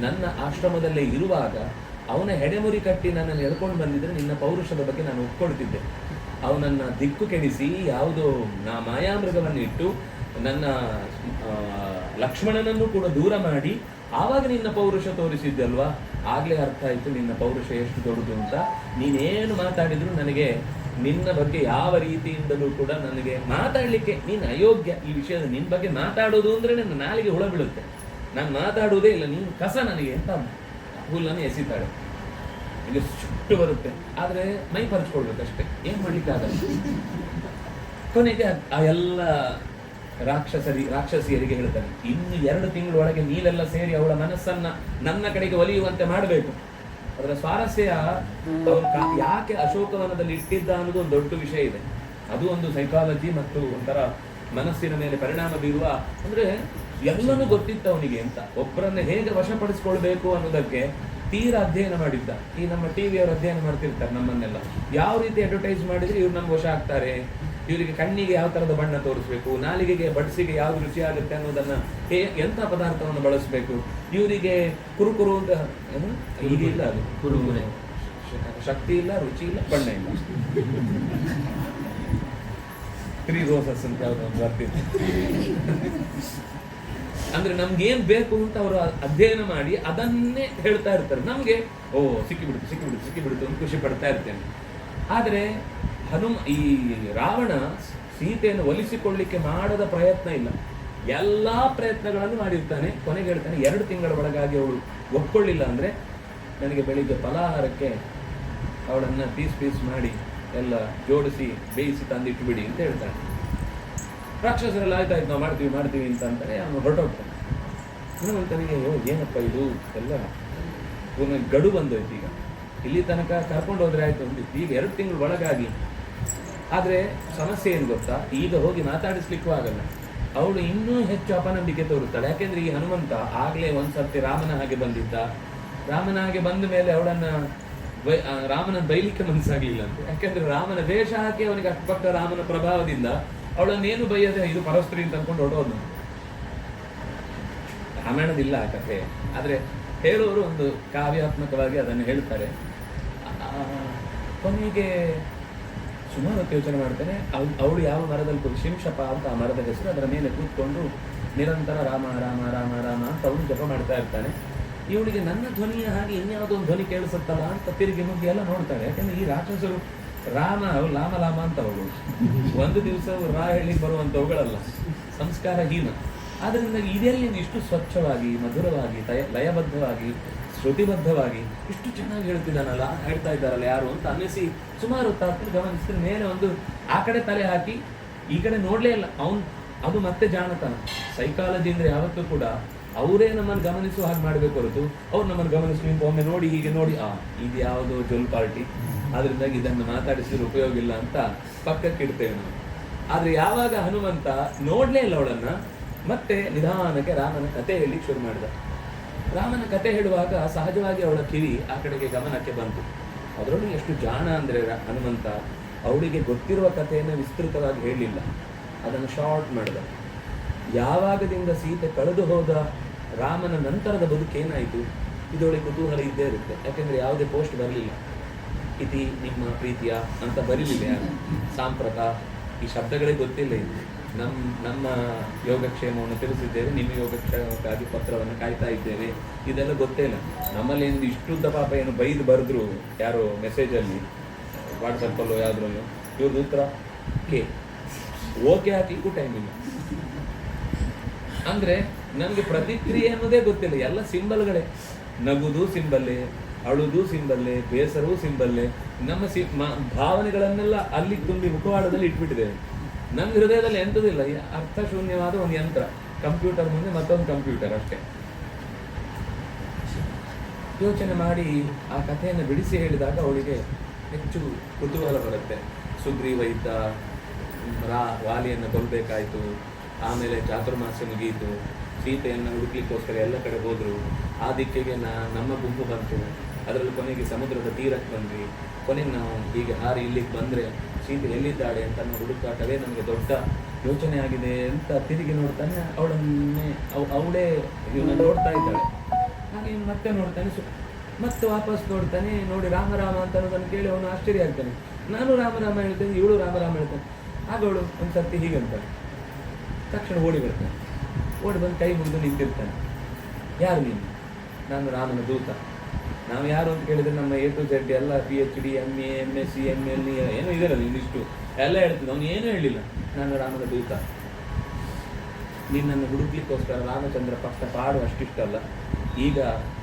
ನನ್ನ ಆಶ್ರಮದಲ್ಲೇ ಇರುವಾಗ ಅವನ ಹೆಡೆಮುರಿ ಕಟ್ಟಿ ನನ್ನನ್ನು ಎಳ್ಕೊಂಡು ಬಂದಿದ್ರೆ ನಿನ್ನ ಪೌರುಷದ ಬಗ್ಗೆ ನಾನು ಒಪ್ಕೊಳ್ತಿದ್ದೆ. ಅವನನ್ನ ದಿಕ್ಕು ಕೆಡಿಸಿ ಯಾವುದೋ ಮಾಯಾಮೃಗವನ್ನು ಇಟ್ಟು ನನ್ನ ಲಕ್ಷ್ಮಣನನ್ನು ಕೂಡ ದೂರ ಮಾಡಿ ಆವಾಗ ನಿನ್ನ ಪೌರುಷ ತೋರಿಸಿದ್ದಲ್ವಾ, ಆಗ್ಲೇ ಅರ್ಥ ಆಯ್ತು ನಿನ್ನ ಪೌರುಷ ಎಷ್ಟು ದೊಡ್ಡದು ಅಂತ. ನೀನೇನು ಮಾತಾಡಿದ್ರು ನನಗೆ ನಿನ್ನ ಬಗ್ಗೆ ಯಾವ ರೀತಿಯಿಂದಲೂ ಕೂಡ ನನಗೆ ಮಾತಾಡ್ಲಿಕ್ಕೆ ನೀನು ಅಯೋಗ್ಯ. ಈ ವಿಷಯದ ನಿನ್ನ ಬಗ್ಗೆ ಮಾತಾಡೋದು ಅಂದ್ರೆ ನನ್ನ ನಾಲಿಗೆ ಹುಳ ಬೀಳುತ್ತೆ, ನಾನು ಮಾತಾಡುವುದೇ ಇಲ್ಲ, ನೀನು ಕಸ ನನಗೆ ಅಂತ ಹುಲ್ಲನ್ನು ಎಸಿತಾಳೆ. ಈಗ ಸುಟ್ಟು ಬರುತ್ತೆ, ಆದ್ರೆ ಮೈ ಪರ್ಚ್ಕೊಳ್ಬೇಕಷ್ಟೇ, ಏನ್ ಮಾಡ್ಲಿಕ್ಕಾಗಲ್ಲ. ಕೊನೆಗೆ ಆ ಎಲ್ಲ ರಾಕ್ಷಸಿಯರಿಗೆ ಹೇಳ್ತಾನೆ, ಇನ್ನು 2 ತಿಂಗಳೊಳಗೆ ನೀವೆಲ್ಲ ಸೇರಿ ಅವಳ ಮನಸ್ಸನ್ನ ನನ್ನ ಕಡೆಗೆ ಒಲಿಯುವಂತೆ ಮಾಡಬೇಕು. ಅದರ ಸ್ವಾರಸ್ಯ ಯಾಕೆ ಅಶೋಕವನದಲ್ಲಿ ಇಟ್ಟಿದ್ದ ಅನ್ನೋದು ಒಂದು ದೊಡ್ಡ ವಿಷಯ ಇದೆ. ಅದು ಒಂದು ಸೈಕಾಲಜಿ ಮತ್ತು ಒಂಥರ ಮನಸ್ಸಿನ ಮೇಲೆ ಪರಿಣಾಮ ಬೀರುವ, ಅಂದ್ರೆ ಎಲ್ಲನೂ ಗೊತ್ತಿತ್ತು ಅವನಿಗೆ ಅಂತ. ಒಬ್ಬರನ್ನ ಹೇಗೆ ವಶಪಡಿಸ್ಕೊಳ್ಬೇಕು ಅನ್ನೋದಕ್ಕೆ ತೀರಾ ಅಧ್ಯಯನ ಮಾಡಿದ್ದ. ಈ ನಮ್ಮ ಟಿವಿಯವರು ಅಧ್ಯಯನ ಮಾಡ್ತಿರ್ತಾರೆ ನಮ್ಮನ್ನೆಲ್ಲ, ಯಾವ ರೀತಿ ಅಡ್ವರ್ಟೈಸ್ ಮಾಡಿದ್ರೆ ಇವ್ರು ನಮ್ಗೆ ವಶ ಆಗ್ತಾರೆ, ಇವರಿಗೆ ಕಣ್ಣಿಗೆ ಯಾವ ತರದ ಬಣ್ಣ ತೋರಿಸ್ಬೇಕು, ನಾಲಿಗೆಗೆ ಬಡಿಸಿಗೆ ಯಾವ್ದು ರುಚಿ ಆಗುತ್ತೆ ಅನ್ನೋದನ್ನ ಎಂಥ ಪದಾರ್ಥವನ್ನು ಬಳಸಬೇಕು, ಇವರಿಗೆ ಕುರುಕುರು ಅಂತ ಈಗಿಲ್ಲ, ಅದು ಕುರುಕುರೆ ಶಕ್ತಿ ಇಲ್ಲ, ರುಚಿ ಇಲ್ಲ, ಬಣ್ಣ ಇಲ್ಲ. 3 ರೋಸಸ್ ಅಂತ ಯಾವ್ದು ಬರ್ತಿತ್ತು. ಅಂದ್ರೆ ನಮ್ಗೇನ್ ಬೇಕು ಅಂತ ಅವರು ಅಧ್ಯಯನ ಮಾಡಿ ಅದನ್ನೇ ಹೇಳ್ತಾ ಇರ್ತಾರೆ. ನಮ್ಗೆ ಸಿಕ್ಕಿಬಿಡ್ತು ಅಂತ ಖುಷಿ ಪಡ್ತಾ ಇರ್ತೇನೆ. ಆದ್ರೆ ಈ ರಾವಣ ಸೀತೆಯನ್ನು ಒಲಿಸಿಕೊಳ್ಳಿಕ್ಕೆ ಮಾಡದ ಪ್ರಯತ್ನ ಇಲ್ಲ, ಎಲ್ಲಾ ಪ್ರಯತ್ನಗಳನ್ನು ಮಾಡಿರ್ತಾನೆ. ಕೊನೆಗೆ ಹೇಳ್ತಾನೆ, 2 ತಿಂಗಳ ಒಳಗಾಗಿ ಅವಳು ಒಪ್ಕೊಳ್ಳಿಲ್ಲ ಅಂದ್ರೆ ನನಗೆ ಬೆಳಿಗ್ಗೆ ಫಲಾಹಾರಕ್ಕೆ ಅವಳನ್ನ ಪೀಸ್ ಮಾಡಿ ಎಲ್ಲ ಜೋಡಿಸಿ ಬೇಯಿಸಿ ತಂದಿಟ್ಟು ಬಿಡಿ ಅಂತ ಹೇಳ್ತಾನೆ. ರಾಕ್ಷಸರೆಲ್ಲ ಆಯ್ತಾಯ್ತು ನಾವು ಮಾಡ್ತೀವಿ ಅಂತ ಅಂತಾರೆ. ಅವನು ಹೊರಟೋಗ್ತಾನೆ. ಹನುಮಂತನಿಗೆ ಏನಪ್ಪ ಇದು ಎಲ್ಲ ಪುನಃ ಗಡು ಬಂದೋಯ್ತು. ಈಗ ಇಲ್ಲಿ ತನಕ ಕರ್ಕೊಂಡು ಹೋದ್ರೆ ಆಯ್ತು ಅಂದಿತ್ತು, ಈಗ 2 ತಿಂಗಳ ಒಳಗಾಗಿ. ಆದ್ರೆ ಸಮಸ್ಯೆ ಏನು ಗೊತ್ತಾ, ಈಗ ಹೋಗಿ ಮಾತಾಡಿಸ್ಲಿಕ್ಕೂ ಆಗಲ್ಲ. ಅವಳು ಇನ್ನೂ ಹೆಚ್ಚು ಅಪನಂಬಿಕೆ ತೋರುತ್ತಾಳೆ. ಯಾಕೆಂದ್ರೆ ಈ ಹನುಮಂತ ಆಗ್ಲೇ ಒಂದ್ಸರ್ತಿ ರಾಮನ ಹಾಗೆ ಬಂದಿದ್ದ. ರಾಮನ ಹಾಗೆ ಬಂದ ಮೇಲೆ ಅವಳನ್ನ ರಾಮನ ಬೈಲಿಕ್ಕೆ ಮನಸ್ಸಾಗ್ಲಿಲ್ಲ ಅಂತ. ಯಾಕೆಂದ್ರೆ ರಾಮನ ವೇಷ ಹಾಕಿ ಅವನಿಗೆ ಅಕ್ಕಪಕ್ಕ ರಾಮನ ಪ್ರಭಾವದಿಂದ ಅವಳನ್ನೇನು ಬೈಯದೆ ಇದು ಪರಸ್ತ್ರೀ ಅಂತ ಅನ್ಕೊಂಡು ಹೊಡೋದು. ರಾಮಾಯಣದಿಲ್ಲ ಆ ಕಥೆ, ಆದ್ರೆ ಹೇಳೋರು ಒಂದು ಕಾವ್ಯಾತ್ಮಕವಾಗಿ ಅದನ್ನು ಹೇಳ್ತಾರೆ. ಕೊನೆಗೆ ಸುಮಾರು ಹೊತ್ತು ಯೋಚನೆ ಮಾಡ್ತಾನೆ. ಅವಳು ಯಾವ ಮರದಲ್ಲಿ ಶಿಂಶಪ ಅಂತ ಆ ಮರದ ಹೆಸರು, ಅದರ ಮೇಲೆ ಕೂತ್ಕೊಂಡು ನಿರಂತರ ರಾಮ ರಾಮ ರಾಮ ರಾಮ ಅಂತ ಅವನು ಜಪ ಮಾಡ್ತಾ ಇರ್ತಾನೆ. ಇವಳಿಗೆ ನನ್ನ ಧ್ವನಿಯ ಹಾಗೆ ಇನ್ಯಾವುದೋ ಒಂದು ಧ್ವನಿ ಕೇಳಿಸುತ್ತಲ್ಲ ಅಂತ ತಿರುಗಿ ಮುಗಿ ಎಲ್ಲ ನೋಡ್ತಾಳೆ. ಯಾಕಂದ್ರೆ ಈ ರಾಕ್ಷಸರು ರಾಮ ಲಾಮ ಲಾಮ ಅಂತ ಅವಳು ಒಂದು ದಿವಸ ರಾ ಹೇಳಿ ಬರುವಂತವುಗಳಲ್ಲ, ಸಂಸ್ಕಾರಹೀನ. ಆದ್ರಿಂದ ಇದೆಲ್ಲಿ ಇಷ್ಟು ಸ್ವಚ್ಛವಾಗಿ ಮಧುರವಾಗಿ ಲಯಬದ್ಧವಾಗಿ ಶ್ರುತಿಬದ್ಧವಾಗಿ ಇಷ್ಟು ಚೆನ್ನಾಗಿ ಹೇಳ್ತಿದ್ದಾನಲ್ಲ, ಹೇಳ್ತಾ ಇದ್ದಾರಲ್ಲ ಯಾರು ಅಂತ ಅನ್ನಿಸಿ ಸುಮಾರು ಹೊತ್ತಾಗ್ತದೆ. ಗಮನಿಸಿದ್ರೆ ಮೇಲೆ ಒಂದು ಆ ಕಡೆ ತಲೆ ಹಾಕಿ ಈ ಕಡೆ ನೋಡ್ಲೇ ಇಲ್ಲ ಅವನು. ಅದು ಮತ್ತೆ ಜಾಣತನ. ಸೈಕಾಲಜಿ ಅಂದ್ರೆ ಯಾವತ್ತೂ ಕೂಡ ಅವರೇ ನಮ್ಮನ್ನು ಗಮನಿಸುವ ಹಾಗೆ ಮಾಡಬೇಕು ಹೊರತು ಅವ್ರು ನಮ್ಮನ್ನು ಗಮನಿಸಿ ಒಮ್ಮೆ ನೋಡಿ ಹೀಗೆ ನೋಡಿ ಇದು ಯಾವುದೋ ಜೋಲ್ ಪಾರ್ಟಿ, ಆದ್ರಿಂದಾಗಿ ಇದನ್ನು ಮಾತಾಡಿಸಿದ್ರೆ ಉಪಯೋಗ ಇಲ್ಲ ಅಂತ ಪಕ್ಕಕ್ಕೆ ಇಡ್ತೇವೆ ನಾವು. ಆದ್ರೆ ಯಾವಾಗ ಹನುಮಂತ ನೋಡ್ಲೇ ಇಲ್ಲ ಅವಳನ್ನ, ಮತ್ತೆ ನಿಧಾನಕ್ಕೆ ರಾಮನ ಕತೆ ಹೇಳಿ ಶುರು ಮಾಡಿದ. ರಾಮನ ಕತೆ ಹೇಳುವಾಗ ಸಹಜವಾಗಿ ಅವಳ ಕಿವಿ ಆ ಕಡೆಗೆ ಗಮನಕ್ಕೆ ಬಂತು. ಅದರಲ್ಲೂ ಎಷ್ಟು ಜಾಣ ಅಂದ್ರೆ ಹನುಮಂತ, ಅವಳಿಗೆ ಗೊತ್ತಿರುವ ಕಥೆಯನ್ನು ವಿಸ್ತೃತವಾಗಿ ಹೇಳಲಿಲ್ಲ, ಅದನ್ನು ಶಾರ್ಟ್ ಮಾಡಿದ. ಯಾವಾಗದಿಂದ ಸೀತೆ ಕಳೆದು ಹೋದ ರಾಮನ ನಂತರದ ಬದುಕೇನಾಯಿತು ಇದೊಳಗೆ ಕುತೂಹಲ ಇದ್ದೇ ಇರುತ್ತೆ. ಯಾಕೆಂದ್ರೆ ಯಾವುದೇ ಪೋಸ್ಟ್ ಬರಲಿಲ್ಲ, ಇತಿ ನಿಮ್ಮ ಪ್ರೀತಿಯ ಅಂತ ಬರೀಲಿಲ್ಲ ಯಾರು. ಸಾಂಪ್ರತ ಈ ಶಬ್ದಗಳೇ ಗೊತ್ತಿಲ್ಲ. ಇದು ನಮ್ಮ ಯೋಗಕ್ಷೇಮವನ್ನು ತಿಳಿಸಿದ್ದೇವೆ, ನಿಮ್ಮ ಯೋಗಕ್ಷೇಮಕ್ಕಾಗಿ ಪತ್ರವನ್ನು ಕಾಯ್ತಾ ಇದ್ದೇವೆ, ಇದೆಲ್ಲ ಗೊತ್ತೇ ಇಲ್ಲ. ನಮ್ಮಲ್ಲಿ ಒಂದು ಇಷ್ಟುದ್ದ ಪಾಪ ಏನು ಬೈದು ಬರೆದ್ರು ಯಾರೋ ಮೆಸೇಜಲ್ಲಿ ವಾಟ್ಸಪ್ಪಲ್ಲೋ ಯಾವುದ್ರಲ್ಲೋ, ಇವ್ರದ್ದು ಉತ್ತರ ಓಕೆ ಹಾಕ್ಲಿಕ್ಕೂ ಟೈಮ್ ಇಲ್ಲ. ಅಂದ್ರೆ ನಮ್ಗೆ ಪ್ರತಿಕ್ರಿಯೆ ಅನ್ನೋದೇ ಗೊತ್ತಿಲ್ಲ, ಎಲ್ಲ ಸಿಂಬಲ್ಗಳೇ. ನಗುದು ಸಿಂಬಲ್ಲೇ, ಅಳುದು ಸಿಂಬಲ್ಲೇ, ಬೇಸರವೂ ಸಿಂಬಲ್ಲೇ. ನಮ್ಮ ಭಾವನೆಗಳನ್ನೆಲ್ಲ ಅಲ್ಲಿ ತುಂಬಿ ಮುಖವಾಡದಲ್ಲಿ ಇಟ್ಬಿಟ್ಟಿದ್ದೇವೆ. ನಮ್ಮ ಹೃದಯದಲ್ಲಿ ಎಂಥದಿಲ್ಲ, ಅರ್ಥಶೂನ್ಯವಾದ ಒಂದು ಯಂತ್ರ, ಕಂಪ್ಯೂಟರ್ ಮುಂದೆ ಮತ್ತೊಂದು ಕಂಪ್ಯೂಟರ್ ಅಷ್ಟೇ. ಯೋಚನೆ ಮಾಡಿ ಆ ಕಥೆಯನ್ನು ಬಿಡಿಸಿ ಹೇಳಿದಾಗ ಅವಳಿಗೆ ಹೆಚ್ಚು ಕುತೂಹಲ ಬರುತ್ತೆ. ಸುಗ್ರೀವ ಇದ್ದ, ವಾಲಿಯನ್ನು ಕೊಲ್ಲಬೇಕಾಯಿತು, ಆಮೇಲೆ ಚಾತುರ್ಮಾಸ್ಯ ಮುಗಿಯಿತು, ಸೀತೆಯನ್ನು ಹುಡುಕ್ಲಿಕ್ಕೋಸ್ಕರ ಎಲ್ಲ ಕಡೆ ಹೋದರು, ಆ ದಿಕ್ಕಿಗೆ ನಮ್ಮ ಗುಂಪು ಬಂತು, ಅದರಲ್ಲಿ ಕೊನೆಗೆ ಸಮುದ್ರದ ತೀರಕ್ಕೆ ಬಂದ್ವಿ, ಕೊನೆಗೆ ನಾವು ಹೀಗೆ ಹಾರಿ ಇಲ್ಲಿಗೆ ಬಂದರೆ ಸೀತೆ ಎಲ್ಲಿದ್ದಾಳೆ ಅಂತ ಅನ್ನೋ ಹುಡುಕಾಟವೇ ನಮಗೆ ದೊಡ್ಡ ಯೋಚನೆ ಆಗಿದೆ ಅಂತ ತಿರುಗಿ ನೋಡ್ತಾನೆ. ಅವಳೇ ಇವನ್ನ ನೋಡ್ತಾ ಇದ್ದಾಳೆ. ಹಾಗೆ ಮತ್ತೆ ನೋಡ್ತಾನೆ, ಮತ್ತೆ ವಾಪಸ್ ನೋಡ್ತಾನೆ. ನೋಡಿ ರಾಮ ರಾಮ ಅಂತ ಅನ್ನೋದನ್ನು ಕೇಳಿ ಅವನು ಆಶ್ಚರ್ಯ ಆಗ್ತಾನೆ. ನಾನು ರಾಮ ಹೇಳ್ತೇನೆ, ಇವಳು ರಾಮ ಹೇಳ್ತಾನೆ. ಆಗ ಅವಳು ಒಂದು ಸರ್ತಿ ಹೀಗಂತಾಳೆ, ತಕ್ಷಣ ಓಡಿ ಬರ್ತಾನೆ. ಓಡಿ ಬಂದು ಕೈ ಮುಗಿದು ನಿಂತಿರ್ತಾನೆ. ಯಾರು ನೀನು? ನಾನು ರಾಮನ ದೂತ. ನಾವು ಯಾರು ಅಂತ ಕೇಳಿದ್ರೆ ನಮ್ಮ A to Z ಎಲ್ಲ PhD MA MSc ML ಏನೋ ಇದೆಯಲ್ಲ ಇದಿಷ್ಟು ಎಲ್ಲ ಹೇಳ್ತೀನಿ. ಅವನು ಏನೂ ಹೇಳಿಲ್ಲ, ನಾನು ರಾಮನ ದೂತ, ನಿನ್ನನ್ನು ಹುಡುಕ್ಲಿಕ್ಕೋಸ್ಕರ ರಾಮಚಂದ್ರ ಪಕ್ಕ ಪಾಡು ಅಷ್ಟಿಷ್ಟಲ್ಲ, ಈಗ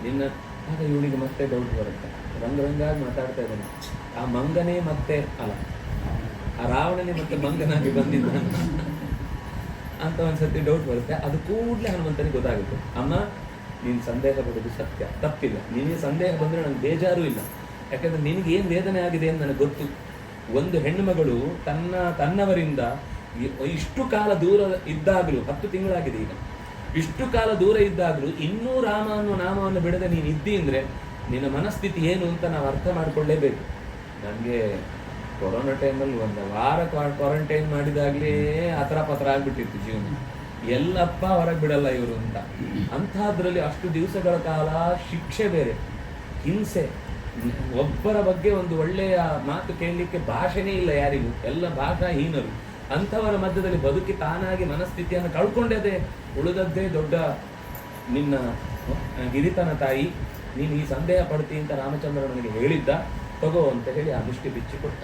ನಿನ್ನ. ಆಗ ಇವನಿಗೆ ಮತ್ತೆ ಡೌಟ್ ಬರುತ್ತೆ. ರಂಗರಂಗಾಗಿ ಮಾತಾಡ್ತಾ ಇದ್ದಾನೆ. ಆ ಮಂಗನೇ ಮತ್ತೆ ಅಲ್ಲ, ಆ ರಾವಣನೇ ಮತ್ತೆ ಮಂಗನಾಗಿ ಬಂದಿದ್ದ ಅಂತ ಒಂದ್ಸತಿ ಡೌಟ್ ಬರುತ್ತೆ. ಅದು ಕೂಡಲೇ ಹನುಮಂತನಿಗೆ ಗೊತ್ತಾಗುತ್ತೆ, ಅಮ್ಮ ನೀನು ಸಂದೇಹ ಪಡೋದು ಸತ್ಯ, ತಪ್ಪಿಲ್ಲ. ನಿನಗೆ ಸಂದೇಹ ಬಂದರೆ ನನಗೆ ಬೇಜಾರೂ ಇಲ್ಲ, ಯಾಕಂದರೆ ನಿನಗೆ ಏನು ವೇದನೆ ಆಗಿದೆ ಅಂತ ನನಗೆ ಗೊತ್ತು. ಒಂದು ಹೆಣ್ಣು ಮಗಳು ತನ್ನವರಿಂದ ಇಷ್ಟು ಕಾಲ ದೂರ ಇದ್ದಾಗಲೂ, 10 ತಿಂಗಳಾಗಿದೆ ಈಗ, ಇಷ್ಟು ಕಾಲ ದೂರ ಇದ್ದಾಗಲೂ ಇನ್ನೂ ರಾಮ ಅನ್ನೋ ನಾಮವನ್ನು ಬಿಡದೆ ನೀನು ಇದ್ದಿ ಅಂದರೆ ನಿನ್ನ ಮನಸ್ಥಿತಿ ಏನು ಅಂತ ನಾವು ಅರ್ಥ ಮಾಡಿಕೊಳ್ಳೇಬೇಕು. ನನಗೆ ಕೊರೋನಾ ಟೈಮಲ್ಲಿ 1 ವಾರ ಕ್ವಾರಂಟೈನ್ ಮಾಡಿದಾಗಲೇ ಅತರ ಪತ್ರ ಆಗಿಬಿಟ್ಟಿತ್ತು ಜೀವನ. ಎಲ್ಲಪ್ಪ ಹೊರಗೆ ಬಿಡಲ್ಲ ಇವರು ಅಂತ. ಅಂಥದ್ರಲ್ಲಿ ಅಷ್ಟು ದಿವಸಗಳ ಕಾಲ ಶಿಕ್ಷೆ ಬೇರೆ, ಹಿಂಸೆ, ಒಬ್ಬರ ಬಗ್ಗೆ ಒಂದು ಒಳ್ಳೆಯ ಮಾತು ಕೇಳಲಿಕ್ಕೆ ಭಾಷೆನೇ ಇಲ್ಲ ಯಾರಿಗೂ, ಎಲ್ಲ ಭಾಷಾಹೀನರು. ಅಂಥವರ ಮಧ್ಯದಲ್ಲಿ ಬದುಕಿ ತಾನಾಗಿ ಮನಸ್ಥಿತಿಯನ್ನು ಕಳ್ಕೊಂಡದೇ ಉಳಿದದ್ದೇ ದೊಡ್ಡ ನಿನ್ನ ಹಿರಿತನ ತಾಯಿ. ನೀನು ಈ ಸಂದೇಹ ಪಡ್ತಿ ಅಂತ ರಾಮಚಂದ್ರ ನನಗೆ ಹೇಳಿದ್ದ, ತಗೋ ಅಂತ ಹೇಳಿ ಆ ಮುಷ್ಟಿ ಬಿಚ್ಚಿ ಕೊಟ್ಟ.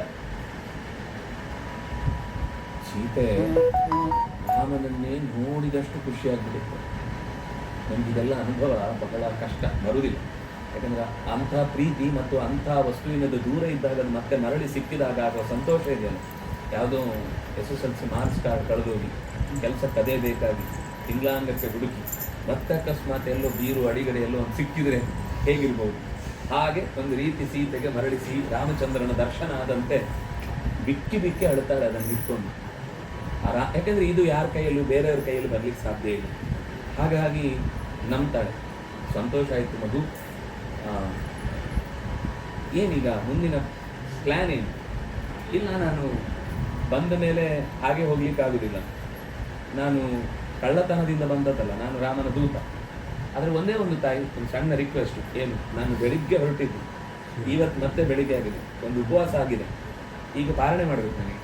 ಸೀತೆ ರಾಮನನ್ನೇ ನೋಡಿದಷ್ಟು ಖುಷಿಯಾಗ್ಬಿಟ್ಟಿತ್ತು. ನನಗಿದೆಲ್ಲ ಅನುಭವ ಬಹಳ ಕಷ್ಟ, ಬರುವುದಿಲ್ಲ. ಯಾಕಂದ್ರೆ ಅಂಥ ಪ್ರೀತಿ ಮತ್ತು ಅಂಥ ವಸ್ತುವಿನದು ದೂರ ಇದ್ದಾಗ ಅದು ಮತ್ತೆ ಮರಳಿ ಸಿಕ್ಕಿದಾಗ ಆಗುವ ಸಂತೋಷ ಇದೆಯಲ್ಲ. ಯಾವುದೋ SSLC ಮಾರ್ಕ್ಸ್ ಕಾರ್ಡ್ ಕಳೆದೋಗಿ ಕೆಲಸಕ್ಕೆ ಅದೇ ಬೇಕಾಗಿ ತಿಂಗಳಾಂಗಕ್ಕೆ ಹುಡುಕಿ ಮತ್ತೆ ಅಕಸ್ಮಾತ್ ಎಲ್ಲೋ ಬೀರು ಅಡಿಗಡೆ ಎಲ್ಲೋ ಒಂದು ಸಿಕ್ಕಿದ್ರೆ ಹೇಗಿರ್ಬೋದು, ಹಾಗೆ ಒಂದು ರೀತಿ ಸೀತೆಗೆ ಮರಳಿಸಿ ರಾಮಚಂದ್ರನ ದರ್ಶನ ಆದಂತೆ ಬಿಕ್ಕಿ ಬಿಕ್ಕಿ ಅಳುತ್ತಾಳೆ ಅದನ್ನು ಇಟ್ಕೊಂಡು. ಯಾಕಂದರೆ ಇದು ಯಾರ ಕೈಯಲ್ಲೂ ಬೇರೆಯವ್ರ ಕೈಯಲ್ಲೂ ಬರಲಿಕ್ಕೆ ಸಾಧ್ಯ ಇಲ್ಲ. ಹಾಗಾಗಿ ನಂಬ್ತಾಳೆ. ಸಂತೋಷ ಆಯಿತು ಮಗು. ಏನೀಗ ಮುಂದಿನ ಪ್ಲ್ಯಾನ್ ಏನು? ಇಲ್ಲ, ನಾನು ಬಂದ ಮೇಲೆ ಹಾಗೆ ಹೋಗ್ಲಿಕ್ಕಾಗೋದಿಲ್ಲ. ನಾನು ಕಳ್ಳತನದಿಂದ ಬಂದದ್ದಲ್ಲ, ನಾನು ರಾಮನ ದೂತ. ಆದರೆ ಒಂದೇ ಒಂದು ತಾಯಿ, ಒಂದು ಸಣ್ಣ ರಿಕ್ವೆಸ್ಟ್. ಏನು? ನಾನು ಬೆಳಿಗ್ಗೆ ಹೊರಟಿದ್ದು, ಇವತ್ತು ಮತ್ತೆ ಬೆಳಿಗ್ಗೆ ಆಗಿದೆ, ಒಂದು ಉಪವಾಸ ಆಗಿದೆ, ಈಗ ಪಾಲನೆ ಮಾಡಬೇಕು. ನನಗೆ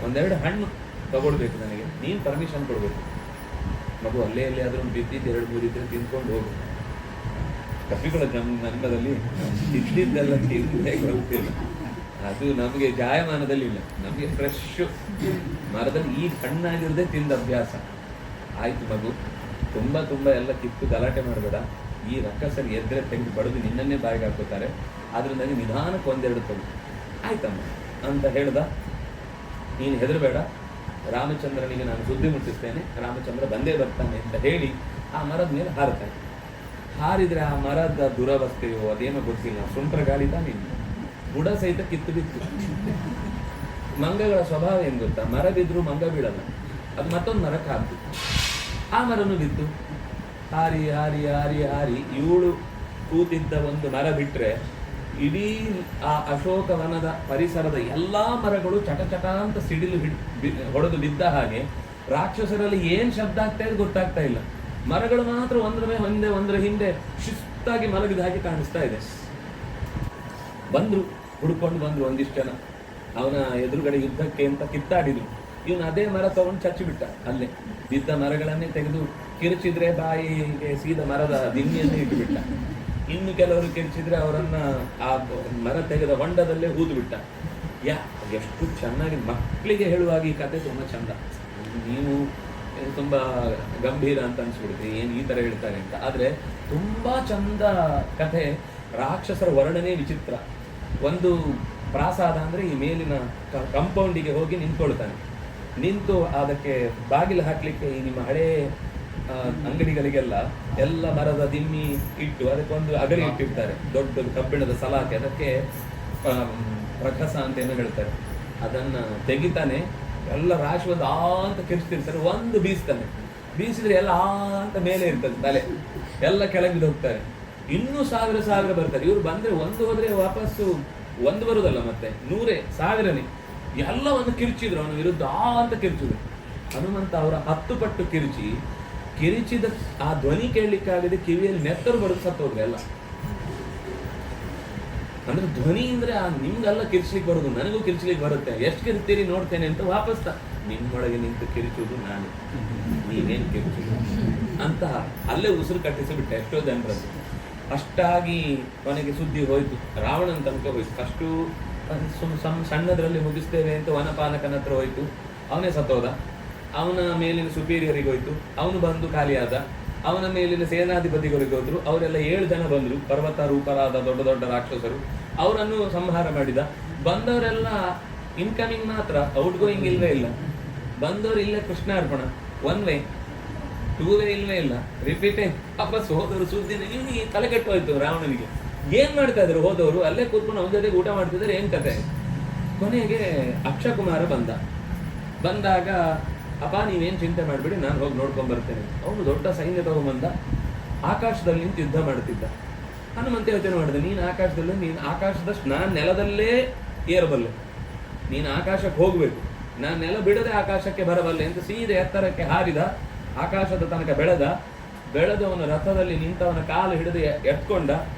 1-2 ಹಣ್ಣು ತಗೊಳ್ಬೇಕು, ನನಗೆ ನೀನು ಪರ್ಮಿಷನ್ ಕೊಡಬೇಕು. ಮಗು ಅಲ್ಲೇ ಆದರೂ ಬಿದ್ದಿದ್ದು 2-3 ಇದ್ರೆ ತಿಂದ್ಕೊಂಡು ಹೋಗು. ಕಪಿಗಳ ಜನ್ಮದಲ್ಲಿ ಇದ್ದಿದ್ದೆಲ್ಲ ತಿಂದೇ ಗೊತ್ತಿಲ್ಲ, ಅದು ನಮಗೆ ಜಾಯಮಾನದಲ್ಲಿ ಇಲ್ಲ. ನಮಗೆ ಫ್ರೆಶ್ ಮರದಲ್ಲಿ ಈ ಹಣ್ಣಾಗಿರೋದೇ ತಿಂದ ಅಭ್ಯಾಸ. ಆಯಿತು ಮಗು, ತುಂಬ ಎಲ್ಲ ಕಿತ್ತು ಗಲಾಟೆ ಮಾಡಬೇಡ. ಈ ರಕ್ಕಸರಿ ಎದ್ರೆ ತೆಗೆದು ಬಡಿದು ನಿನ್ನನ್ನೇ ಬಾಯಿಗೆ ಹಾಕೋತಾರೆ. ಆದ್ರಿಂದ ನಿಧಾನಕ್ಕೆ 1-2 ತಗೋ, ಆಯ್ತಮ್ಮ ಅಂತ ಹೇಳ್ದ. ನೀನು ಹೆದರಬೇಡ, ರಾಮಚಂದ್ರನಿಗೆ ನಾನು ಸುದ್ದಿ ಮುಟ್ಟಿಸ್ತೇನೆ, ರಾಮಚಂದ್ರ ಬಂದೇ ಬರ್ತಾನೆ ಅಂತ ಹೇಳಿ ಆ ಮರದ ಮೇಲೆ ಹಾರುತ್ತಾನೆ. ಹಾರಿದರೆ ಆ ಮರದ ದುರವಸ್ಥೆಯೋ ಅದೇನೋ ಗೊತ್ತಿಲ್ಲ, ಸುಂಟ್ರ ಗಾಳಿ ತಾನೇ, ಬುಡ ಸಹಿತ ಕಿತ್ತು ಬಿತ್ತು. ಮಂಗಗಳ ಸ್ವಭಾವ ಏನು ಗೊತ್ತಾ? ಮರ ಬಿದ್ದರೂ ಮಂಗ ಬೀಳಲ್ಲ, ಅದು ಮತ್ತೊಂದು ಮರಕ್ಕೆ ಹಾಕ್ತು. ಆ ಮರನೂ ಬಿತ್ತು. ಹಾರಿ ಹಾರಿ ಹಾರಿ ಹಾರಿ ಇವಳು ಕೂತಿದ್ದ ಒಂದು ಮರ ಬಿಟ್ಟರೆ ಇಡೀ ಆ ಅಶೋಕವನದ ಪರಿಸರದ ಎಲ್ಲ ಮರಗಳು ಚಟ ಅಂತ ಸಿಡಿಲು ಹೊಡೆದು ಬಿದ್ದ ಹಾಗೆ ರಾಕ್ಷಸರಲ್ಲಿ ಏನು ಶಬ್ದ ಆಗ್ತಾ ಇದೆ ಗೊತ್ತಾಗ್ತಾ ಇಲ್ಲ. ಮರಗಳು ಮಾತ್ರ ಒಂದರ ಹಿಂದೆ ಶಿಸ್ತಾಗಿ ಮಲಗಿದ ಹಾಗೆ ಕಾಣಿಸ್ತಾ ಇದೆ. ಹುಡ್ಕೊಂಡು ಬಂದ್ರು ಒಂದಿಷ್ಟು ಜನ. ಅವನ ಎದುರುಗಡೆ ಯುದ್ಧಕ್ಕೆ ಅಂತ ಕಿತ್ತಾಡಿದ್ರು. ಇವನು ಅದೇ ಮರ ತಗೊಂಡು ಚಚ್ಚಿಬಿಟ್ಟ. ಅಲ್ಲೇ ಬಿದ್ದ ಮರಗಳನ್ನೇ ತೆಗೆದು ಕಿರುಚಿದ್ರೆ ಬಾಯಿಗೆ ಸೀದ ಮರದ ದಿಮ್ಮಿಯನ್ನೇ ಇಟ್ಟುಬಿಟ್ಟ. ಇನ್ನು ಕೆಲವರು ಕಿರುಚಿದ್ರೆ ಅವರನ್ನ ಆ ಮರ ತೆಗೆದ ಹೊಂಡದಲ್ಲೇ ಊದು ಬಿಟ್ಟ. ಎಷ್ಟು ಚೆನ್ನಾಗಿ ಮಕ್ಕಳಿಗೆ ಹೇಳುವಾಗ ಈ ಕತೆ ತುಂಬ ಚಂದ. ನೀವು ತುಂಬಾ ಗಂಭೀರ ಅಂತ ಅನ್ಸ್ಬಿಡುತ್ತೆ, ಏನು ಈ ತರ ಹೇಳ್ತಾರೆ ಅಂತ. ಆದ್ರೆ ತುಂಬಾ ಚಂದ ಕಥೆ. ರಾಕ್ಷಸರ ವರ್ಣನೆ ವಿಚಿತ್ರ. ಒಂದು ಪ್ರಾಸಾದ ಅಂದ್ರೆ ಈ ಮೇಲಿನ ಕಂಪೌಂಡಿಗೆ ಹೋಗಿ ನಿಂತ್ಕೊಳ್ತಾನೆ. ನಿಂತು ಅದಕ್ಕೆ ಬಾಗಿಲು ಹಾಕ್ಲಿಕ್ಕೆ ಈ ನಿಮ್ಮ ಹಳೇ ಅಂಗಡಿಗಳಿಗೆಲ್ಲ ಎಲ್ಲ ಮರದ ದಿಮ್ಮಿ ಇಟ್ಟು ಅದಕ್ಕೊಂದು ಅಗಲಿ ಇಟ್ಟಿರ್ತಾರೆ, ದೊಡ್ಡ ಕಬ್ಬಿಣದ ಸಲಾಕೆ, ಅದಕ್ಕೆ ಪ್ರಕಸ ಅಂತ ಏನೋ ಹೇಳ್ತಾರೆ. ಅದನ್ನ ತೆಗಿತಾನೆ, ಎಲ್ಲ ರಾಶಿ ಒಂದು ಆ ಅಂತ ಕಿರ್ಚ್ತಿರ್ತಾರೆ, ಒಂದು ಬೀಸ್ತಾನೆ. ಬೀಸಿದ್ರೆ ಎಲ್ಲ ಆ ಅಂತ ಮೇಲೆ ಇರ್ತದೆ ತಲೆ, ಎಲ್ಲ ಕೆಳಗೆ ಹೋಗ್ತಾರೆ. ಇನ್ನೂ ಸಾವಿರ ಬರ್ತಾರೆ. ಇವ್ರು ಬಂದ್ರೆ ಒಂದು ಹೋದ್ರೆ ವಾಪಸ್ಸು ಒಂದು ಬರುದಲ್ಲ, ಮತ್ತೆ 100,000 ಎಲ್ಲವನ್ನು ಕಿರ್ಚಿದ್ರು ಅವನ ವಿರುದ್ಧ ಆ ಅಂತ ಕಿರ್ಚಿದ್ರು. ಹನುಮಂತ ಅವರ 10 ಪಟ್ಟು ಕಿರಿಚಿದ ಆ ಧ್ವನಿ ಕೇಳಲಿಕ್ಕಾಗದೆ ಕಿವಿಯಲ್ಲಿ ನೆತ್ತರು ಬರೋದು ಸತ್ತೋದ್ರೆ ಎಲ್ಲ. ಅಂದ್ರೆ ಧ್ವನಿ ಅಂದ್ರೆ ನಿಮ್ಗೆಲ್ಲ ಕಿರ್ಚ್ಲಿಕ್ಕೆ ಬರೋದು, ನನಗೂ ಕಿರ್ಚ್ಲಿಕ್ಕೆ ಬರುತ್ತೆ, ಎಷ್ಟು ಕಿರ್ತೀರಿ ನೋಡ್ತೇನೆ ಅಂತ ವಾಪಸ್ ನಿಮ್ಮೊಳಗೆ ನಿಂತು ಕಿರಿಚುವುದು ನಾನು, ನೀನೇನು ಕಿರಿಚುದು ಅಂತ ಅಲ್ಲೇ ಉಸಿರು ಕಟ್ಟಿಸಿಬಿಟ್ಟೆ ಎಷ್ಟೋ ಜನರದ್ದು. ಅಷ್ಟಾಗಿ ಕೊನೆಗೆ ಸುದ್ದಿ ಹೋಯ್ತು, ರಾವಣನ ತನಕ ಹೋಯ್ತು. ಅಷ್ಟು ಸಣ್ಣದ್ರಲ್ಲಿ ಮುಗಿಸ್ತೇವೆ ಅಂತ ವನಪಾಲಕನ ಹತ್ರ ಹೋಯ್ತು, ಅವನೇ ಸತ್ತೋದ. ಅವನ ಮೇಲಿನ ಸುಪೀರಿಯರಿಗೆ ಹೋಯ್ತು, ಅವನು ಬಂದು ಖಾಲಿಯಾದ. ಅವನ ಮೇಲಿನ ಸೇನಾಧಿಪತಿಗಳಿಗೆ ಹೋದ್ರು, ಅವರೆಲ್ಲ 7 ಜನ ಬಂದ್ರು, ಪರ್ವತ ರೂಪರಾದ ದೊಡ್ಡ ದೊಡ್ಡ ರಾಕ್ಷಸರು. ಅವರನ್ನು ಸಂಹಾರ ಮಾಡಿದ. ಬಂದವರೆಲ್ಲ ಇನ್ಕಮಿಂಗ್ ಮಾತ್ರ, ಔಟ್ ಗೋಯಿಂಗ್ ಇಲ್ವೇ ಇಲ್ಲ. ಬಂದವರು ಇಲ್ಲೇ ಕೃಷ್ಣಾರ್ಪಣ, 1 ವೇ 2 ವೇ ಇಲ್ವೇ ಇಲ್ಲ, ರಿಪೀಟೇ ವಾಪಸ್ ಹೋದವರು. ಸುದ್ದಿನ ಇವನಿಗೆ ತಲೆ ಕೆಟ್ಟೋಯ್ತು ರಾವಣನಿಗೆ. ಏನ್ ಮಾಡ್ತಾ ಇದ್ರು ಹೋದವರು? ಅಲ್ಲೇ ಕೂತ್ಕೊಂಡು ಅವನ ಜೊತೆಗೆ ಊಟ ಮಾಡ್ತಿದ್ರೆ, ಏನ್ ಕತೆ. ಕೊನೆಗೆ ಅಕ್ಷಕುಮಾರ ಬಂದಾಗ, ಅಪ್ಪ ನೀವೇನು ಚಿಂತೆ ಮಾಡಿಬಿಡಿ, ನಾನು ಹೋಗಿ ನೋಡ್ಕೊಂಡ್ ಬರ್ತೇನೆ. ಅವನು ದೊಡ್ಡ ಸೈನ್ಯ ತಗೊಂಬಂದ, ಆಕಾಶದಲ್ಲಿ ನಿಂತು ಯುದ್ಧ ಮಾಡ್ತಿದ್ದ. ಹನುಮಂತ ಯೋಚನೆ ಮಾಡಿದೆ, ನೀನು ಆಕಾಶದಷ್ಟು ನಾನು ನೆಲದಲ್ಲೇ ಏರಬಲ್ಲೆ, ನೀನು ಆಕಾಶಕ್ಕೆ ಹೋಗ್ಬೇಕು, ನಾನು ನೆಲ ಬಿಡದೆ ಆಕಾಶಕ್ಕೆ ಬರಬಲ್ಲೆ ಅಂತ ಸೀದೆ ಎತ್ತರಕ್ಕೆ ಹಾರಿದ. ಆಕಾಶದ ತನಕ ಬೆಳೆದವನ ರಥದಲ್ಲಿ ನಿಂತವನ ಕಾಲು ಹಿಡಿದು ಎತ್ಕೊಂಡ.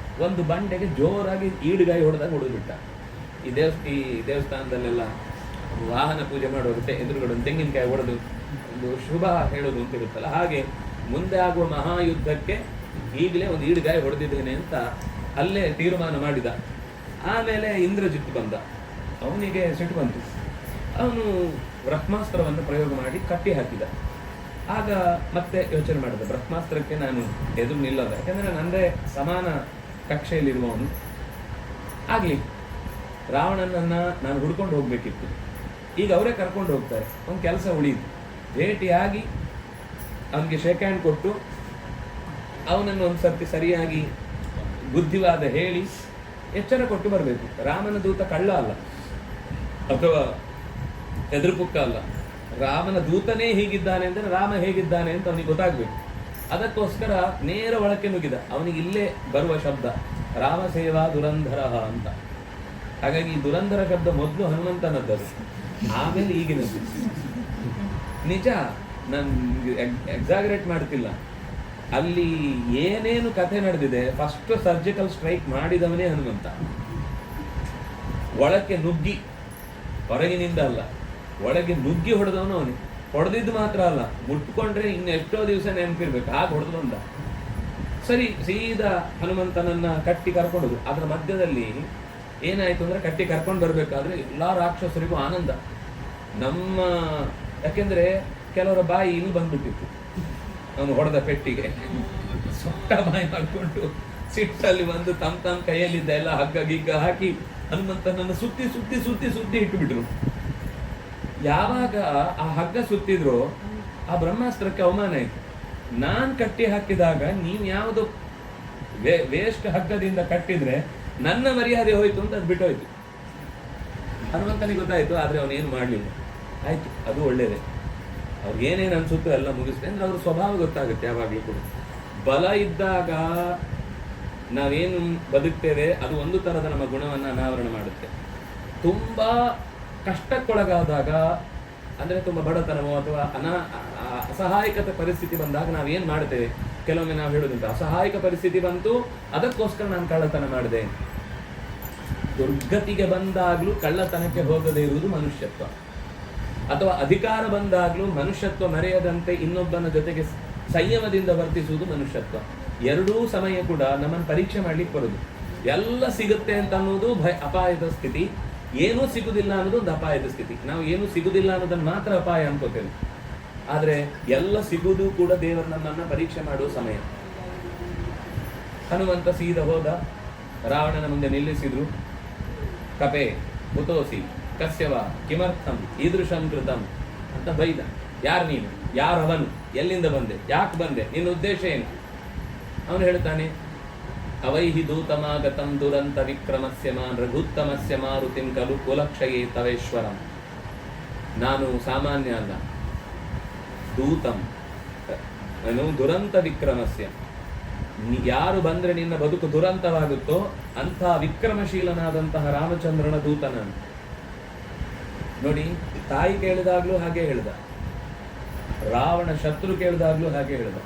ಒಂದು ಬಂಡೆಗೆ ಜೋರಾಗಿ ಈಡುಗಾಯಿ ಹೊಡೆದಾಗ ಹೊಡೆದ್ಬಿಟ್ಟ. ಈ ದೇವಸ್ಥಾನದಲ್ಲೆಲ್ಲ ವಾಹನ ಪೂಜೆ ಮಾಡುವಾಗ ಎದುರುಗಡೆ ಒಂದು ತೆಂಗಿನಕಾಯಿ ಹೊಡೆದು ಒಂದು ಶುಭ ಹೇಳೋದು ಅಂತ ಇರುತ್ತಲ್ಲ, ಹಾಗೆ ಮುಂದೆ ಆಗುವ ಮಹಾಯುದ್ಧಕ್ಕೆ ಈಗಲೇ ಒಂದು ಈಡುಗಾಯಿ ಹೊಡೆದಿದ್ದೇನೆ ಅಂತ ಅಲ್ಲೇ ತೀರ್ಮಾನ ಮಾಡಿದ. ಆಮೇಲೆ ಇಂದ್ರಜಿತ್ ಬಂದ, ಅವನಿಗೆ ಸಿಟ್ಟು ಬಂತು. ಅವನು ಬ್ರಹ್ಮಾಸ್ತ್ರವನ್ನು ಪ್ರಯೋಗ ಮಾಡಿ ಕಟ್ಟಿ ಹಾಕಿದ. ಆಗ ಮತ್ತೆ ಯೋಚನೆ ಮಾಡಿದ, ಬ್ರಹ್ಮಾಸ್ತ್ರಕ್ಕೆ ನಾನು ಎದುರು ನಿಲ್ಲದ, ಯಾಕಂದ್ರೆ ನಂದೇ ಸಮಾನ ಕಕ್ಷೆಯಲ್ಲಿರುವವನು. ಆಗ್ಲಿ, ರಾವಣನನ್ನ ನಾನು ಹುಡ್ಕೊಂಡು ಹೋಗ್ಬೇಕಿತ್ತು, ಈಗ ಅವರೇ ಕರ್ಕೊಂಡು ಹೋಗ್ತಾರೆ. ಒಂದು ಕೆಲಸ ಉಳಿಯಿತು, ಭೇಟಿಯಾಗಿ ಅವನಿಗೆ ಶೇಕ್ ಹ್ಯಾಂಡ್ ಕೊಟ್ಟು ಅವನನ್ನು ಒಂದು ಸರ್ತಿ ಸರಿಯಾಗಿ ಬುದ್ಧಿವಾದ ಹೇಳಿ ಎಚ್ಚರ ಕೊಟ್ಟು ಬರಬೇಕು. ರಾಮನ ದೂತ ಕಳ್ಳ ಅಲ್ಲ ಅಥವಾ ಎದುರುಪುಕ್ಕ ಅಲ್ಲ, ರಾಮನ ದೂತನೇ ಹೀಗಿದ್ದಾನೆ ಅಂದರೆ ರಾಮ ಹೇಗಿದ್ದಾನೆ ಅಂತ ಅವನಿಗೆ ಗೊತ್ತಾಗ್ಬೇಕು. ಅದಕ್ಕೋಸ್ಕರ ನೇರ ಒಳಕ್ಕೆ ನುಗ್ಗಿದ. ಅವನಿಗೆ ಇಲ್ಲೇ ಬರುವ ಶಬ್ದ ರಾಮ ಸೇವಾ ದುರಂಧರ ಅಂತ. ಹಾಗಾಗಿ ಈ ದುರಂಧರ ಶಬ್ದ ಮೊದಲು ಹನುಮಂತನದ್ದು, ಆಮೇಲೆ ಈಗಿನದ್ದು. ನಿಜ, ನಾನು ಎಕ್ಸಾಗರೇಟ್ ಮಾಡ್ತಿಲ್ಲ. ಅಲ್ಲಿ ಏನೇನು ಕಥೆ ನಡೆದಿದೆ, ಫಸ್ಟ್ ಸರ್ಜಿಕಲ್ ಸ್ಟ್ರೈಕ್ ಮಾಡಿದವನೇ ಹನುಮಂತ. ಒಳಕ್ಕೆ ನುಗ್ಗಿ, ಹೊರಗಿನಿಂದ ಅಲ್ಲ, ಒಳಗೆ ನುಗ್ಗಿ ಹೊಡೆದವನು ಅವನೇ. ಹೊಡೆದಿದ್ದು ಮಾತ್ರ ಅಲ್ಲ, ಮುಟ್ಕೊಂಡ್ರೆ ಇನ್ನು ಎಷ್ಟೋ ದಿವಸ ನೆನಪಿರ್ಬೇಕು, ಹಾಗೆ ಹೊಡೆದ್ಕೊಂಡ. ಸರಿ, ಸೀದಾ ಹನುಮಂತನನ್ನ ಕಟ್ಟಿ ಕರ್ಕೊಂಡೋದು. ಅದರ ಮಧ್ಯದಲ್ಲಿ ಏನಾಯ್ತು ಅಂದ್ರೆ, ಕಟ್ಟಿ ಕರ್ಕೊಂಡು ಬರ್ಬೇಕಾದ್ರೆ ಎಲ್ಲಾ ರಾಕ್ಷಸರಿಗೂ ಆನಂದ. ಯಾಕೆಂದ್ರೆ ಕೆಲವರ ಬಾಯಿ ಇಲ್ಲಿ ಬಂದ್ಬಿಟ್ಟಿತ್ತು ಅವನು ಹೊಡೆದ ಪೆಟ್ಟಿಗೆ. ಸೊಟ್ಟ ಬಾಯಿ ಮಾಡ್ಕೊಂಡು ಸಿಟ್ಟಲ್ಲಿ ಬಂದು ತಮ್ಮ ಕೈಯಲ್ಲಿದ್ದ ಎಲ್ಲ ಹಗ್ಗ ಗಿಗ್ಗ ಹಾಕಿ ಹನುಮಂತನನ್ನು ಸುತ್ತಿ ಸುತ್ತಿ ಸುತ್ತಿ ಸುತ್ತಿ ಇಟ್ಟುಬಿಟ್ರು. ಯಾವಾಗ ಆ ಹಗ್ಗ ಸುತ್ತಿದ್ರು ಆ ಬ್ರಹ್ಮಾಸ್ತ್ರಕ್ಕೆ ಅವಮಾನ ಆಯ್ತು. ನಾನ್ ಕಟ್ಟಿ ಹಾಕಿದಾಗ ನೀನ್ ಯಾವುದು ವೇಸ್ಟ್ ಹಗ್ಗದಿಂದ ಕಟ್ಟಿದ್ರೆ ನನ್ನ ಮರ್ಯಾದೆ ಹೋಯ್ತು ಅಂತ ಅದು ಬಿಟ್ಟೋಯ್ತು. ಹನುಮಂತನಿಗೆ ಗೊತ್ತಾಯ್ತು, ಆದ್ರೆ ಅವನೇನು ಮಾಡ್ಲಿಲ್ಲ. ಆಯ್ತು, ಅದು ಒಳ್ಳೇದೇ. ಅವ್ರಿಗೆ ಏನೇನು ಅನ್ಸುತ್ತೋ ಎಲ್ಲ ಮುಗಿಸ್ತೆ ಅಂದ್ರೆ ಅವ್ರ ಸ್ವಭಾವ ಗೊತ್ತಾಗುತ್ತೆ. ಯಾವಾಗಲೂ ಕೂಡ ಬಲ ಇದ್ದಾಗ ನಾವೇನು ಬದುಕ್ತೇವೆ ಅದು ಒಂದು ತರದ ನಮ್ಮ ಗುಣವನ್ನ ಅನಾವರಣ ಮಾಡುತ್ತೆ. ತುಂಬಾ ಕಷ್ಟಕ್ಕೊಳಗಾದಾಗ, ಅಂದ್ರೆ ತುಂಬಾ ಬಡತನವೋ ಅಥವಾ ಅಸಹಾಯಕತೆ ಪರಿಸ್ಥಿತಿ ಬಂದಾಗ ನಾವೇನ್ ಮಾಡ್ತೇವೆ, ಕೆಲವೊಮ್ಮೆ ನಾವು ಹೇಳೋದುಂಟು, ಅಸಹಾಯಕ ಪರಿಸ್ಥಿತಿ ಬಂತು ಅದಕ್ಕೋಸ್ಕರ ನಾನು ಕಳ್ಳತನ ಮಾಡಿದೆ. ದುರ್ಗತಿಗೆ ಬಂದಾಗ್ಲೂ ಕಳ್ಳತನಕ್ಕೆ ಹೋಗದೇ ಇರುವುದು ಮನುಷ್ಯತ್ವ. ಅಥವಾ ಅಧಿಕಾರ ಬಂದಾಗ್ಲೂ ಮನುಷ್ಯತ್ವ ಮರೆಯದಂತೆ ಇನ್ನೊಬ್ಬನ ಜೊತೆಗೆ ಸಂಯಮದಿಂದ ವರ್ತಿಸುವುದು ಮನುಷ್ಯತ್ವ. ಎರಡೂ ಸಮಯ ಕೂಡ ನಮ್ಮನ್ನು ಪರೀಕ್ಷೆ ಮಾಡ್ಲಿಕ್ಕೆ ಬರುದು. ಎಲ್ಲ ಸಿಗುತ್ತೆ ಅಂತ ಅನ್ನೋದು ಅಪಾಯದ ಸ್ಥಿತಿ, ಏನೂ ಸಿಗುದಿಲ್ಲ ಅನ್ನೋದು ಒಂದು ಅಪಾಯದ ಸ್ಥಿತಿ. ನಾವು ಏನೂ ಸಿಗುದಿಲ್ಲ ಅನ್ನೋದನ್ನ ಮಾತ್ರ ಅಪಾಯ ಅನ್ಕೋತೇವೆ. ಆದರೆ ಎಲ್ಲ ಸಿಗುವುದು ಕೂಡ ದೇವರು ನಮ್ಮನ್ನ ಪರೀಕ್ಷೆ ಮಾಡುವ ಸಮಯ. ಹನುಮಂತ ಸೀದ ಹೋದ, ರಾವಣನ ಮುಂದೆ ನಿಲ್ಲಿಸಿದ್ರು. ಕಪೆ ಕುತೋಸಿ ಕಸ್ಯವ ಕಿಮರ್ಥಂ ಈದೃಶಂ ಕೃತಂ ಅಂತ ಬೈದ. ಯಾರು ನೀನು, ಯಾರವನು, ಎಲ್ಲಿಂದ ಬಂದೆ, ಯಾಕೆ ಬಂದೆ, ನಿನ್ನ ಉದ್ದೇಶ ಏನು? ಅವನು ಹೇಳ್ತಾನೆ, ಅವೈಹಿ ದೂತಮಾಗತಂ ದುರಂತ ವಿಕ್ರಮಸ್ಯ ಮಾನ್ ರಘುತ್ತಮಸ್ಯ ಮಾರುತಿಂ ಕಲು ಕುಲಕ್ಷಯೇ ತವೇಶ್ವರಂ. ನಾನು ಸಾಮಾನ್ಯ ಅಲ್ಲ, ದೂತಂ ದುರಂತ ವಿಕ್ರಮಸ್ಯ. ಯಾರು ಬಂದ್ರೆ ನಿನ್ನ ಬದುಕು ದುರಂತವಾಗುತ್ತೋ ಅಂಥ ವಿಕ್ರಮಶೀಲನಾದಂತಹ ರಾಮಚಂದ್ರನ ದೂತ ನಾನು. ನೋಡಿ, ತಾಯಿ ಕೇಳಿದಾಗ್ಲೂ ಹಾಗೆ ಹೇಳ್ದ, ರಾವಣ ಶತ್ರು ಕೇಳಿದಾಗ್ಲೂ ಹಾಗೆ ಹೇಳ್ದ.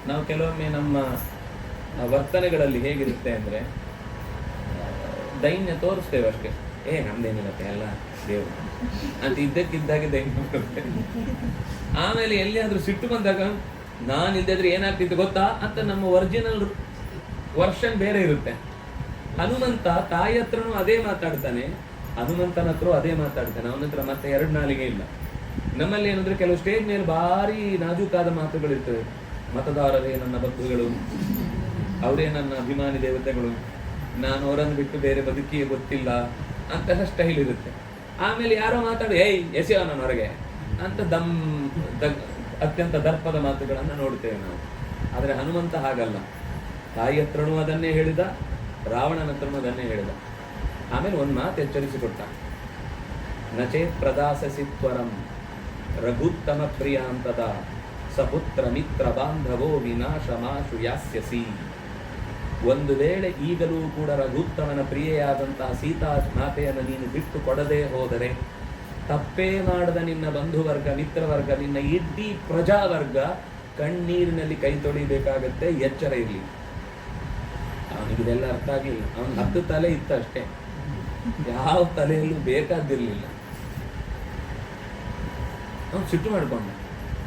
ನಾವು ಕೆಲವೊಮ್ಮೆ ನಮ್ಮ ವರ್ತನೆಗಳಲ್ಲಿ ಹೇಗಿರುತ್ತೆ ಅಂದ್ರೆ, ದೈನ್ಯ ತೋರಿಸ್ತೇವೆ ಅಷ್ಟೇ. ನಮ್ದೇನಿರುತ್ತೆ ಎಲ್ಲ ದೇವರು ಅಂತ ಇದ್ದಕ್ಕಿದ್ದಾಗೆ ದೈನ್ಯ ಬರುತ್ತೆ. ಆಮೇಲೆ ಎಲ್ಲಿಯಾದ್ರೂ ಸಿಟ್ಟು ಬಂದಾಗ ನಾನು ಇಲ್ದಿದ್ರೆ ಏನಾಗ್ತಿತ್ತು ಗೊತ್ತಾ ಅಂತ ನಮ್ಮ ಒರಿಜಿನಲ್ ವರ್ಷನ್ ಬೇರೆ ಇರುತ್ತೆ. ಹನುಮಂತ ತಾಯಿ ಹತ್ರನೂ ಅದೇ ಮಾತಾಡ್ತಾನೆ, ಹನುಮಂತನ ಹತ್ರ ಅದೇ ಮಾತಾಡ್ತಾನೆ. ಅವನ ಹತ್ರ ಮತ್ತೆ ಎರಡು ನಾಲಿಗೆ ಇಲ್ಲ. ನಮ್ಮಲ್ಲಿ ಏನಂದ್ರೆ ಕೆಲವು ಸ್ಟೇಜ್ ಮೇಲೆ ಭಾರಿ ನಾಜೂಕಾದ ಮಾತುಗಳಿರ್ತವೆ. ಮತದಾರರೇ ನನ್ನ ಬಂಧುಗಳು, ಅವರೇ ನನ್ನ ಅಭಿಮಾನಿ ದೇವತೆಗಳು, ನಾನು ಅವರನ್ನು ಬಿಟ್ಟು ಬೇರೆ ಬದುಕಿಯೇ ಗೊತ್ತಿಲ್ಲ ಅಂತಹ ಸ್ಟೈಲ್ ಇರುತ್ತೆ. ಆಮೇಲೆ ಯಾರೋ ಮಾತಾಡಿ ಎಸೆಯೋ ನಾನು ಹೊರಗೆ ಅಂತ ಅತ್ಯಂತ ದರ್ಪದ ಮಾತುಗಳನ್ನು ನೋಡ್ತೇವೆ ನಾವು. ಆದರೆ ಹನುಮಂತ ಹಾಗಲ್ಲ. ತಾಯಿ ಹತ್ರನೂ ಅದನ್ನೇ ಹೇಳಿದ, ರಾವಣನ ಹತ್ರನೂ ಅದನ್ನೇ ಹೇಳಿದ. ಆಮೇಲೆ ಒಂದು ಮಾತು ಎಚ್ಚರಿಸಿಕೊಟ್ಟ, ನಚೇತ್ ಪ್ರದಾಸಸಿ ತ್ವರಂ ರಘುತ್ತಮ ಪ್ರಿಯಾಂತದ ಸಪುತ್ರ ಮಿತ್ರ ಬಾಂಧವೋ ವಿನಾಶಮಾಶು ಯಾಸ್ಯಸಿ. ಒಂದು ವೇಳೆ ಈಗಲೂ ಕೂಡ ರಘುತ್ತಮನ ಪ್ರಿಯೆಯಾದಂತಹ ಸೀತಾ ಮಾತೆಯನ್ನು ನೀನು ಬಿಟ್ಟು ಕೊಡದೇ ಹೋದರೆ ತಪ್ಪೇ ಮಾಡದ ನಿನ್ನ ಬಂಧುವರ್ಗ, ಮಿತ್ರವರ್ಗ, ನಿನ್ನ ಇಡೀ ಪ್ರಜಾವರ್ಗ ಕಣ್ಣೀರಿನಲ್ಲಿ ಕೈ ತೊಳಿಬೇಕಾಗತ್ತೆ, ಎಚ್ಚರ ಇರಲಿ. ಅವನಿಗಿದೆಲ್ಲ ಅರ್ಥ ಆಗಿಲ್ಲ. ಅವನ 10 ತಲೆ ಇತ್ತು ಅಷ್ಟೇ, ಯಾವ ತಲೆಯಲ್ಲೂ ಬೇಕಾದಿರ್ಲಿಲ್ಲ. ಅವನು ಸಿಟ್ಟು ಮಾಡ್ಕೊಂಡ,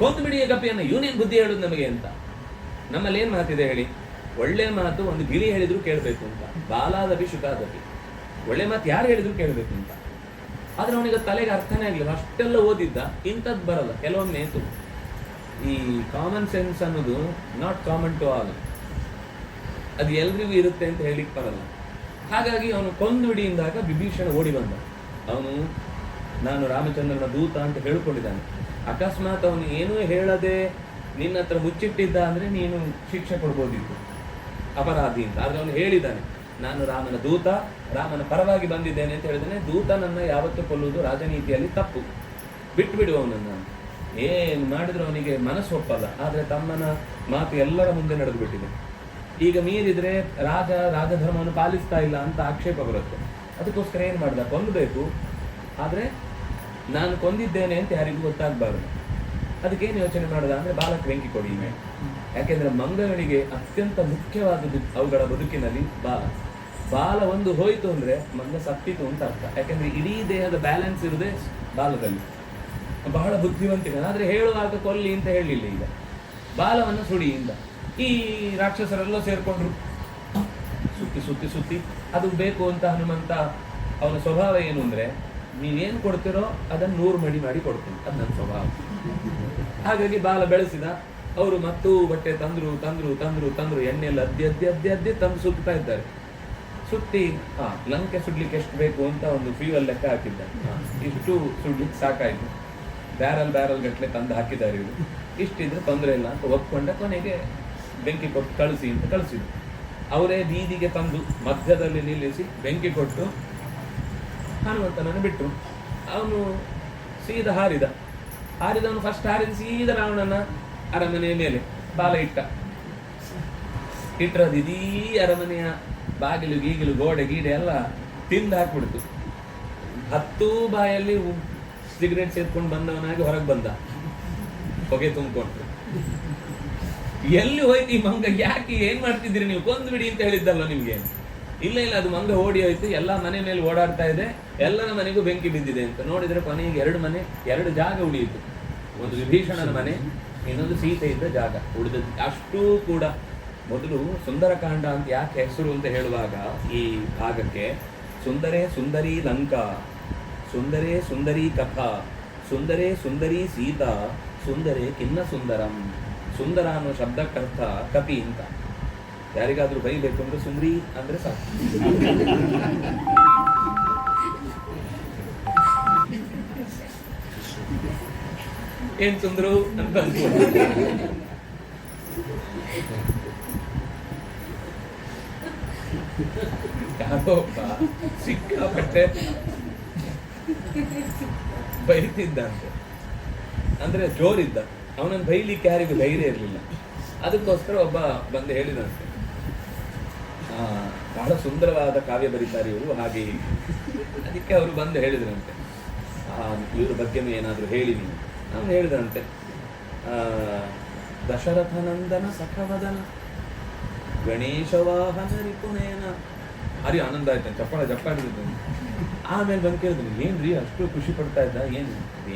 ಕೊಂದು ಬಿಡಿ ಗಪಿಯನ್ನ, ಇವನೇನು ಬುದ್ಧಿ ಹೇಳುದು ನಮಗೆ ಅಂತ. ನಮ್ಮಲ್ಲಿ ಏನ್ ಮಾತಿದೆ ಹೇಳಿ, ಒಳ್ಳೆ ಮಾತು ಒಂದು ಗಿಳಿ ಹೇಳಿದ್ರು ಕೇಳಬೇಕು ಅಂತ. ಬಾಲಾದಪಿ ಶುಕಾದಪಿ, ಒಳ್ಳೆ ಮಾತು ಯಾರು ಹೇಳಿದ್ರು ಕೇಳಬೇಕು ಅಂತ. ಆದ್ರೆ ಅವನಿಗೆ ತಲೆಗೆ ಅರ್ಥನೇ ಆಗಲಿಲ್ಲ. ಅಷ್ಟೆಲ್ಲ ಓದಿದ್ದ, ಇಂಥದ್ದು ಬರಲ್ಲ. ಕೆಲವೊಮ್ಮೆ ಈ ಕಾಮನ್ ಸೆನ್ಸ್ ಅನ್ನೋದು ನಾಟ್ ಕಾಮನ್ ಟು ಆಲ್, ಅದು ಎಲ್ರಿಗೂ ಇರುತ್ತೆ ಅಂತ ಹೇಳಿಕ್ ಬರಲ್ಲ. ಹಾಗಾಗಿ ಅವನು ಕೊಂದು ಬಿಡಿಯಿಂದಾಗ ವಿಭೀಷಣ ಓಡಿ ಬಂದ. ಅವನು ನಾನು ರಾಮಚಂದ್ರನ ದೂತ ಅಂತ ಹೇಳ್ಕೊಂಡಿದ್ದಾನೆ. ಅಕಸ್ಮಾತ್ ಅವನು ಏನೂ ಹೇಳದೆ ನಿನ್ನ ಹತ್ರ ಮುಚ್ಚಿಟ್ಟಿದ್ದ ಅಂದ್ರೆ ನೀನು ಶಿಕ್ಷೆ ಕೊಡ್ಬೋದಿತ್ತು, ಅಪರಾಧಿ ಅಂತ. ಆದ್ರೆ ಅವನು ಹೇಳಿದ್ದಾನೆ, ನಾನು ರಾಮನ ದೂತ, ರಾಮನ ಪರವಾಗಿ ಬಂದಿದ್ದೇನೆ ಅಂತ ಹೇಳಿದ್ದೇನೆ. ದೂತನನ್ನ ಯಾವತ್ತೂ ಕೊಲ್ಲುವುದು ರಾಜನೀತಿಯಲ್ಲಿ ತಪ್ಪು, ಬಿಟ್ಟು ಬಿಡು ಅವನನ್ನು. ಏನು ಮಾಡಿದ್ರು ಅವನಿಗೆ ಮನಸ್ಸು ಒಪ್ಪಲ್ಲ. ಆದ್ರೆ ತಮ್ಮನ ಮಾತು ಎಲ್ಲರ ಮುಂದೆ ನಡೆದು ಬಿಟ್ಟಿದೆ. ಈಗ ಮೀರಿದ್ರೆ ರಾಜಧರ್ಮವನ್ನು ಪಾಲಿಸ್ತಾ ಇಲ್ಲ ಅಂತ ಆಕ್ಷೇಪ ಬರುತ್ತೆ. ಅದಕ್ಕೋಸ್ಕರ ಏನ್ ಮಾಡ್ದ, ಕೊಲ್ಲಬೇಕು. ಆದ್ರೆ ನಾನು ಕೊಂದಿದ್ದೇನೆ ಅಂತ ಯಾರಿಗೂ ಗೊತ್ತಾಗಬಾರ್ದು. ಅದಕ್ಕೇನು ಯೋಚನೆ ಮಾಡಿದ ಅಂದ್ರೆ, ಬಾಲಕ್ಕೆ ಬೆಂಕಿ ಕೊಡಿ. ಯಾಕೆಂದ್ರೆ ಮಂಗಗಳಿಗೆ ಅತ್ಯಂತ ಮುಖ್ಯವಾದದ್ದು ಅವುಗಳ ಬದುಕಿನಲ್ಲಿ ಬಾಲ ಒಂದು ಹೋಯ್ತು ಅಂದ್ರೆ ಮಂಗ ಸತ್ತಿತು ಅಂತ ಅರ್ಥ. ಯಾಕೆಂದ್ರೆ ಇಡೀ ದೇಹದ ಬ್ಯಾಲೆನ್ಸ್ ಇರುವುದೇ ಬಾಲದಲ್ಲಿ. ಬಹಳ ಬುದ್ಧಿವಂತಿಕ. ಆದ್ರೆ ಹೇಳುವಾಗ ಕೊಲ್ಲಿ ಅಂತ ಹೇಳಿಲ್ಲ. ಈಗ ಬಾಲವನ್ನು ಸುಡಿಯಿಂದ ಈ ರಾಕ್ಷಸರೆಲ್ಲ ಸೇರ್ಕೊಂಡ್ರು, ಸುತ್ತಿ ಅದು ಬೇಕು ಅಂತ ಹನುಮಂತ. ಅವನ ಸ್ವಭಾವ ಏನು ಅಂದ್ರೆ, ನೀವೇನು ಕೊಡ್ತಿರೋ ಅದನ್ನು 100 ಮಡಿ ಮಾಡಿ ಕೊಡ್ತೀನಿ, ಅದು ನನ್ನ ಸ್ವಭಾವ. ಹಾಗಾಗಿ ಬಾಲ ಬೆಳೆಸಿದ. ಅವರು ಮತ್ತೂ ಬಟ್ಟೆ ತಂದ್ರು ಎಣ್ಣೆಲ್ಲ ಅದ್ದಿ ತಂದು ಸುತ್ತಾ ಇದ್ದಾರೆ. ಸುತ್ತಿ ಲಂಕೆ ಸುಡ್ಲಿಕ್ಕೆ ಎಷ್ಟು ಬೇಕು ಅಂತ ಒಂದು ಫ್ಯೂಯಲ್ ಲೆಕ್ಕ ಹಾಕಿದ್ದ. ಇಷ್ಟು ಸುಡ್ಲಿಕ್ಕೆ ಸಾಕಾಯ್ತು. ಬ್ಯಾರಲ್ ಗಟ್ಟಲೆ ತಂದು ಹಾಕಿದ್ದಾರೆ ಇವರು. ಇಷ್ಟಿದ್ರೆ ತೊಂದರೆ ಇಲ್ಲ ಅಂತ ಒಪ್ಕೊಂಡ. ಕೊನೆಗೆ ಬೆಂಕಿ ಕೊಟ್ಟು ಕಳಿಸಿ ಅಂತ ಕಳಿಸಿದ್ರು. ಅವರೇ ಬೀದಿಗೆ ತಂದು ಮಧ್ಯದಲ್ಲಿ ನಿಲ್ಲಿಸಿ ಬೆಂಕಿ ಕೊಟ್ಟು ಹನುಮಂತನನ್ನು ಬಿಟ್ಟರು. ಅವನು ಸೀದಾ ಹಾರಿದವನು ಫಸ್ಟ್ ಹಾರಿದ ಸೀದಾ ರಾವಣನ ಅರಮನೆಯ ಮೇಲೆ ಬಾಲ ಇಟ್ಟರದು ಇದೀ ಅರಮನೆಯ ಬಾಗಿಲು ಗೀಗಿಲು ಗೋಡೆ ಗೀಡೆ ಎಲ್ಲ ತಿಂದು ಹಾಕ್ಬಿಡ್ತು. 10 ಬಾಯಲ್ಲಿ ಸಿಗರೇಟ್ ಸೇರ್ಕೊಂಡು ಬಂದವನಾಗಿ ಹೊರಗೆ ಬಂದ, ಹೊಗೆ ತುಂಬಿಕೊಂಡು. ಎಲ್ಲಿ ಹೋಯ್ತು ಈ ಮಂಗ, ಯಾಕೆ ಏನ್ ಮಾಡ್ತಿದ್ದೀರಿ ನೀವು, ಕೊಂದು ಬಿಡಿ ಅಂತ ಹೇಳಿದ್ದಲ್ಲ ನಿಮ್ಗೆ? ಇಲ್ಲ ಅದು ಮಂಗ ಓಡಿ ಹೋಯ್ತು, ಎಲ್ಲ ಮನೆ ಮೇಲೆ ಓಡಾಡ್ತಾ ಇದೆ, ಎಲ್ಲರ ಮನೆಗೂ ಬೆಂಕಿ ಬಿದ್ದಿದೆ ಅಂತ ನೋಡಿದ್ರೆ ಕೊನೆಗೆ 2 ಜಾಗ ಉಳಿಯಿತು. ಒಂದು ವಿಭೀಷಣನ ಮನೆ, ಇನ್ನೊಂದು ಸೀತೆ ಇದ್ದ ಜಾಗ ಉಳಿದ. ಅಷ್ಟೂ ಕೂಡ ಮೊದಲು ಸುಂದರಕಾಂಡ ಅಂತ ಯಾಕೆ ಹೆಸರು ಅಂತ ಹೇಳುವಾಗ ಈ ಭಾಗಕ್ಕೆ ಸುಂದರೇ ಸುಂದರಿ ಲಂಕಾ, ಸುಂದರೇ ಸುಂದರಿ ಕಥಾ, ಸುಂದರೇ ಸುಂದರಿ ಸೀತಾ, ಸುಂದರೇ ಕಿನ್ನ ಸುಂದರಂ. ಸುಂದರ ಅನ್ನೋ ಶಬ್ದಕ್ಕರ್ಥ ಕಪಿ ಅಂತ. ಯಾರಿಗಾದ್ರೂ ಬೈಬೇಕು ಅಂದ್ರೆ ಸುಂದ್ರಿ ಅಂದ್ರೆ ಸಾಕು. ಏನ್ ಸುಂದರು ಅಂತ ಯಾರೋ ಒಬ್ಬ ಸಿಕ್ಕಾಪಟ್ಟೆ ಬೈತಿದ್ದಂತೆ, ಅಂದ್ರೆ ಜೋರಿದ್ದ. ಅವನನ್ನು ಬೈಲಿಕ್ಕೆ ಯಾರಿಗೂ ಧೈರ್ಯ ಇರಲಿಲ್ಲ. ಅದಕ್ಕೋಸ್ಕರ ಒಬ್ಬ ಬಂದು ಹೇಳಿದಂತೆ, ಬಹಳ ಸುಂದರವಾದ ಕಾವ್ಯ ಬರೀತಾರೆ ಇವರು, ಹಾಗೆ ಅದಕ್ಕೆ ಅವರು ಬಂದು ಹೇಳಿದ್ರಂತೆ, ಇವ್ರ ಬಗ್ಗೆನೂ ಏನಾದರೂ ಹೇಳಿ ನೀವು. ಅವನು ಹೇಳಿದಂತೆ, ದಶರಥನಂದನ ಸಖವದನ ಗಣೇಶವಾಹನ ರಿಪುನೇನ. ಅರಿ ಆನಂದ ಆಯ್ತಾನೆ, ಜಪ್ಪಾಡಿದ್ದು. ಆಮೇಲೆ ಬಂದು ಕೇಳಿದ್ರು, ಏನ್ರಿ ಅಷ್ಟು ಖುಷಿ ಪಡ್ತಾ ಇದ್ದ?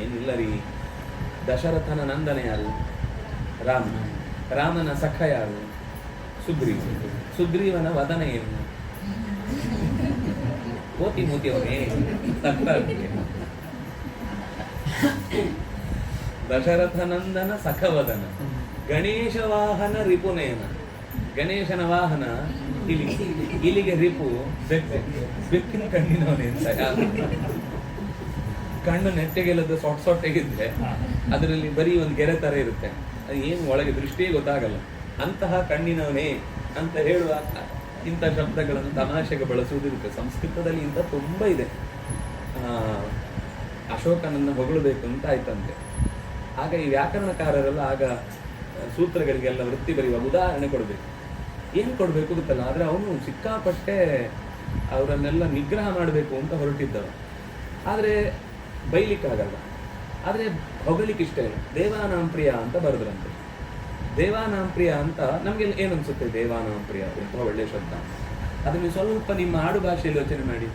ಏನಿಲ್ಲ ರೀ, ದಶರಥನ ನಂದನ ಯಾರು? ರಾಮನ ಸಖ ಯಾರು? ಸುಗ್ರೀವನ ವದನ ಏನು? ಕೋತಿ ಮೂತಿಯವನೇ ದಶರಥನಂದನ ಸಖವದನ ಗಣೇಶ ವಾಹನ ರಿಪುನೇನ. ಗಣೇಶನ ವಾಹನ ಇಲಿ, ಇಲಿಗೆ ರಿಪು ಬೆಕ್ಕಿನ ಕಣ್ಣಿನವನೇ ಅಂತ. ಕಣ್ಣು ನೆಟ್ಟಗೆಲ್ಲದ ಸೊಟ್ಟೆಗಿದ್ರೆ ಅದರಲ್ಲಿ ಬರೀ ಒಂದು ಗೆರೆ ತರ ಇರುತ್ತೆ, ಅದು ಏನು ಒಳಗೆ ದೃಷ್ಟಿಯೇ ಗೊತ್ತಾಗಲ್ಲ. ಅಂತಹ ಕಣ್ಣಿನವನೇ ಅಂತ ಹೇಳುವ ಇಂಥ ಶಬ್ದಗಳನ್ನು ತಮಾಷೆಗೆ ಬಳಸುವುದಿರುತ್ತೆ. ಸಂಸ್ಕೃತದಲ್ಲಿ ಇಂಥ ತುಂಬ ಇದೆ. ಅಶೋಕನನ್ನು ಹೊಗಳಬೇಕು ಅಂತ ಆಯ್ತಂತೆ. ಆಗ ಈ ವ್ಯಾಕರಣಕಾರರೆಲ್ಲ ಆಗ ಸೂತ್ರಗಳಿಗೆಲ್ಲ ವೃತ್ತಿ ಬರೆಯುವ ಉದಾಹರಣೆ ಕೊಡಬೇಕು. ಏನು ಕೊಡಬೇಕು ಗೊತ್ತಲ್ಲ, ಆದರೆ ಅವನು ಸಿಕ್ಕಾಪಟ್ಟೆ ಅವರನ್ನೆಲ್ಲ ನಿಗ್ರಹ ಮಾಡಬೇಕು ಅಂತ ಹೊರಟಿದ್ದವ. ಆದರೆ ಬೈಲಿಕ್ಕಾಗಲ್ಲ, ಆದರೆ ಹೊಗಳಿಕ್ಕೆ ಇಷ್ಟ ಇಲ್ಲ. ದೇವಾನಾಂ ಪ್ರಿಯ ಅಂತ ಬರೆದ್ರಂತೆ. ದೇವಾನಾಂ ಪ್ರಿಯ ಅಂತ ನಮಗೆಲ್ಲ ಏನು ಅನ್ಸುತ್ತೆ? ದೇವಾನಾಂ ಪ್ರಿಯ ಎಂಥ ಒಳ್ಳೆ ಶಬ್ದ. ಅದನ್ನು ಸ್ವಲ್ಪ ನಿಮ್ಮ ಆಡು ಭಾಷೆಯಲ್ಲಿ ಯೋಚನೆ ಮಾಡಿ.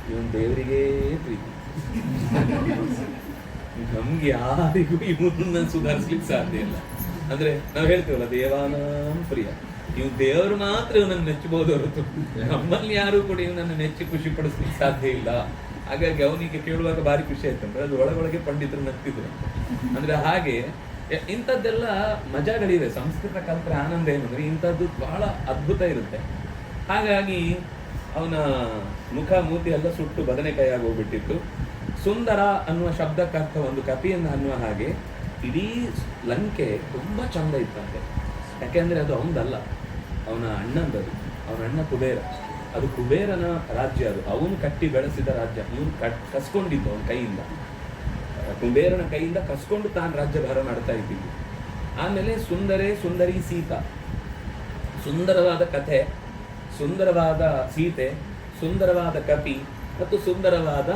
ಇವನು ದೇವರಿಗೇ ಪ್ರೀತಿ. ನಮ್ಗೆ ಯಾರಿಗೂ ಇವನನ್ನ ಸುಧಾರಿಸ್ಲಿಕ್ಕೆ ಸಾಧ್ಯ ಇಲ್ಲ. ಅಂದ್ರೆ ನಾವು ಹೇಳ್ತೀವಲ್ಲ, ದೇವಾನಾಂ ಪ್ರಿಯ, ನೀವು ದೇವರು ಮಾತ್ರ ಇವನನ್ನು ಮೆಚ್ಚಬಹುದು ಹೊರತು ನಮ್ಮಲ್ಲಿ ಯಾರು ಕೂಡ ಇವನನ್ನು ಮೆಚ್ಚಿ ಖುಷಿ ಪಡಿಸ್ಲಿಕ್ಕೆ ಸಾಧ್ಯ ಇಲ್ಲ. ಹಾಗಾಗಿ ಅವನಿಗೆ ಕೇಳುವಾಗ ಭಾರಿ ಖುಷಿ ಆಯ್ತಂದ್ರೆ ಅದು ಒಳಗೊಳಗೆ ಪಂಡಿತರು ನಗ್ತಿದ್ರು. ಅಂದ್ರೆ ಹಾಗೆ ಇಂಥದ್ದೆಲ್ಲ ಮಜಾಗಳಿವೆ. ಸಂಸ್ಕೃತ ಕಲ್ತ್ರೆ ಆನಂದ ಏನಂದ್ರೆ ಇಂಥದ್ದು ಬಹಳ ಅದ್ಭುತ ಇರುತ್ತೆ. ಹಾಗಾಗಿ ಅವನ ಮುಖ ಮೂತಿ ಎಲ್ಲ ಸುಟ್ಟು ಬದನೆಕಾಯಿ ಹೋಗ್ಬಿಟ್ಟಿತ್ತು. ಸುಂದರ ಅನ್ನುವ ಶಬ್ದಕ್ಕರ್ಥ ಒಂದು ಕಪಿಯನ್ನು ಅನ್ನುವ ಹಾಗೆ ಇಡೀ ಲಂಕೆ ತುಂಬಾ ಚಂದ ಇತ್ತಂತೆ. ಯಾಕೆಂದ್ರೆ ಅದು ಅವನದಲ್ಲ, ಅವನ ಅಣ್ಣಂದದು. ಅವನ ಅಣ್ಣ ಕುಬೇರ. ಅದು ಕುಬೇರನ ರಾಜ್ಯ, ಅದು ಅವನು ಕಟ್ಟಿ ಬೆಳೆಸಿದ ರಾಜ್ಯ. ಇವನು ಕಸ್ಕೊಂಡಿದ್ದು ಅವನ ಕೈಯಿಂದ, ಕುಬೇರನ ಕೈಯಿಂದ ಕಸ್ಕೊಂಡು ತಾನು ರಾಜ್ಯಭಾರ ಮಾಡ್ತಾ ಇದ್ದಿದ್ದು. ಆಮೇಲೆ ಸುಂದರೇ ಸುಂದರಿ ಸೀತಾ, ಸುಂದರವಾದ ಕಥೆ, ಸುಂದರವಾದ ಸೀತೆ, ಸುಂದರವಾದ ಕಪಿ ಮತ್ತು ಸುಂದರವಾದ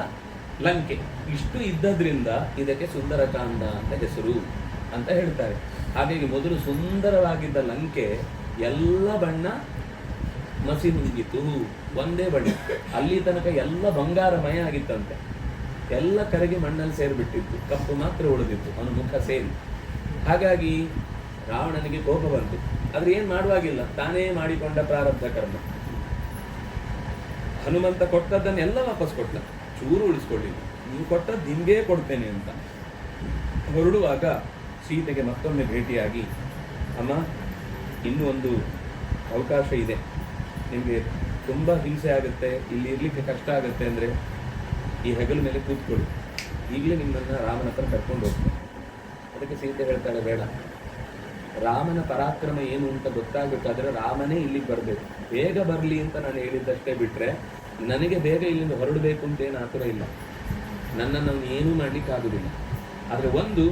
ಲಂಕೆ. ಇಷ್ಟು ಇದ್ದದ್ರಿಂದ ಇದಕ್ಕೆ ಸುಂದರಕಾಂಡ ಅಂತ ಹೆಸರು ಅಂತ ಹೇಳ್ತಾರೆ. ಹಾಗಾಗಿ ಮೊದಲು ಸುಂದರವಾಗಿದ್ದ ಲಂಕೆ ಎಲ್ಲ ಬಣ್ಣ ಮಸಿ ನುಂಗಿತು, ಒಂದೇ ಬಣ್ಣ. ಅಲ್ಲಿ ತನಕ ಎಲ್ಲ ಬಂಗಾರಮಯ ಆಗಿತ್ತಂತೆ. ಎಲ್ಲ ಕರೆಗೆ ಮಣ್ಣಲ್ಲಿ ಸೇರಿಬಿಟ್ಟಿತ್ತು, ಕಪ್ಪು ಮಾತ್ರ ಉಳಿದಿತ್ತು ಅವನ ಮುಖ ಸೇರಿ. ಹಾಗಾಗಿ ರಾವಣನಿಗೆ ಕೋಪ ಬಂತು. ಆದ್ರೆ ಏನ್ ಮಾಡುವಾಗಿಲ್ಲ, ತಾನೇ ಮಾಡಿಕೊಂಡ ಪ್ರಾರಬ್ಧ ಕರ್ಮ. ಹನುಮಂತ ಕೊಟ್ಟದ್ದನ್ನೆಲ್ಲ ವಾಪಸ್ ಕೊಟ್ಟ, ಚೂರು ಉಳಿಸ್ಕೊಳ್ಳಿಲ್ಲ. ನೀವು ಕೊಟ್ಟದ್ದು ನಿಮ್ಗೇ ಕೊಡ್ತೇನೆ ಅಂತ. ಹೊರಡುವಾಗ ಸೀತೆಗೆ ಮತ್ತೊಮ್ಮೆ ಭೇಟಿಯಾಗಿ, ಅಮ್ಮ ಇನ್ನೂ ಒಂದು ಅವಕಾಶ ಇದೆ, ನಿಮಗೆ ತುಂಬ ಹಿಂಸೆ ಆಗುತ್ತೆ, ಇಲ್ಲಿ ಇರ್ಲಿಕ್ಕೆ ಕಷ್ಟ ಆಗುತ್ತೆ ಅಂದರೆ ಈ ಹೆಗಲ ಮೇಲೆ ಕೂತ್ಕೊಳ್ಳಿ, ಈಗಲೇ ನಿಮ್ಮನ್ನು ರಾಮನ ಹತ್ರ ಕರ್ಕೊಂಡು ಹೋಗ್ತೇನೆ. ಅದಕ್ಕೆ ಸೀತೆ ಹೇಳ್ತಾಳೆ, ಬೇಡ, ರಾಮನ ಪರಾಕ್ರಮ ಏನು ಅಂತ ಗೊತ್ತಾಗಬೇಕಾದ್ರೆ ರಾಮನೇ ಇಲ್ಲಿಗೆ ಬರಬೇಕು. ಬೇಗ ಬರಲಿ ಅಂತ ನಾನು ಹೇಳಿದ್ದಷ್ಟೇ ಬಿಟ್ಟರೆ ನನಗೆ ಬೇಗ ಇಲ್ಲಿಂದ ಹೊರಡಬೇಕು ಅಂತ ಏನು ಆತುರ ಇಲ್ಲ. ನನ್ನನ್ನು ಏನೂ ಮಾಡಲಿಕ್ಕಾಗುವುದಿಲ್ಲ. ಆದರೆ ಒಂದು,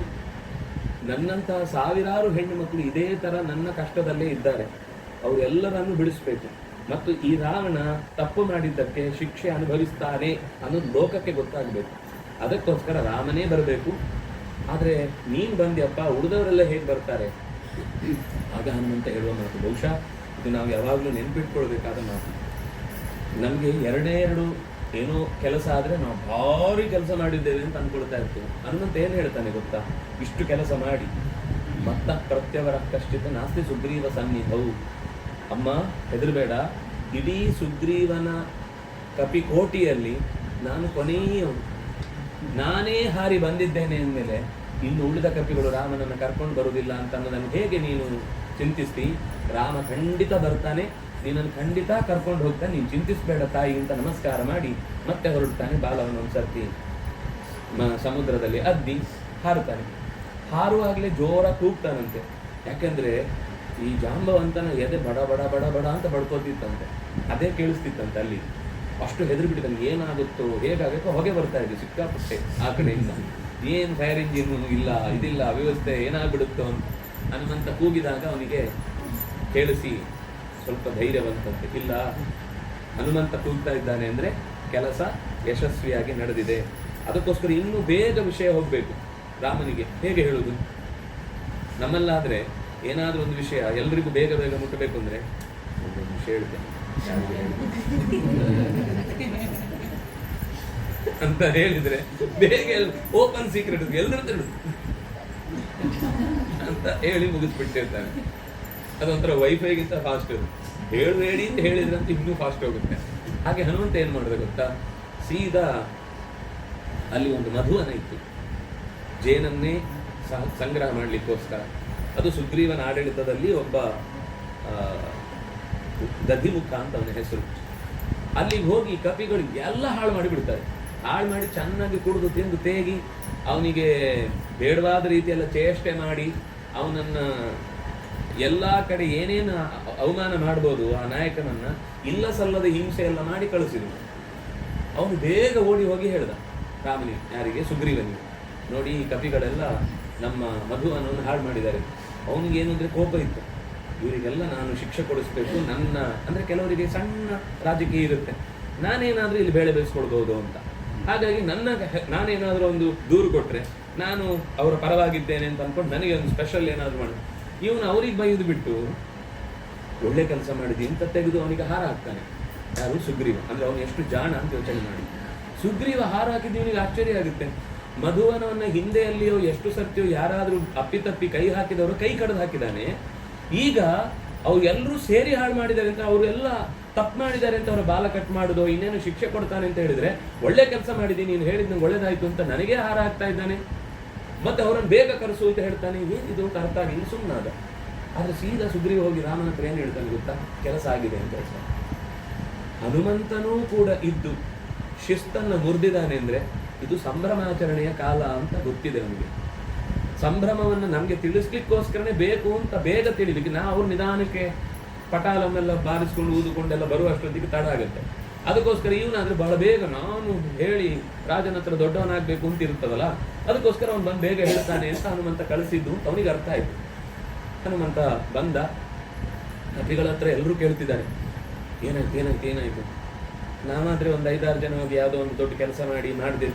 ನನ್ನಂತಹ ಸಾವಿರಾರು ಹೆಣ್ಣು ಮಕ್ಕಳು ಇದೇ ಥರ ನನ್ನ ಕಷ್ಟದಲ್ಲೇ ಇದ್ದಾರೆ, ಅವರೆಲ್ಲರನ್ನು ಬಿಡಿಸ್ಬೇಕು. ಮತ್ತು ಈ ರಾವಣ ತಪ್ಪು ಮಾಡಿದ್ದಕ್ಕೆ ಶಿಕ್ಷೆ ಅನುಭವಿಸ್ತಾನೆ ಅನ್ನೋದು ಲೋಕಕ್ಕೆ ಗೊತ್ತಾಗಬೇಕು. ಅದಕ್ಕೋಸ್ಕರ ರಾಮನೇ ಬರಬೇಕು. ಆದರೆ ನೀನು ಬಂದ್ಯಪ್ಪ, ಉಳಿದವರೆಲ್ಲ ಹೇಗೆ ಬರ್ತಾರೆ? ಆಗ ಹನುಮಂತ ಹೇಳುವ ಮಾತು, ಬಹುಶಃ ಇದು ನಾವು ಯಾವಾಗಲೂ ನೆನ್ಪಿಟ್ಕೊಳ್ಬೇಕಾದ ಮಾತು. ನಮಗೆ ಎರಡೇ ಎರಡು ಏನೋ ಕೆಲಸ ಆದರೆ ನಾವು ಭಾರಿ ಕೆಲಸ ಮಾಡಿದ್ದೇವೆ ಅಂತ ಅಂದ್ಕೊಳ್ತಾ ಇರ್ತೀವಿ. ಹನುಮಂತ ಏನು ಹೇಳ್ತಾನೆ ಗೊತ್ತಾ? ಇಷ್ಟು ಕೆಲಸ ಮಾಡಿ ಮತ್ತ ಪ್ರತ್ಯವರ ಕಷ್ಟಿತ ನಾಸ್ತಿ ಸುಗ್ರೀವ ಸನ್ನಿಧವು. ಅಮ್ಮ ಹೆದರಬೇಡ, ಇಡೀ ಸುಗ್ರೀವನ ಕಪಿಕೋಟಿಯಲ್ಲಿ ನಾನು ಕೊನೆಯವನು, ನಾನೇ ಹಾರಿ ಬಂದಿದ್ದೇನೆ ಅಂದಮೇಲೆ ಇನ್ನು ಉಳಿದ ಕಪಿಗಳು ರಾಮನನ್ನು ಕರ್ಕೊಂಡು ಬರುವುದಿಲ್ಲ ಅಂತ ಅನ್ನೋದನ್ನು ಹೇಗೆ ನೀನು ಚಿಂತಿಸ್ತಿ? ರಾಮ ಖಂಡಿತ ಬರ್ತಾನೆ, ನೀನನ್ನು ಖಂಡಿತ ಕರ್ಕೊಂಡು ಹೋಗ್ತಾನೆ, ನೀನು ಚಿಂತಿಸಬೇಡ ತಾಯಿ ಅಂತ ನಮಸ್ಕಾರ ಮಾಡಿ ಮತ್ತೆ ಹೊರಡ್ತಾನೆ. ಬಾಲವನ್ನು ಒಂದ್ಸರ್ತಿ ಸಮುದ್ರದಲ್ಲಿ ಅದ್ದಿ ಹಾರುತ್ತಾನೆ. ಹಾರುವಾಗಲೇ ಜೋರ ಕೂಗ್ತಾನಂತೆ. ಯಾಕೆಂದ್ರೆ ಈ ಜಾಂಬವಂತನ ಎದೆ ಬಡ ಬಡ ಬಡ ಬಡ ಅಂತ ಬಡ್ಕೋತಿತ್ತಂತೆ, ಅದೇ ಕೇಳಿಸ್ತಿತ್ತಂತೆ ಅಲ್ಲಿ. ಅಷ್ಟು ಹೆದರಿ ಬಿಟ್ಟಿದ್ದಾನೆ, ಏನಾಗುತ್ತೋ ಹೇಗಾಗುತ್ತೋ, ಹೊಗೆ ಬರ್ತಾ ಇದೆ ಸಿಕ್ಕಾಪಟ್ಟೆ ಆ ಕಡೆಯಿಂದ. ಏನು ಫೈರ್ ಇಂಜಿನ್ ಇಲ್ಲ, ಇದಿಲ್ಲ, ವ್ಯವಸ್ಥೆ ಏನಾಗ್ಬಿಡುತ್ತೋ ಅಂತ ಹನುಮಂತ ಕೂಗಿದಾಗ ಅವನಿಗೆ ಕೇಳಿಸಿ ಸ್ವಲ್ಪ ಧೈರ್ಯ ಬಂತಂತೆ. ಇಲ್ಲ, ಹನುಮಂತ ಕೂಗ್ತಾ ಇದ್ದಾನೆ ಅಂದ್ರೆ ಕೆಲಸ ಯಶಸ್ವಿಯಾಗಿ ನಡೆದಿದೆ. ಅದಕ್ಕೋಸ್ಕರ ಇನ್ನೂ ಬೇಗ ವಿಷಯ ಹೋಗ್ಬೇಕು ರಾಮನಿಗೆ. ಹೇಗೆ ಹೇಳುವುದು? ನಮ್ಮಲ್ಲಾದ್ರೆ ಏನಾದ್ರೂ ಒಂದು ವಿಷಯ ಎಲ್ರಿಗೂ ಬೇಗ ಬೇಗ ಮುಟ್ಟಬೇಕು ಅಂದ್ರೆ ಒಂದು ವಿಷಯ ಹೇಳ್ತೇನೆ ಅಂತ ಹೇಳಿದ್ರೆ ಬೇಗ ಓಪನ್ ಸೀಕ್ರೆಟ್ ಎಲ್ಲರೂ ತಿಳಿದು ಅಂತ ಹೇಳಿ ಮುಗಿಸ್ಬಿಟ್ಟಿರ್ತಾನೆ. ಅದೊಂಥರ ವೈಫೈಗಿಂತ ಫಾಸ್ಟ್ ಹೇಳಿ ಅಂತ ಹೇಳಿದ್ರಂತ ಇನ್ನೂ ಫಾಸ್ಟ್ ಹೋಗುತ್ತೆ. ಹಾಗೆ ಹನುಮಂತ ಏನ್ ಮಾಡಿದೆ ಗೊತ್ತಾ? ಸೀದಾ ಅಲ್ಲಿ ಒಂದು ಮಧುವನ ಇತ್ತು, ಜೇನನ್ನೇ ಸಂಗ್ರಹ ಮಾಡ್ಲಿಕ್ಕೋಸ್ಕರ. ಅದು ಸುಗ್ರೀವನ ಆಡಳಿತದಲ್ಲಿ ಒಬ್ಬ ದಧಿಮುಖ ಅಂತ ಅವನ ಹೆಸರು. ಅಲ್ಲಿಗೆ ಹೋಗಿ ಕಪಿಗಳು ಎಲ್ಲ ಹಾಳು ಮಾಡಿಬಿಡ್ತಾರೆ. ಹಾಳು ಮಾಡಿ ಚೆನ್ನಾಗಿ ಕುಡಿದು ತಿಂದು ತೇಗಿ ಅವನಿಗೆ ಬೇಡವಾದ ರೀತಿಯೆಲ್ಲ ಚೇಷ್ಟೆ ಮಾಡಿ ಅವನನ್ನ ಎಲ್ಲ ಕಡೆ ಏನೇನು ಅವಮಾನ ಮಾಡ್ಬೋದು ಆ ನಾಯಕನನ್ನ ಇಲ್ಲ ಸಲ್ಲದ ಹಿಂಸೆ ಎಲ್ಲ ಮಾಡಿ ಕಳಿಸಿದ್ರು. ಅವನು ಬೇಗ ಓಡಿ ಹೋಗಿ ಹೇಳ್ದ ರಾಮನಿಗೆ, ಯಾರಿಗೆ? ಸುಗ್ರೀವನಿಗೆ. ನೋಡಿ, ಈ ಕಪಿಗಳೆಲ್ಲ ನಮ್ಮ ಮಧುವನ್ನು ಹಾಳು ಮಾಡಿದ್ದಾರೆ. ಅವನಿಗೇನು ಅಂದ್ರೆ ಕೋಪ ಇತ್ತು, ಇವರಿಗೆಲ್ಲ ನಾನು ಶಿಕ್ಷೆ ಕೊಡಿಸ್ಬೇಕು. ನನ್ನ ಅಂದ್ರೆ ಕೆಲವರಿಗೆ ಸಣ್ಣ ರಾಜಕೀಯ ಇರುತ್ತೆ, ನಾನೇನಾದ್ರೂ ಇಲ್ಲಿ ಬೇಳೆ ಬೇಯಿಸ್ಕೊಳ್ಬಹುದು ಅಂತ. ಹಾಗಾಗಿ ನಾನೇನಾದ್ರೂ ಒಂದು ದೂರು ಕೊಟ್ರೆ ನಾನು ಅವರ ಪರವಾಗಿದ್ದೇನೆ ಅಂತ ಅನ್ಕೊಂಡು ನನಗೆ ಒಂದು ಸ್ಪೆಷಲ್ ಏನಾದ್ರು ಮಾಡಿ ಇವನು ಅವ್ರಿಗೆ ಬೈದು ಬಿಟ್ಟು ಒಳ್ಳೆ ಕೆಲಸ ಮಾಡಿದ್ವಿ ಅಂತ ತೆಗೆದು ಅವನಿಗೆ ಹಾರ ಹಾಕ್ತಾನೆ. ಯಾರು? ಸುಗ್ರೀವ. ಅಂದ್ರೆ ಅವನು ಎಷ್ಟು ಜಾಣ ಅಂತ ಯೋಚನೆ ಮಾಡಿ. ಸುಗ್ರೀವ ಹಾರ ಹಾಕಿದ್ದು ಇವನಿಗೆ ಆಶ್ಚರ್ಯ ಆಗುತ್ತೆ. ಮಧುವನವನ್ನ ಹಿಂದೆಯಲ್ಲಿಯೋ ಎಷ್ಟು ಸರ್ತಿಯೋ ಯಾರಾದ್ರೂ ಅಪ್ಪಿತಪ್ಪಿ ಕೈ ಹಾಕಿದವರು ಕೈ ಕಡ್ದು ಹಾಕಿದ್ದಾನೆ. ಈಗ ಅವ್ರು ಎಲ್ಲರೂ ಸೇರಿ ಹಾಳು ಮಾಡಿದ್ದಾರೆ ಅಂತ, ಅವರೆಲ್ಲ ತಪ್ಪು ಮಾಡಿದ್ದಾರೆ ಅಂತ ಅವರ ಬಾಲ ಕಟ್ ಮಾಡುದು, ಇನ್ನೇನು ಶಿಕ್ಷೆ ಕೊಡ್ತಾನೆ ಅಂತ ಹೇಳಿದ್ರೆ ಒಳ್ಳೆ ಕೆಲಸ ಮಾಡಿದ್ದೀನಿ, ನೀನು ಹೇಳಿದ್ ನಂಗೆ ಒಳ್ಳೇದಾಯ್ತು ಅಂತ ನನಗೇ ಹಾರ ಹಾಕ್ತಾ ಇದ್ದಾನೆ. ಮತ್ತೆ ಅವರನ್ನು ಬೇಗ ಕರೆಸು ಅಂತ ಹೇಳ್ತಾನೆ. ಏನಿದು ಅರ್ಥ ಆಗಿ ಸುಮ್ಮನಾದ. ಆದ್ರೆ ಸೀದಾ ಸುಗ್ರೀವ ಹೋಗಿ ರಾಮನ ಹತ್ರ ಏನು ಹೇಳ್ತಾನೆ ಗೊತ್ತಾ? ಕೆಲಸ ಆಗಿದೆ ಅಂತ ಹೇಳ್ತಾನೆ. ಹನುಮಂತನೂ ಕೂಡ ಇದ್ದು ಶಿಸ್ತನ್ನು ಮುರಿದಿದ್ದಾನೆ ಅಂದ್ರೆ ಇದು ಸಂಭ್ರಮಾಚರಣೆಯ ಕಾಲ ಅಂತ ಗೊತ್ತಿದೆ ನಮಗೆ. ಸಂಭ್ರಮವನ್ನು ನಮಗೆ ತಿಳಿಸ್ಲಿಕ್ಕೋಸ್ಕರನೇ ಬೇಕು ಅಂತ ಬೇಗ ತಿಳಿಲಿಕ್ಕೆ ನಾವು ಅವ್ರ ನಿಧಾನಕ್ಕೆ ಪಟಾಲನ್ನೆಲ್ಲ ಬಾರಿಸ್ಕೊಂಡು ಊದುಕೊಂಡೆಲ್ಲ ಬರುವಷ್ಟೊತ್ತಿಗೆ ತಡ ಆಗುತ್ತೆ. ಅದಕ್ಕೋಸ್ಕರ ಇವನಾದ್ರೆ ಬಹಳ ಬೇಗ ನಾನು ಹೇಳಿ ರಾಜನ ಹತ್ರ ದೊಡ್ಡವನಾಗಬೇಕು ಅಂತ ಇರ್ತದಲ್ಲ, ಅದಕ್ಕೋಸ್ಕರ ಅವನು ಬಂದು ಬೇಗ ಹೇಳ್ತಾನೆ ಅಂತ ಹನುಮಂತ ಕಳಿಸಿದ್ದು ಅಂತ ಅವನಿಗೆ ಅರ್ಥ ಆಯ್ತು. ಹನುಮಂತ ಬಂದ. ಕಪಿಗಳ ಹತ್ರ ಎಲ್ಲರೂ ಕೇಳ್ತಿದ್ದಾರೆ, ಏನಾಯ್ತು. ನಾವಾದ್ರೆ ಒಂದು 5-6 ಜನ ಹೋಗಿ ಯಾವುದೋ ಒಂದು ದೊಡ್ಡ ಕೆಲಸ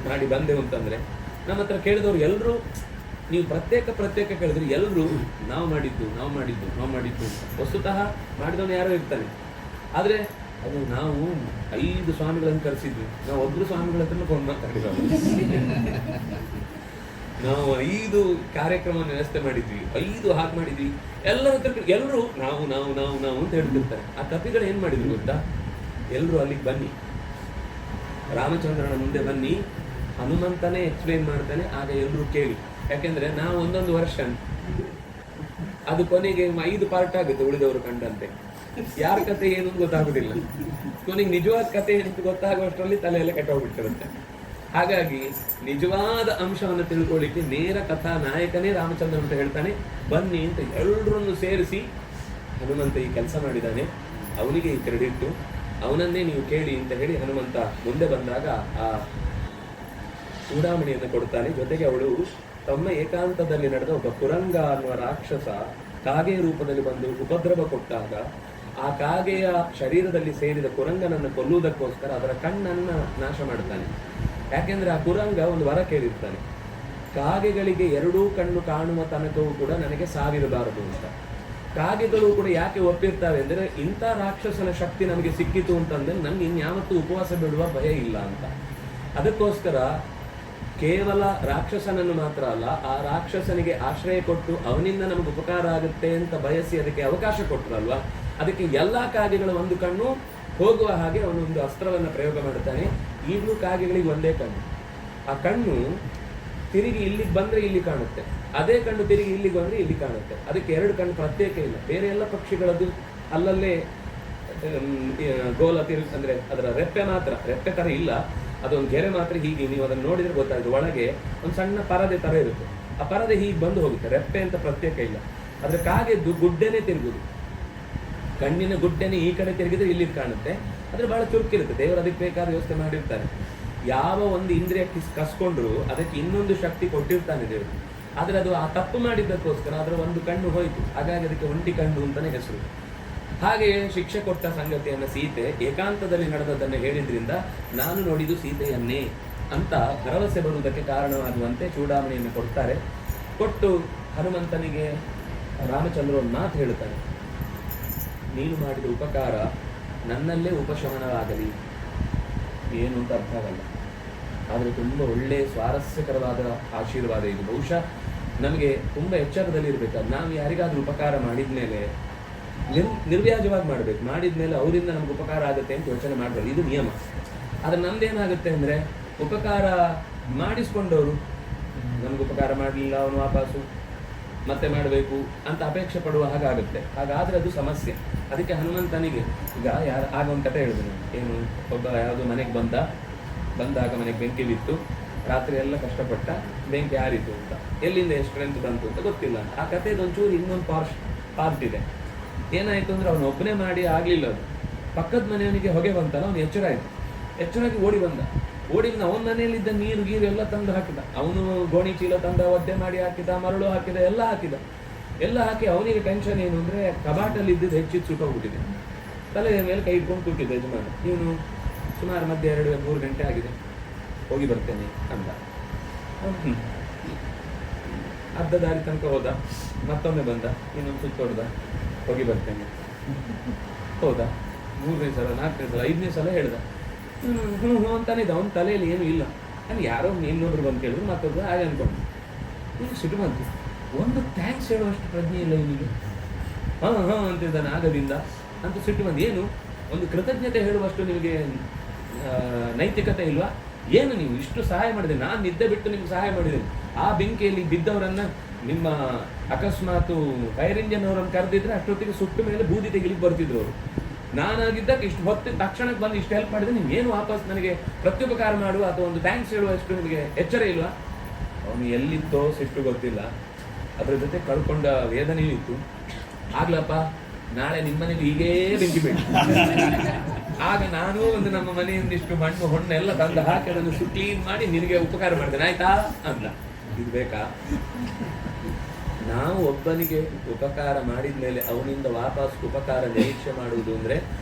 ಮಾಡಿ ಬಂದೆವು ಅಂತಂದ್ರೆ ನಮ್ಮ ಹತ್ರ ಕೇಳಿದವ್ರು ಎಲ್ಲರೂ ನೀವು ಪ್ರತ್ಯೇಕ ಕೇಳಿದ್ರೆ ಎಲ್ಲರೂ ನಾವು ಮಾಡಿದ್ದು ವಸ್ತುತಃ ಮಾಡಿದವನು ಯಾರೋ ಇರ್ತಾನೆ. ಆದ್ರೆ ಅದು ನಾವು 5 ಸ್ವಾಮಿಗಳನ್ನು ಕರೆಸಿದ್ವಿ, ನಾವು ಒಬ್ರು ಸ್ವಾಮಿಗಳ ಹತ್ರ ಕೊಂಡು ಮಾತಾಡಿರೋ, ನಾವು 5 ಕಾರ್ಯಕ್ರಮ ವ್ಯವಸ್ಥೆ ಮಾಡಿದ್ವಿ, 5 ಹಾಗೆ ಮಾಡಿದ್ವಿ, ಎಲ್ಲರ ಹತ್ರ ಎಲ್ಲರೂ ನಾವು ಅಂತ ಹೇಳ್ತಿರ್ತಾರೆ. ಆ ಕಪಿಗಳು ಏನ್ ಮಾಡಿದ್ರು ಗೊತ್ತಾ? ಎಲ್ಲರೂ ಅಲ್ಲಿಗೆ ಬನ್ನಿ, ರಾಮಚಂದ್ರನ ಮುಂದೆ ಬನ್ನಿ, ಹನುಮಂತನೇ ಎಕ್ಸ್ಪ್ಲೇನ್ ಮಾಡ್ತಾನೆ, ಆಗ ಎಲ್ಲರೂ ಕೇಳಿ. ಯಾಕೆಂದ್ರೆ ನಾವು ಒಂದೊಂದು ವರ್ಷ ಅದು ಕೊನೆಗೆ 5 ಪಾರ್ಟ್ ಆಗುತ್ತೆ ಉಳಿದವರು ಕಂಡಂತೆ. ಯಾರ ಕತೆ ಏನು ಗೊತ್ತಾಗುದಿಲ್ಲ, ಕೊನೆಗೆ ನಿಜವಾದ ಕತೆ ಏನಂತ ಗೊತ್ತಾಗುವಷ್ಟರಲ್ಲಿ ತಲೆಯೆಲ್ಲ ಕೆಟ್ಟೋಗ್ಬಿಟ್ಟಿರುತ್ತೆ. ಹಾಗಾಗಿ ನಿಜವಾದ ಅಂಶವನ್ನು ತಿಳ್ಕೊಳ್ಳಿಕ್ಕೆ ನೇರ ಕಥಾ ನಾಯಕನೇ ರಾಮಚಂದ್ರ ಅಂತ ಹೇಳ್ತಾನೆ, ಬನ್ನಿ ಅಂತ ಎಲ್ಲರನ್ನು ಸೇರಿಸಿ ಹನುಮಂತ ಈ ಕೆಲಸ ಮಾಡಿದ್ದಾನೆ, ಅವನಿಗೆ ಈ ಕ್ರೆಡಿಟ್, ಅವನನ್ನೇ ನೀವು ಕೇಳಿ ಅಂತ ಹೇಳಿ ಹನುಮಂತ ಮುಂದೆ ಬಂದಾಗ ಆ ಚೂಡಾಮಣಿಯನ್ನು ಕೊಡ್ತಾನೆ. ಜೊತೆಗೆ ಅವಳು ತಮ್ಮ ಏಕಾಂತದಲ್ಲಿ ನಡೆದ ಒಬ್ಬ ಕುರಂಗ ಅನ್ನುವ ರಾಕ್ಷಸ ಕಾಗೆ ರೂಪದಲ್ಲಿ ಬಂದು ಉಪದ್ರವ ಕೊಟ್ಟಾಗ ಆ ಕಾಗೆಯ ಶರೀರದಲ್ಲಿ ಸೇರಿದ ಕುರಂಗನನ್ನು ಕೊಲ್ಲುವುದಕ್ಕೋಸ್ಕರ ಅದರ ಕಣ್ಣನ್ನ ನಾಶ ಮಾಡ್ತಾನೆ. ಯಾಕೆಂದ್ರೆ ಆ ಕುರಂಗ ಒಂದು ವರ ಕೇಳಿರ್ತಾನೆ, ಕಾಗೆಗಳಿಗೆ 2 ಕಣ್ಣು ಕಾಣುವ ತನಕವೂ ಕೂಡ ನನಗೆ ಸಾವಿರಬಾರದು ಅಂತ. ಕಾಗೆಗಳು ಕೂಡ ಯಾಕೆ ಒಪ್ಪಿರ್ತಾವೆ ಅಂದ್ರೆ ಇಂಥ ರಾಕ್ಷಸನ ಶಕ್ತಿ ನಮಗೆ ಸಿಕ್ಕಿತು ಅಂತಂದ್ರೆ ನನ್ಗೆ ಇನ್ಯಾವತ್ತೂ ಉಪವಾಸ ಬಿಡುವ ಭಯ ಇಲ್ಲ ಅಂತ. ಅದಕ್ಕೋಸ್ಕರ ಕೇವಲ ರಾಕ್ಷಸನನ್ನು ಮಾತ್ರ ಅಲ್ಲ, ಆ ರಾಕ್ಷಸನಿಗೆ ಆಶ್ರಯ ಕೊಟ್ಟು ಅವನಿಂದ ನಮಗೆ ಉಪಕಾರ ಆಗುತ್ತೆ ಅಂತ ಬಯಸಿ ಅದಕ್ಕೆ ಅವಕಾಶ ಕೊಟ್ಟರಲ್ವಾ, ಅದಕ್ಕೆ ಎಲ್ಲಾ ಕಾಗೆಗಳ ಒಂದು ಕಣ್ಣು ಹೋಗುವ ಹಾಗೆ ಅವನೊಂದು ಅಸ್ತ್ರವನ್ನು ಪ್ರಯೋಗ ಮಾಡ್ತಾನೆ. ಈಗಲೂ ಕಾಗೆಗಳಿಗೆ ಒಂದೇ ಕಣ್ಣು. ಆ ಕಣ್ಣು ತಿರುಗಿ ಇಲ್ಲಿಗೆ ಬಂದ್ರೆ ಇಲ್ಲಿ ಕಾಣುತ್ತೆ, ಅದೇ ಕಣ್ಣು ತಿರುಗಿ ಇಲ್ಲಿಗೆ ಬಂದ್ರೆ ಇಲ್ಲಿ ಕಾಣುತ್ತೆ. ಅದಕ್ಕೆ ಎರಡು ಕಣ್ಣು ಪ್ರತ್ಯೇಕ ಇಲ್ಲ. ಬೇರೆ ಎಲ್ಲ ಪಕ್ಷಿಗಳದ್ದು ಅಲ್ಲಲ್ಲೇ ಗೋಲ ಅಂದ್ರೆ ಅದರ ರೆಪ್ಪೆ ಮಾತ್ರ, ರೆಪ್ಪೆ ತರ ಇಲ್ಲ, ಅದೊಂದು ಗೆರೆ ಮಾತ್ರ. ಹೀಗೆ ನೀವು ಅದನ್ನು ನೋಡಿದ್ರೆ ಗೊತ್ತಾಯ್ತು, ಒಳಗೆ ಒಂದು ಸಣ್ಣ ಪರದೆ ತರ ಇರುತ್ತೆ, ಆ ಪರದೆ ಹೀಗೆ ಬಂದು ಹೋಗುತ್ತೆ, ರೆಪ್ಪೆ ಅಂತ ಪ್ರತ್ಯೇಕ ಇಲ್ಲ. ಅದ್ರ ಕಾಗೆದ್ದು ಗುಡ್ಡೆನೆ ತಿರುಗುದು, ಕಣ್ಣಿನ ಗುಡ್ಡೆನೆ ಈ ಕಡೆ ತಿರುಗಿದ್ರೆ ಇಲ್ಲಿ ಕಾಣುತ್ತೆ. ಅದ್ರ ಬಹಳ ಚುರುಕಿರುತ್ತೆ, ದೇವರು ಅದಕ್ಕೆ ಬೇಕಾದ ವ್ಯವಸ್ಥೆ ಮಾಡಿರ್ತಾರೆ. ಯಾವ ಒಂದು ಇಂದ್ರಿಯ ಕಸ್ಕೊಂಡ್ರು ಅದಕ್ಕೆ ಇನ್ನೊಂದು ಶಕ್ತಿ ಕೊಟ್ಟಿರ್ತಾನೆ ದೇವರು. ಆದ್ರೆ ಅದು ಆ ತಪ್ಪು ಮಾಡಿದ್ದಕ್ಕೋಸ್ಕರ ಅದರ ಒಂದು ಕಣ್ಣು ಹೋಯ್ತು, ಹಾಗಾಗಿ ಅದಕ್ಕೆ ಒಂಟಿ ಕಣ್ಣು ಅಂತಾನೆ ಹೆಸರು. ಹಾಗೆಯೇ ಶಿಕ್ಷೆ ಕೊಟ್ಟ ಸಂಗತಿಯನ್ನ ಸೀತೆ ಏಕಾಂತದಲ್ಲಿ ನಡೆದದನ್ನು ಹೇಳಿದ್ರಿಂದ ನಾನು ನೋಡಿದ್ದು ಸೀತೆಯನ್ನೇ ಅಂತ ಭರವಸೆ ಬರುವುದಕ್ಕೆ ಕಾರಣವಾಗುವಂತೆ ಚೂಡಾಮಣಿಯನ್ನು ಕೊಡ್ತಾರೆ. ಕೊಟ್ಟು ಹನುಮಂತನಿಗೆ ರಾಮಚಂದ್ರ ಒಂದು ಮಾತು ಹೇಳುತ್ತಾನೆ, ನೀನು ಮಾಡಿದ ಉಪಕಾರ ನನ್ನಲ್ಲೇ ಉಪಶಮನವಾಗಲಿ. ಏನು ಅಂತ ಅರ್ಥ ಆಗಲ್ಲ, ಆದರೆ ತುಂಬ ಒಳ್ಳೆ ಸ್ವಾರಸ್ಯಕರವಾದ ಆಶೀರ್ವಾದ ಇದು. ಬಹುಶಃ ನಮಗೆ ತುಂಬ ಎಚ್ಚರದಲ್ಲಿ ಇರಬೇಕು. ನಾವು ಯಾರಿಗಾದ್ರೂ ಉಪಕಾರ ಮಾಡಿದ್ಮೇಲೆ ನಿರ್ವ್ಯಾಜವಾಗಿ ಮಾಡಬೇಕು. ಮಾಡಿದ್ಮೇಲೆ ಅವರಿಂದ ನಮ್ಗೆ ಉಪಕಾರ ಆಗುತ್ತೆ ಅಂತ ಯೋಚನೆ ಮಾಡಬಾರ್ದು, ಇದು ನಿಯಮ. ಆದ್ರೆ ನಮ್ದೇನಾಗುತ್ತೆ ಅಂದ್ರೆ, ಉಪಕಾರ ಮಾಡಿಸ್ಕೊಂಡವರು ನಮ್ಗೆ ಉಪಕಾರ ಮಾಡಲಿಲ್ಲ, ಅವನು ವಾಪಸ್ಸು ಮತ್ತೆ ಮಾಡಬೇಕು ಅಂತ ಅಪೇಕ್ಷೆ ಪಡುವ ಹಾಗಾಗುತ್ತೆ. ಹಾಗಾದ್ರೆ ಅದು ಸಮಸ್ಯೆ. ಅದಕ್ಕೆ ಹನುಮಂತನಿಗೆ ಈಗ ಆಗ ಒಂದು ಕಥೆ ಹೇಳಿದ್ರು, ಏನು, ಒಬ್ಬ ಯಾವುದೋ ಮನೆಗೆ ಬಂದಾಗ ಮನೆಗೆ ಬೆಂಕಿ ಬಿತ್ತು, ರಾತ್ರಿ ಎಲ್ಲ ಕಷ್ಟಪಟ್ಟ, ಬೆಂಕಿ ಆರಿತು ಅಂತ, ಎಲ್ಲಿಂದ ಎಷ್ಟು ಸ್ಟ್ರೆಂತ್ ಬಂತು ಅಂತ ಗೊತ್ತಿಲ್ಲ. ಆ ಕಥೆದೊಂಚೂರು ಇನ್ನೊಂದು ಪಾರ್ಟ್ ಇದೆ. ಏನಾಯ್ತು ಅಂದ್ರೆ ಅವನು ಒಬ್ಬನೇ ಮಾಡಿ ಆಗ್ಲಿಲ್ಲ, ಅದು ಪಕ್ಕದ ಮನೆಯವನಿಗೆ ಹೊಗೆ ಬಂತಲ್ಲ, ಅವನು ಎಚ್ಚರಾಗಿ ಓಡಿ ಬಂದ ಅವನ ಮನೆಯಲ್ಲಿದ್ದ ನೀರು ಗೀರು ಎಲ್ಲ ತಂದು ಹಾಕಿದ. ಅವನು ಗೋಣಿ ಚೀಲ ತಂದ, ಒದ್ದೆ ಮಾಡಿ ಹಾಕಿದ, ಮರಳು ಹಾಕಿದ, ಎಲ್ಲ ಹಾಕಿ ಅವನಿಗೆ ಟೆನ್ಷನ್ ಏನು ಅಂದ್ರೆ, ಕಬಾಟಲ್ಲಿ ಇದ್ದಿದ್ದು ಹೆಚ್ಚಿದ್ದು ಸುಟ್ಟೋಗ್ಬಿಟ್ಟಿದೆ. ತಲೆ ಮೇಲೆ ಕೈ ಇಟ್ಕೊಂಡು ಕೂತಿದ್ದ ಯಜಮಾನ. ಇವನು ಸುಮಾರು ಮಧ್ಯೆ 2-3 ಗಂಟೆ ಆಗಿದೆ, ಹೋಗಿ ಬರ್ತೇನೆ ಅಂದ. ಅರ್ಧ ದಾರಿ ತನಕ ಹೋದ, ಮತ್ತೊಮ್ಮೆ ಬಂದ, ಇನ್ನೊಂದು ಸುತ್ತ ಹೊಡೆದ, ಹೋಗಿ ಬರ್ತೇನೆ. ಹೋದ 3ನೇ ಸಲ, 4ನೇ ಸಲ, 5ನೇ ಸಲ ಹೇಳ್ದ. ಹ್ಞೂ ಅಂತಾನೆ ಇದೆ. ಅವನ ತಲೆಯಲ್ಲಿ ಏನೂ ಇಲ್ಲ. ನಾನು ಯಾರೋ ಇನ್ನೊಬ್ರು ಬಂದು ಕೇಳಿದ್ರು, ಮತ್ತೊಬ್ರು ಹಾಗೆ ಅನ್ಕೊಂಡು ಇವನು ಸಿಟ್ಟು ಬಂತು. ಒಂದು ಥ್ಯಾಂಕ್ಸ್ ಹೇಳುವಷ್ಟು ಪ್ರಜ್ಞೆ ಇಲ್ಲ ಇವನಿಗೆ. ಹಾಂ ಅಂತಿದ್ದಾನೆ ಆಗದಿಂದ ಅಂತ ಸಿಟ್ಟು ಬಂದು. ಏನು ಒಂದು ಕೃತಜ್ಞತೆ ಹೇಳುವಷ್ಟು ನಿಮಗೆ ನೈತಿಕತೆ ಇಲ್ವಾ? ಏನು ನೀವು ಇಷ್ಟು ಸಹಾಯ ಮಾಡಿದೆ, ನಾನು ನಿದ್ದೆ ಬಿಟ್ಟು ನಿಮ್ಗೆ ಸಹಾಯ ಮಾಡಿದ್ದೇನೆ. ಆ ಬೆಂಕಿಯಲ್ಲಿ ಬಿದ್ದವರನ್ನ ನಿಮ್ಮ ಅಕಸ್ಮಾತು ಫೈರ್ ಇಂಜಿನ್ ಅವರನ್ನು ಕರೆದಿದ್ರೆ ಅಷ್ಟೊತ್ತಿಗೆ ಸುಟ್ಟ ಮೇಲೆ ಬೂದಿ ತೆಗಿಲಿಕ್ಕೆ ಬರ್ತಿದ್ರು ಅವರು. ನಾನಾಗಿದ್ದಕ್ಕೆ ಇಷ್ಟು ಹೊತ್ತು ತಕ್ಷಣಕ್ಕೆ ಬಂದು ಇಷ್ಟು ಹೆಲ್ಪ್ ಮಾಡಿದ್ರೆ ನಿಮ್ಗೇನು ವಾಪಸ್ ನನಗೆ ಪ್ರತ್ಯುಪಕಾರ ಮಾಡುವ ಅಥವಾ ಒಂದು ಥ್ಯಾಂಕ್ಸ್ ಹೇಳುವಷ್ಟು ನಿಮಗೆ ಎಚ್ಚರ ಇಲ್ವಾ? ಅವನು ಎಲ್ಲಿತ್ತೋ ಸಿಟ್ಟು ಗೊತ್ತಿಲ್ಲ, ಅದ್ರ ಜೊತೆ ಕಳ್ಕೊಂಡ ವೇದನೆಯೂ ಇತ್ತು. ಆಗ್ಲಪ್ಪ, ನಾಳೆ ನಿಮ್ಮ ಮನೇಲಿ ಹೀಗೇ ಬೆಂಕಿ ಬಿಟ್ಟು, ಆಗ ನಾನು ಒಂದು ನಮ್ಮ ಮನೆಯಿಂದಿಷ್ಟು ಮಣ್ಣು ಹೊಣ್ಣೆಲ್ಲ ತಂದು ಹಾಕಿ ಅದನ್ನು ಕ್ಲೀನ್ ಮಾಡಿ ನಿನಗೆ ಉಪಕಾರ ಮಾಡ್ತೇನೆ, ಆಯ್ತಾ ಅಂತ. ಇದು ಬೇಕಾ? ನಾವು ಒಬ್ಬನಿಗೆ ಉಪಕಾರ ಮಾಡಿದ ಮೇಲೆ ಅವನಿಂದ ವಾಪಸ್ ಉಪಕಾರ ನಿರೀಕ್ಷೆ ಮಾಡುವುದು ಅಂದ್ರೆ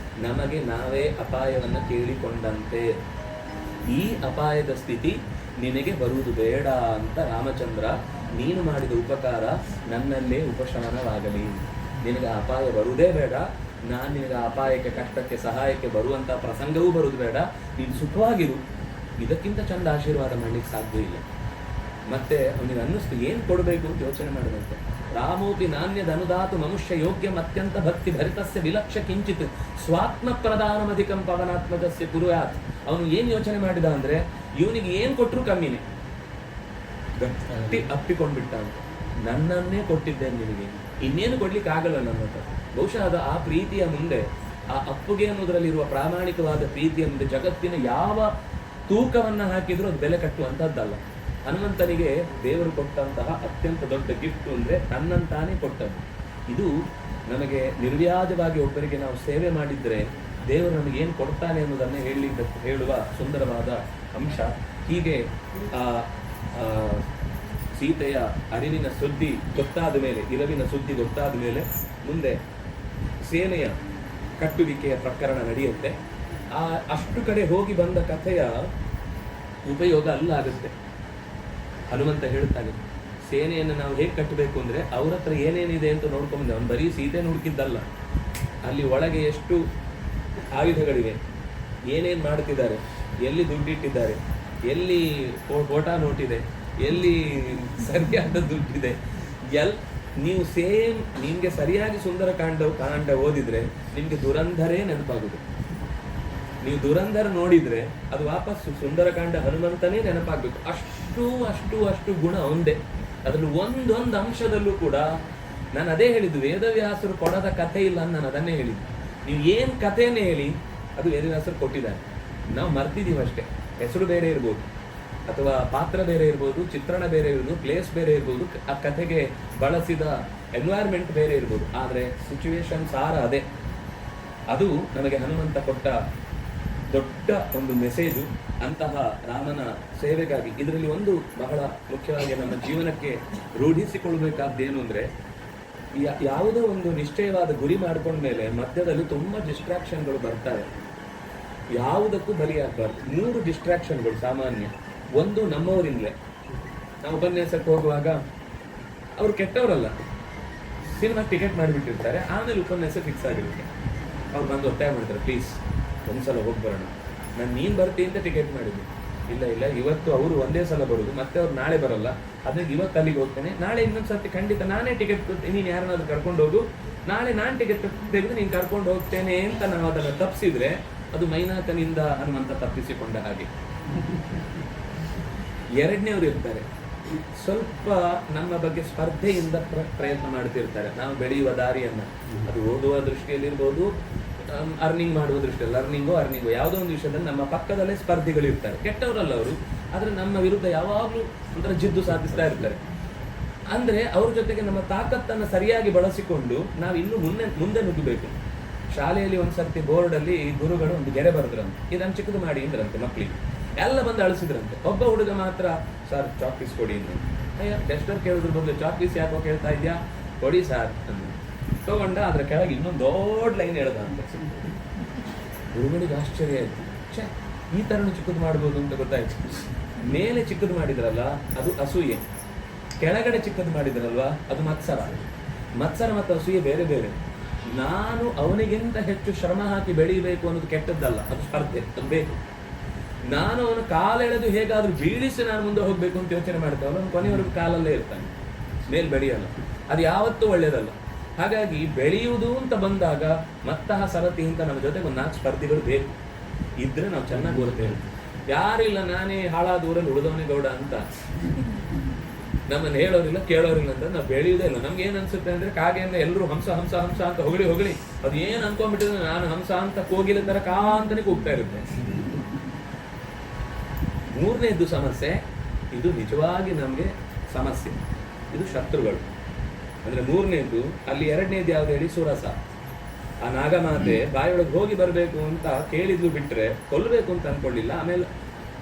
ನಮಗೆ ನಾವೇ ಅಪಾಯವನ್ನು ಕೇಳಿಕೊಂಡಂತೆ. ಈ ಅಪಾಯದ ಸ್ಥಿತಿ ನಿನಗೆ ಬರುವುದು ಬೇಡ ಅಂತ ರಾಮಚಂದ್ರ, ನೀನು ಮಾಡಿದ ಉಪಕಾರ ನನ್ನಲ್ಲೇ ಉಪಶಮನವಾಗಲಿ. ನಿನಗೆ ಅಪಾಯ ಬರುವುದೇ ಬೇಡ, ನಾನು ನಿನಗೆ ಅಪಾಯಕ್ಕೆ, ಕಷ್ಟಕ್ಕೆ, ಸಹಾಯಕ್ಕೆ ಬರುವಂಥ ಪ್ರಸಂಗವೂ ಬರುವುದು ಬೇಡ, ನೀನು ಸುಖವಾಗಿರು. ಇದಕ್ಕಿಂತ ಚಂದ ಆಶೀರ್ವಾದ ಮಾಡಲಿಕ್ಕೆ ಸಾಧ್ಯ ಇಲ್ಲ. ಮತ್ತೆ ಅವನಿಗೆ ಅನ್ನಿಸ್ತು ಏನು ಕೊಡಬೇಕು ಅಂತ ಯೋಚನೆ ಮಾಡಿದಂತೆ. ರಾಮೋಪಿ ನಾಣ್ಯದ ಅನುದಾತು ಮನುಷ್ಯ ಯೋಗ್ಯಂ ಅತ್ಯಂತ ಭಕ್ತಿ ಭರಿತಸ್ಯ ವಿಲಕ್ಷ ಕಿಂಚಿತ್ ಸ್ವಾತ್ಮ ಪ್ರಧಾನಮಧಿಕಂ ಪವನಾತ್ಮಕಸ್ಯ ಕುರುಯಾತ್. ಅವನು ಏನು ಯೋಚನೆ ಮಾಡಿದ ಅಂದ್ರೆ, ಇವನಿಗೆ ಏನು ಕೊಟ್ಟರು ಕಮ್ಮಿನೇ, ಗಟ್ಟಿ ಅಪ್ಪಿಕೊಂಡ್ಬಿಟ್ಟ ಅಂತ. ನನ್ನನ್ನೇ ಕೊಟ್ಟಿದ್ದೇನೆ ನಿನಗೆ, ಇನ್ನೇನು ಕೊಡ್ಲಿಕ್ಕೆ ಆಗಲ್ಲ ನನ್ನ ಹತ್ರ. ಬಹುಶಃ ಅದು ಆ ಪ್ರೀತಿಯ ಮುಂದೆ, ಆ ಅಪ್ಪುಗೆ ಅನ್ನೋದ್ರಲ್ಲಿರುವ ಪ್ರಾಮಾಣಿಕವಾದ ಪ್ರೀತಿಯ ಮುಂದೆ ಜಗತ್ತಿನ ಯಾವ ತೂಕವನ್ನ ಹಾಕಿದ್ರು ಅದು ಬೆಲೆ ಕಟ್ಟುವಂತಹದ್ದಲ್ಲ. ಹನುಮಂತನಿಗೆ ದೇವರು ಕೊಟ್ಟಂತಹ ಅತ್ಯಂತ ದೊಡ್ಡ ಗಿಫ್ಟ್ ಅಂದ್ರೆ ತನ್ನಂತಾನೇ ಕೊಟ್ಟದ್ದು. ಇದು ನಮಗೆ ನಿರ್ವ್ಯಾಜವಾಗಿ ಒಬ್ಬರಿಗೆ ನಾವು ಸೇವೆ ಮಾಡಿದ್ರೆ ದೇವರು ನಮಗೆ ಏನು ಕೊಡ್ತಾನೆ ಅನ್ನೋದನ್ನು ಹೇಳುವ ಸುಂದರವಾದ ಅಂಶ. ಹೀಗೆ ಸೀತೆಯ ಅರಿವಿನ ಸುದ್ದಿ ಗೊತ್ತಾದ ಮೇಲೆ, ಇರವಿನ ಸುದ್ದಿ ಗೊತ್ತಾದ ಮೇಲೆ ಮುಂದೆ ಸೇನೆಯ ಕಟ್ಟುವಿಕೆಯ ಪ್ರಕರಣ ನಡೆಯುತ್ತೆ. ಅಷ್ಟು ಕಡೆ ಹೋಗಿ ಬಂದ ಕಥೆಯ ಉಪಯೋಗ ಅಲ್ಲಾಗುತ್ತೆ. ಹನುಮಂತ ಹೇಳ್ತಾನೆ, ಸೇನೆಯನ್ನು ನಾವು ಹೇಗೆ ಕಟ್ಟಬೇಕು ಅಂದ್ರೆ ಅವ್ರ ಹತ್ರ ಏನೇನಿದೆ ಅಂತ ನೋಡ್ಕೊಂಡ್ಬಂದೆ. ಅವನು ಬರೀ ಸೀತೆ ಹುಡುಕಿದ್ದಲ್ಲ, ಅಲ್ಲಿ ಒಳಗೆ ಎಷ್ಟು ಆಯುಧಗಳಿವೆ, ಏನೇನು ಮಾಡ್ತಿದ್ದಾರೆ, ಎಲ್ಲಿ ದುಡ್ಡಿಟ್ಟಿದ್ದಾರೆ, ಎಲ್ಲಿ ಫೋಟಾ ನೋಟಿದೆ, ಎಲ್ಲಿ ಸರಿಯಾದ ದುಡ್ಡಿದೆ, ನೀವು ನಿಮ್ಗೆ ಸರಿಯಾಗಿ ಸುಂದರ ಕಾಂಡ ಓದಿದ್ರೆ ನಿಮ್ಗೆ ದುರಂಧರೇ ನೆನಪಾಗುದು. ನೀವು ದುರಂಧರ ನೋಡಿದ್ರೆ ಅದು ವಾಪಸ್ಸು ಸುಂದರಕಾಂಡ ಹನುಮಂತನೇ ನೆನಪಾಗ್ಬೇಕು. ಅಷ್ಟು ಅಷ್ಟು ಅಷ್ಟು ಗುಣ ಒಂದೇ. ಅದರಲ್ಲಿ ಒಂದೊಂದು ಅಂಶದಲ್ಲೂ ಕೂಡ ನಾನು ಅದೇ ಹೇಳಿದ್ದು, ವೇದವ್ಯಾಸರು ಕೊಡದ ಕಥೆ ಇಲ್ಲ ಅಂತ ನಾನು ಅದನ್ನೇ ಹೇಳಿದ್ದು. ನೀವು ಏನು ಕಥೆಯನ್ನೇ ಹೇಳಿ ಅದು ವೇದವ್ಯಾಸರು ಕೊಟ್ಟಿದ್ದಾರೆ, ನಾವು ಮರ್ತಿದ್ದೀವಿ ಅಷ್ಟೇ. ಹೆಸರು ಬೇರೆ ಇರ್ಬೋದು, ಅಥವಾ ಪಾತ್ರ ಬೇರೆ ಇರ್ಬೋದು, ಚಿತ್ರಣ ಬೇರೆ ಇರ್ಬೋದು, ಪ್ಲೇಸ್ ಬೇರೆ ಇರ್ಬೋದು, ಆ ಕಥೆಗೆ ಬಳಸಿದ ಎನ್ವೈರ್ಮೆಂಟ್ ಬೇರೆ ಇರ್ಬೋದು, ಆದರೆ ಸಿಚುವೇಶನ್ ಸಾರ ಅದೇ. ಅದು ನಮಗೆ ಹನುಮಂತ ಕೊಟ್ಟ ದೊಡ್ಡ ಒಂದು ಮೆಸೇಜು. ಅಂತಹ ರಾಮನ ಸೇವೆಗಾಗಿ ಇದರಲ್ಲಿ ಒಂದು ಬಹಳ ಮುಖ್ಯವಾಗಿ ನಮ್ಮ ಜೀವನಕ್ಕೆ ರೂಢಿಸಿಕೊಳ್ಬೇಕಾದ್ದೇನು ಅಂದರೆ, ಯಾವುದೋ ಒಂದು ನಿಶ್ಚಯವಾದ ಗುರಿ ಮಾಡ್ಕೊಂಡ್ಮೇಲೆ ಮಧ್ಯದಲ್ಲಿ ತುಂಬ ಡಿಸ್ಟ್ರಾಕ್ಷನ್ಗಳು ಬರ್ತಾರೆ. ಯಾವುದಕ್ಕೂ ಬಲಿಯಾಗಬಾರ್ದು. 3 ಡಿಸ್ಟ್ರಾಕ್ಷನ್ಗಳು ಸಾಮಾನ್ಯ. ಒಂದು, ನಮ್ಮವರಿಂದಲೇ. ನಾವು ಉಪನ್ಯಾಸಕ್ಕೆ ಹೋಗುವಾಗ ಅವರು ಕೆಟ್ಟವರಲ್ಲ, ಸಿನಿಮಾ ಟಿಕೆಟ್ ಮಾಡಿಬಿಟ್ಟಿರ್ತಾರೆ, ಆಮೇಲೆ ಉಪನ್ಯಾಸ ಫಿಕ್ಸ್ ಆಗಿರುತ್ತೆ. ಅವ್ರು ಬಂದು ಒತ್ತಾಯ ಮಾಡ್ತಾರೆ, ಪ್ಲೀಸ್ ಒಂದ್ಸಲ ಹೋಗಿ ಬರೋಣ. ನೀನು ಬರ್ತೀನಿ ಅಂತ ಟಿಕೆಟ್ ಮಾಡಿದ್ವಿ. ಇಲ್ಲ ಇವತ್ತು ಅವರು ಒಂದೇ ಸಲ ಬರೋದು, ಮತ್ತೆ ಅವ್ರು ನಾಳೆ ಬರೋಲ್ಲ, ಅದಕ್ಕೆ ಇವತ್ತು ಅಲ್ಲಿಗೆ ಹೋಗ್ತೇನೆ, ನಾಳೆ ಇನ್ನೊಂದು ಸರ್ತಿ ಖಂಡಿತ ನಾನೇ ಟಿಕೆಟ್ ಕೊಡ್ತೀನಿ, ನೀನು ಯಾರನ್ನಾದ್ರೂ ಕರ್ಕೊಂಡು ಹೋಗು, ನಾಳೆ ನಾನು ಟಿಕೆಟ್ ತೆಗೆದು ನೀನು ಕರ್ಕೊಂಡು ಹೋಗ್ತೇನೆ ಅಂತ ನಾವು ಅದನ್ನು ತಪ್ಪಿಸಿದ್ರೆ ಅದು ಮೈನಾಕನಿಂದ ಹನುಮಂತ ತಪ್ಪಿಸಿಕೊಂಡ ಹಾಗೆ. ಎರಡನೇವ್ರು ಇರ್ತಾರೆ, ಸ್ವಲ್ಪ ನಮ್ಮ ಬಗ್ಗೆ ಸ್ಪರ್ಧೆಯಿಂದ ಪ್ರಯತ್ನ ಮಾಡ್ತಿರ್ತಾರೆ. ನಾವು ಬೆಳೆಯುವ ದಾರಿಯನ್ನು, ಅದು ಓದುವ ದೃಷ್ಟಿಯಲ್ಲಿರ್ಬೋದು, ಅರ್ನಿಂಗ್ ಮಾಡುವ ದೃಷ್ಟಿಯಲ್ಲಿ, ಅರ್ನಿಂಗು ಯಾವುದೋ ಒಂದು ವಿಷಯದಲ್ಲಿ ನಮ್ಮ ಪಕ್ಕದಲ್ಲೇ ಸ್ಪರ್ಧಿಗಳಿರ್ತಾರೆ. ಕೆಟ್ಟವರಲ್ಲ ಅವರು, ಆದರೆ ನಮ್ಮ ವಿರುದ್ಧ ಯಾವಾಗಲೂ ಒಂಥರ ಜಿದ್ದು ಸಾಧಿಸ್ತಾ ಇರ್ತಾರೆ. ಅಂದರೆ ಅವ್ರ ಜೊತೆಗೆ ನಮ್ಮ ತಾಕತ್ತನ್ನು ಸರಿಯಾಗಿ ಬಳಸಿಕೊಂಡು ನಾವು ಇನ್ನೂ ಮುಂದೆ ನುಗ್ಗಬೇಕು. ಶಾಲೆಯಲ್ಲಿ ಒಂದು ಸರ್ತಿ ಬೋರ್ಡಲ್ಲಿ ಗುರುಗಳು ಒಂದು ಗೆರೆ ಬರೆದ್ರಂತೆ, ಇದನ್ನು ಚಿಕ್ಕದು ಮಾಡಿ ಅಂದ್ರಂತೆ ಮಕ್ಕಳಿಗೆ. ಎಲ್ಲ ಬಂದು ಅಳಿಸಿದ್ರಂತೆ. ಒಬ್ಬ ಹುಡುಗ ಮಾತ್ರ, ಸರ್ ಚಾಕ್ಪೀಸ್ ಕೊಡಿ ಅಂತ. ಅಯ್ಯ, ಟೆಸ್ಟರ್ ಕೇಳಿದ್ರು ಬದಲು ಚಾಕ್ಪೀಸ್ ಯಾಕೋ ಕೇಳ್ತಾ ಇದೆಯಾ, ಕೊಡಿ ಸರ್ ಅಂದ. ತಗೊಂಡ ಅದ್ರ ಕೆಳಗೆ ಇನ್ನೊಂದು ದೊಡ್ಡ ಲೈನ್ ಹೇಳ್ದ ಅಂತ. ಗುರುಗಳಿಗೆ ಆಶ್ಚರ್ಯ ಆಯ್ತು, ಛೇ ಈ ಥರನೂ ಚಿಕ್ಕದು ಮಾಡ್ಬೋದು ಅಂತ ಗೊತ್ತಾಯ್ತು. ಮೇಲೆ ಚಿಕ್ಕದು ಮಾಡಿದ್ರಲ್ಲ ಅದು ಅಸೂಯೆ, ಕೆಳಗಡೆ ಚಿಕ್ಕದು ಮಾಡಿದ್ರಲ್ವಾ ಅದು ಮತ್ಸರ. ಮತ್ಸರ ಮತ್ತು ಅಸೂಯೆ ಬೇರೆ ಬೇರೆ. ನಾನು ಅವನಿಗಿಂತ ಹೆಚ್ಚು ಶ್ರಮ ಹಾಕಿ ಬೆಳೀಬೇಕು ಅನ್ನೋದು ಕೆಟ್ಟದ್ದಲ್ಲ, ಅದು ಸ್ಪರ್ಧೆ, ಅದು ಬೇಕು. ನಾನು ಅವನ ಕಾಲೆಳೆದು ಹೇಗಾದ್ರೂ ಬೀಳಿಸಿ ನಾನು ಮುಂದೆ ಹೋಗ್ಬೇಕು ಅಂತ ಯೋಚನೆ ಮಾಡ್ತೇವೆ, ಅವನು ಕೊನೆಯವರೆಗೂ ಕಾಲಲ್ಲೇ ಇರ್ತಾನೆ, ಮೇಲ್ ಬೆಳೆಯಲ್ಲ. ಅದು ಯಾವತ್ತೂ ಒಳ್ಳೇದಲ್ಲ. ಹಾಗಾಗಿ ಬೆಳೆಯುವುದು ಅಂತ ಬಂದಾಗ ಮತ್ತಃ ಸರತಿ ಅಂತ ನಮ್ಮ ಜೊತೆಗೆ ಒಂದು 4 ಸ್ಪರ್ಧಿಗಳು ಬೇಕು. ಇದ್ರೆ ನಾವು ಚೆನ್ನಾಗಿ ಓದ್ತೇವೆ. ಯಾರಿಲ್ಲ, ನಾನೇ ಹಾಳಾದ ಊರಲ್ಲಿ ಉಳಿದವನೇ ಗೌಡ ಅಂತ ನಮ್ಮನ್ನು ಹೇಳೋರಿಲ್ಲ ಕೇಳೋರಿಲ್ಲ ಅಂತ ನಾವು ಬೆಳೆಯುವುದೇ ಇಲ್ಲ. ನಮ್ಗೆ ಏನು ಅನ್ಸುತ್ತೆ ಅಂದ್ರೆ, ಕಾಗೆಯನ್ನು ಎಲ್ಲರೂ ಹಂಸ ಹಂಸ ಹಂಸ ಅಂತ ಹೊಗಳಿ ಅದು ಏನು ಅನ್ಕೊಂಡ್ಬಿಟ್ಟಿದ್ರೆ, ನಾನು ಹಂಸ ಅಂತ ಕೋಗಿಲೆ ತರ ಅಂತಾನೆ ಕೂಗ್ತಾ ಇರುತ್ತೆ. 3ನೇದ್ದು ಸಮಸ್ಯೆ, ಇದು ನಿಜವಾಗಿ ನಮಗೆ ಸಮಸ್ಯೆ, ಇದು ಶತ್ರುಗಳು. ಅಂದ್ರೆ 3ನೇದ್ದು. ಅಲ್ಲಿ 2ನೇದು ಯಾವ್ದು ಹೇಳಿ, ಸುರಸ. ಆ ನಾಗಮಾತೆ ಬಾಯೊಳಗೆ ಹೋಗಿ ಬರಬೇಕು ಅಂತ ಕೇಳಿದ್ಲು, ಬಿಟ್ರೆ ಕೊಲ್ಲಬೇಕು ಅಂತ ಅನ್ಕೊಳ್ಳಿಲ್ಲ. ಆಮೇಲೆ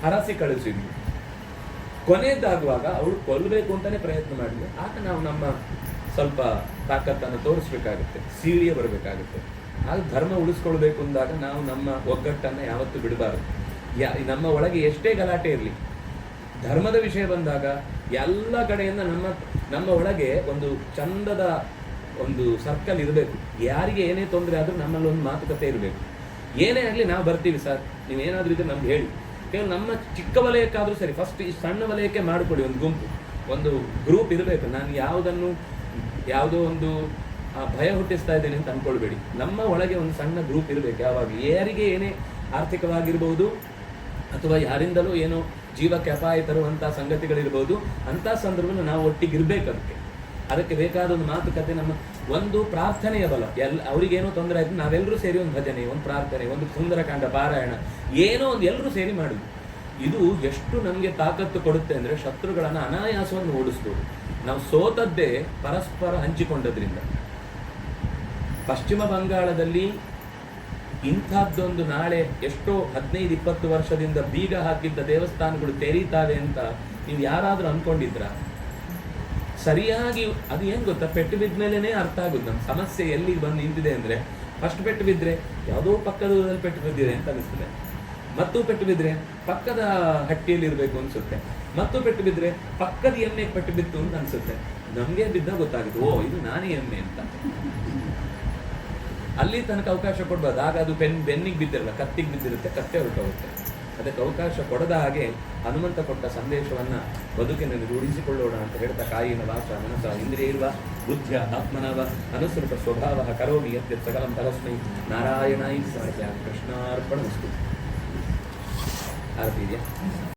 ಹರಸಿ ಕಳಿಸಿದ್ಲು. ಕೊನೆಯದಾಗುವಾಗ ಅವಳು ಕೊಲ್ಲಬೇಕು ಅಂತಾನೆ ಪ್ರಯತ್ನ ಮಾಡಿದ್ಲು. ಆಗ ನಾವು ನಮ್ಮ ಸ್ವಲ್ಪ ತಾಕತ್ತನ್ನು ತೋರಿಸ್ಬೇಕಾಗುತ್ತೆ, ಸೀಳಿಯ ಬರಬೇಕಾಗುತ್ತೆ. ಆಗ ಧರ್ಮ ಉಳಿಸ್ಕೊಳ್ಬೇಕು ಅಂದಾಗ ನಾವು ನಮ್ಮ ಒಗ್ಗಟ್ಟನ್ನು ಯಾವತ್ತೂ ಬಿಡಬಾರದು. ನಮ್ಮ ಒಳಗೆ ಎಷ್ಟೇ ಗಲಾಟೆ ಇರಲಿ, ಧರ್ಮದ ವಿಷಯ ಬಂದಾಗ ಎಲ್ಲ ಕಡೆಯಿಂದ ನಮ್ಮ ಒಳಗೆ ಒಂದು ಚಂದದ ಒಂದು ಸರ್ಕಲ್ ಇರಬೇಕು. ಯಾರಿಗೆ ಏನೇ ತೊಂದರೆ ಆದರೂ ನಮ್ಮಲ್ಲಿ ಒಂದು ಮಾತುಕತೆ ಇರಬೇಕು. ಏನೇ ಆಗಲಿ ನಾವು ಬರ್ತೀವಿ ಸರ್, ನೀವೇನಾದರೂ ಇದ್ರೆ ನಮ್ಗೆ ಹೇಳಿ. ಕೇವಲ ನಮ್ಮ ಚಿಕ್ಕ ವಲಯಕ್ಕಾದರೂ ಸರಿ, ಫಸ್ಟ್ ಈ ಸಣ್ಣ ವಲಯಕ್ಕೆ ಮಾಡಿಕೊಡಿ ಒಂದು ಗುಂಪು, ಒಂದು ಗ್ರೂಪ್ ಇರಬೇಕು. ನಾನು ಯಾವುದೋ ಒಂದು ಭಯ ಹುಟ್ಟಿಸ್ತಾ ಇದ್ದೇನೆ ಅಂತ ಅಂದ್ಕೊಳ್ಬೇಡಿ. ನಮ್ಮ ಒಳಗೆ ಒಂದು ಸಣ್ಣ ಗ್ರೂಪ್ ಇರಬೇಕು ಯಾವಾಗ. ಯಾರಿಗೆ ಏನೇ ಆರ್ಥಿಕವಾಗಿರ್ಬೋದು ಅಥವಾ ಯಾರಿಂದಲೂ ಏನೋ ಜೀವಕ್ಕೆ ಅಪಾಯ ತರುವಂಥ ಸಂಗತಿಗಳಿರ್ಬೋದು, ಅಂಥ ಸಂದರ್ಭದಲ್ಲಿ ನಾವು ಒಟ್ಟಿಗೆ ಇರಬೇಕು. ಅದಕ್ಕೆ ಬೇಕಾದ ಒಂದು ಮಾತುಕತೆ, ನಮ್ಮ ಒಂದು ಪ್ರಾರ್ಥನೆಯ ಬಲ. ಅವರಿಗೇನೋ ತೊಂದರೆ ಆಯ್ತು, ನಾವೆಲ್ಲರೂ ಸೇರಿ ಒಂದು ಭಜನೆ, ಒಂದು ಪ್ರಾರ್ಥನೆ, ಒಂದು ಸುಂದರಕಾಂಡ ಪಾರಾಯಣ, ಏನೋ ಒಂದು ಎಲ್ಲರೂ ಸೇರಿ ಮಾಡುದು. ಇದು ಎಷ್ಟು ನಮಗೆ ತಾಕತ್ತು ಕೊಡುತ್ತೆ ಅಂದರೆ, ಶತ್ರುಗಳನ್ನು ಅನಾಯಾಸವನ್ನು ಓಡಿಸ್ಬೋದು. ನಾವು ಸೋತದ್ದೇ ಪರಸ್ಪರ ಹಂಚಿಕೊಂಡದ್ರಿಂದ. ಪಶ್ಚಿಮ ಬಂಗಾಳದಲ್ಲಿ ಇಂಥದ್ದೊಂದು ನಾಳೆ ಎಷ್ಟೋ 15-20 ವರ್ಷದಿಂದ ಬೀಗ ಹಾಕಿದ್ದ ದೇವಸ್ಥಾನಗಳು ತೆರೀತಾವೆ ಅಂತ ನೀವು ಯಾರಾದರೂ ಅಂದ್ಕೊಂಡಿದ್ರ? ಸರಿಯಾಗಿ ಅದು ಏನು ಗೊತ್ತಾ, ಪೆಟ್ಟು ಬಿದ್ದ ಮೇಲೇ ಅರ್ಥ ಆಗುತ್ತೆ ನಮ್ಮ ಸಮಸ್ಯೆ ಎಲ್ಲಿಗೆ ಬಂದು ನಿಂತಿದೆ ಅಂದರೆ. ಫಸ್ಟ್ ಪೆಟ್ಟು ಬಿದ್ದರೆ ಯಾವುದೋ ಪಕ್ಕದ ಊರಲ್ಲಿ ಪೆಟ್ಟು ಬಿದ್ದಿದೆ ಅಂತ ಅನಿಸ್ತದೆ, ಮತ್ತೂ ಪೆಟ್ಟು ಬಿದ್ದರೆ ಪಕ್ಕದ ಹಟ್ಟಿಯಲ್ಲಿ ಇರಬೇಕು ಅನಿಸುತ್ತೆ, ಮತ್ತೂ ಪೆಟ್ಟು ಬಿದ್ದರೆ ಪಕ್ಕದ ಎಮ್ಮೆಗೆ ಪೆಟ್ಟು ಬಿತ್ತು ಅಂತ ಅನಿಸುತ್ತೆ. ನಮಗೆ ಬಿದ್ದಾಗ ಗೊತ್ತಾಗುತ್ತೆ, ಓ ಇದು ನಾನೇ ಎಮ್ಮೆ ಅಂತ. ಅಲ್ಲಿ ತನಕ ಅವಕಾಶ ಕೊಡ್ಬಾರ್ದು. ಆಗ ಅದು ಬೆನ್ನಿಗೆ ಬಿದ್ದಿರಲ್ಲ, ಕತ್ತಿಗೆ ಬಿದ್ದಿರುತ್ತೆ, ಕತ್ತೆ ಹೊರಟೋಗುತ್ತೆ. ಅದಕ್ಕೆ ಅವಕಾಶ ಕೊಡದ ಹಾಗೆ ಹನುಮಂತ ಕೊಟ್ಟ ಸಂದೇಶವನ್ನು ಬದುಕಿನಲ್ಲಿ ರೂಢಿಸಿಕೊಳ್ಳೋಣ ಅಂತ ಹೇಳ್ತಾ ಕಾಯಿನ ವಾಚ ಮನಸ ಇಂದ್ರಿಯೈರ್ವ ಬುದ್ಧ್ಯ ಆತ್ಮನವ ಅನುಸೃತ ಸ್ವಭಾವ ಕರೋಮಿ ಯತ್ಯತ್ ಸಕಲಂ ಪರಸ್ಮೈ ನಾರಾಯಣಾಯ ಸಮರ್ಪಯಾಮಿ. ಕೃಷ್ಣಾರ್ಪಣಮಸ್ತು. ಆರತಿ ಇದೆಯಾ?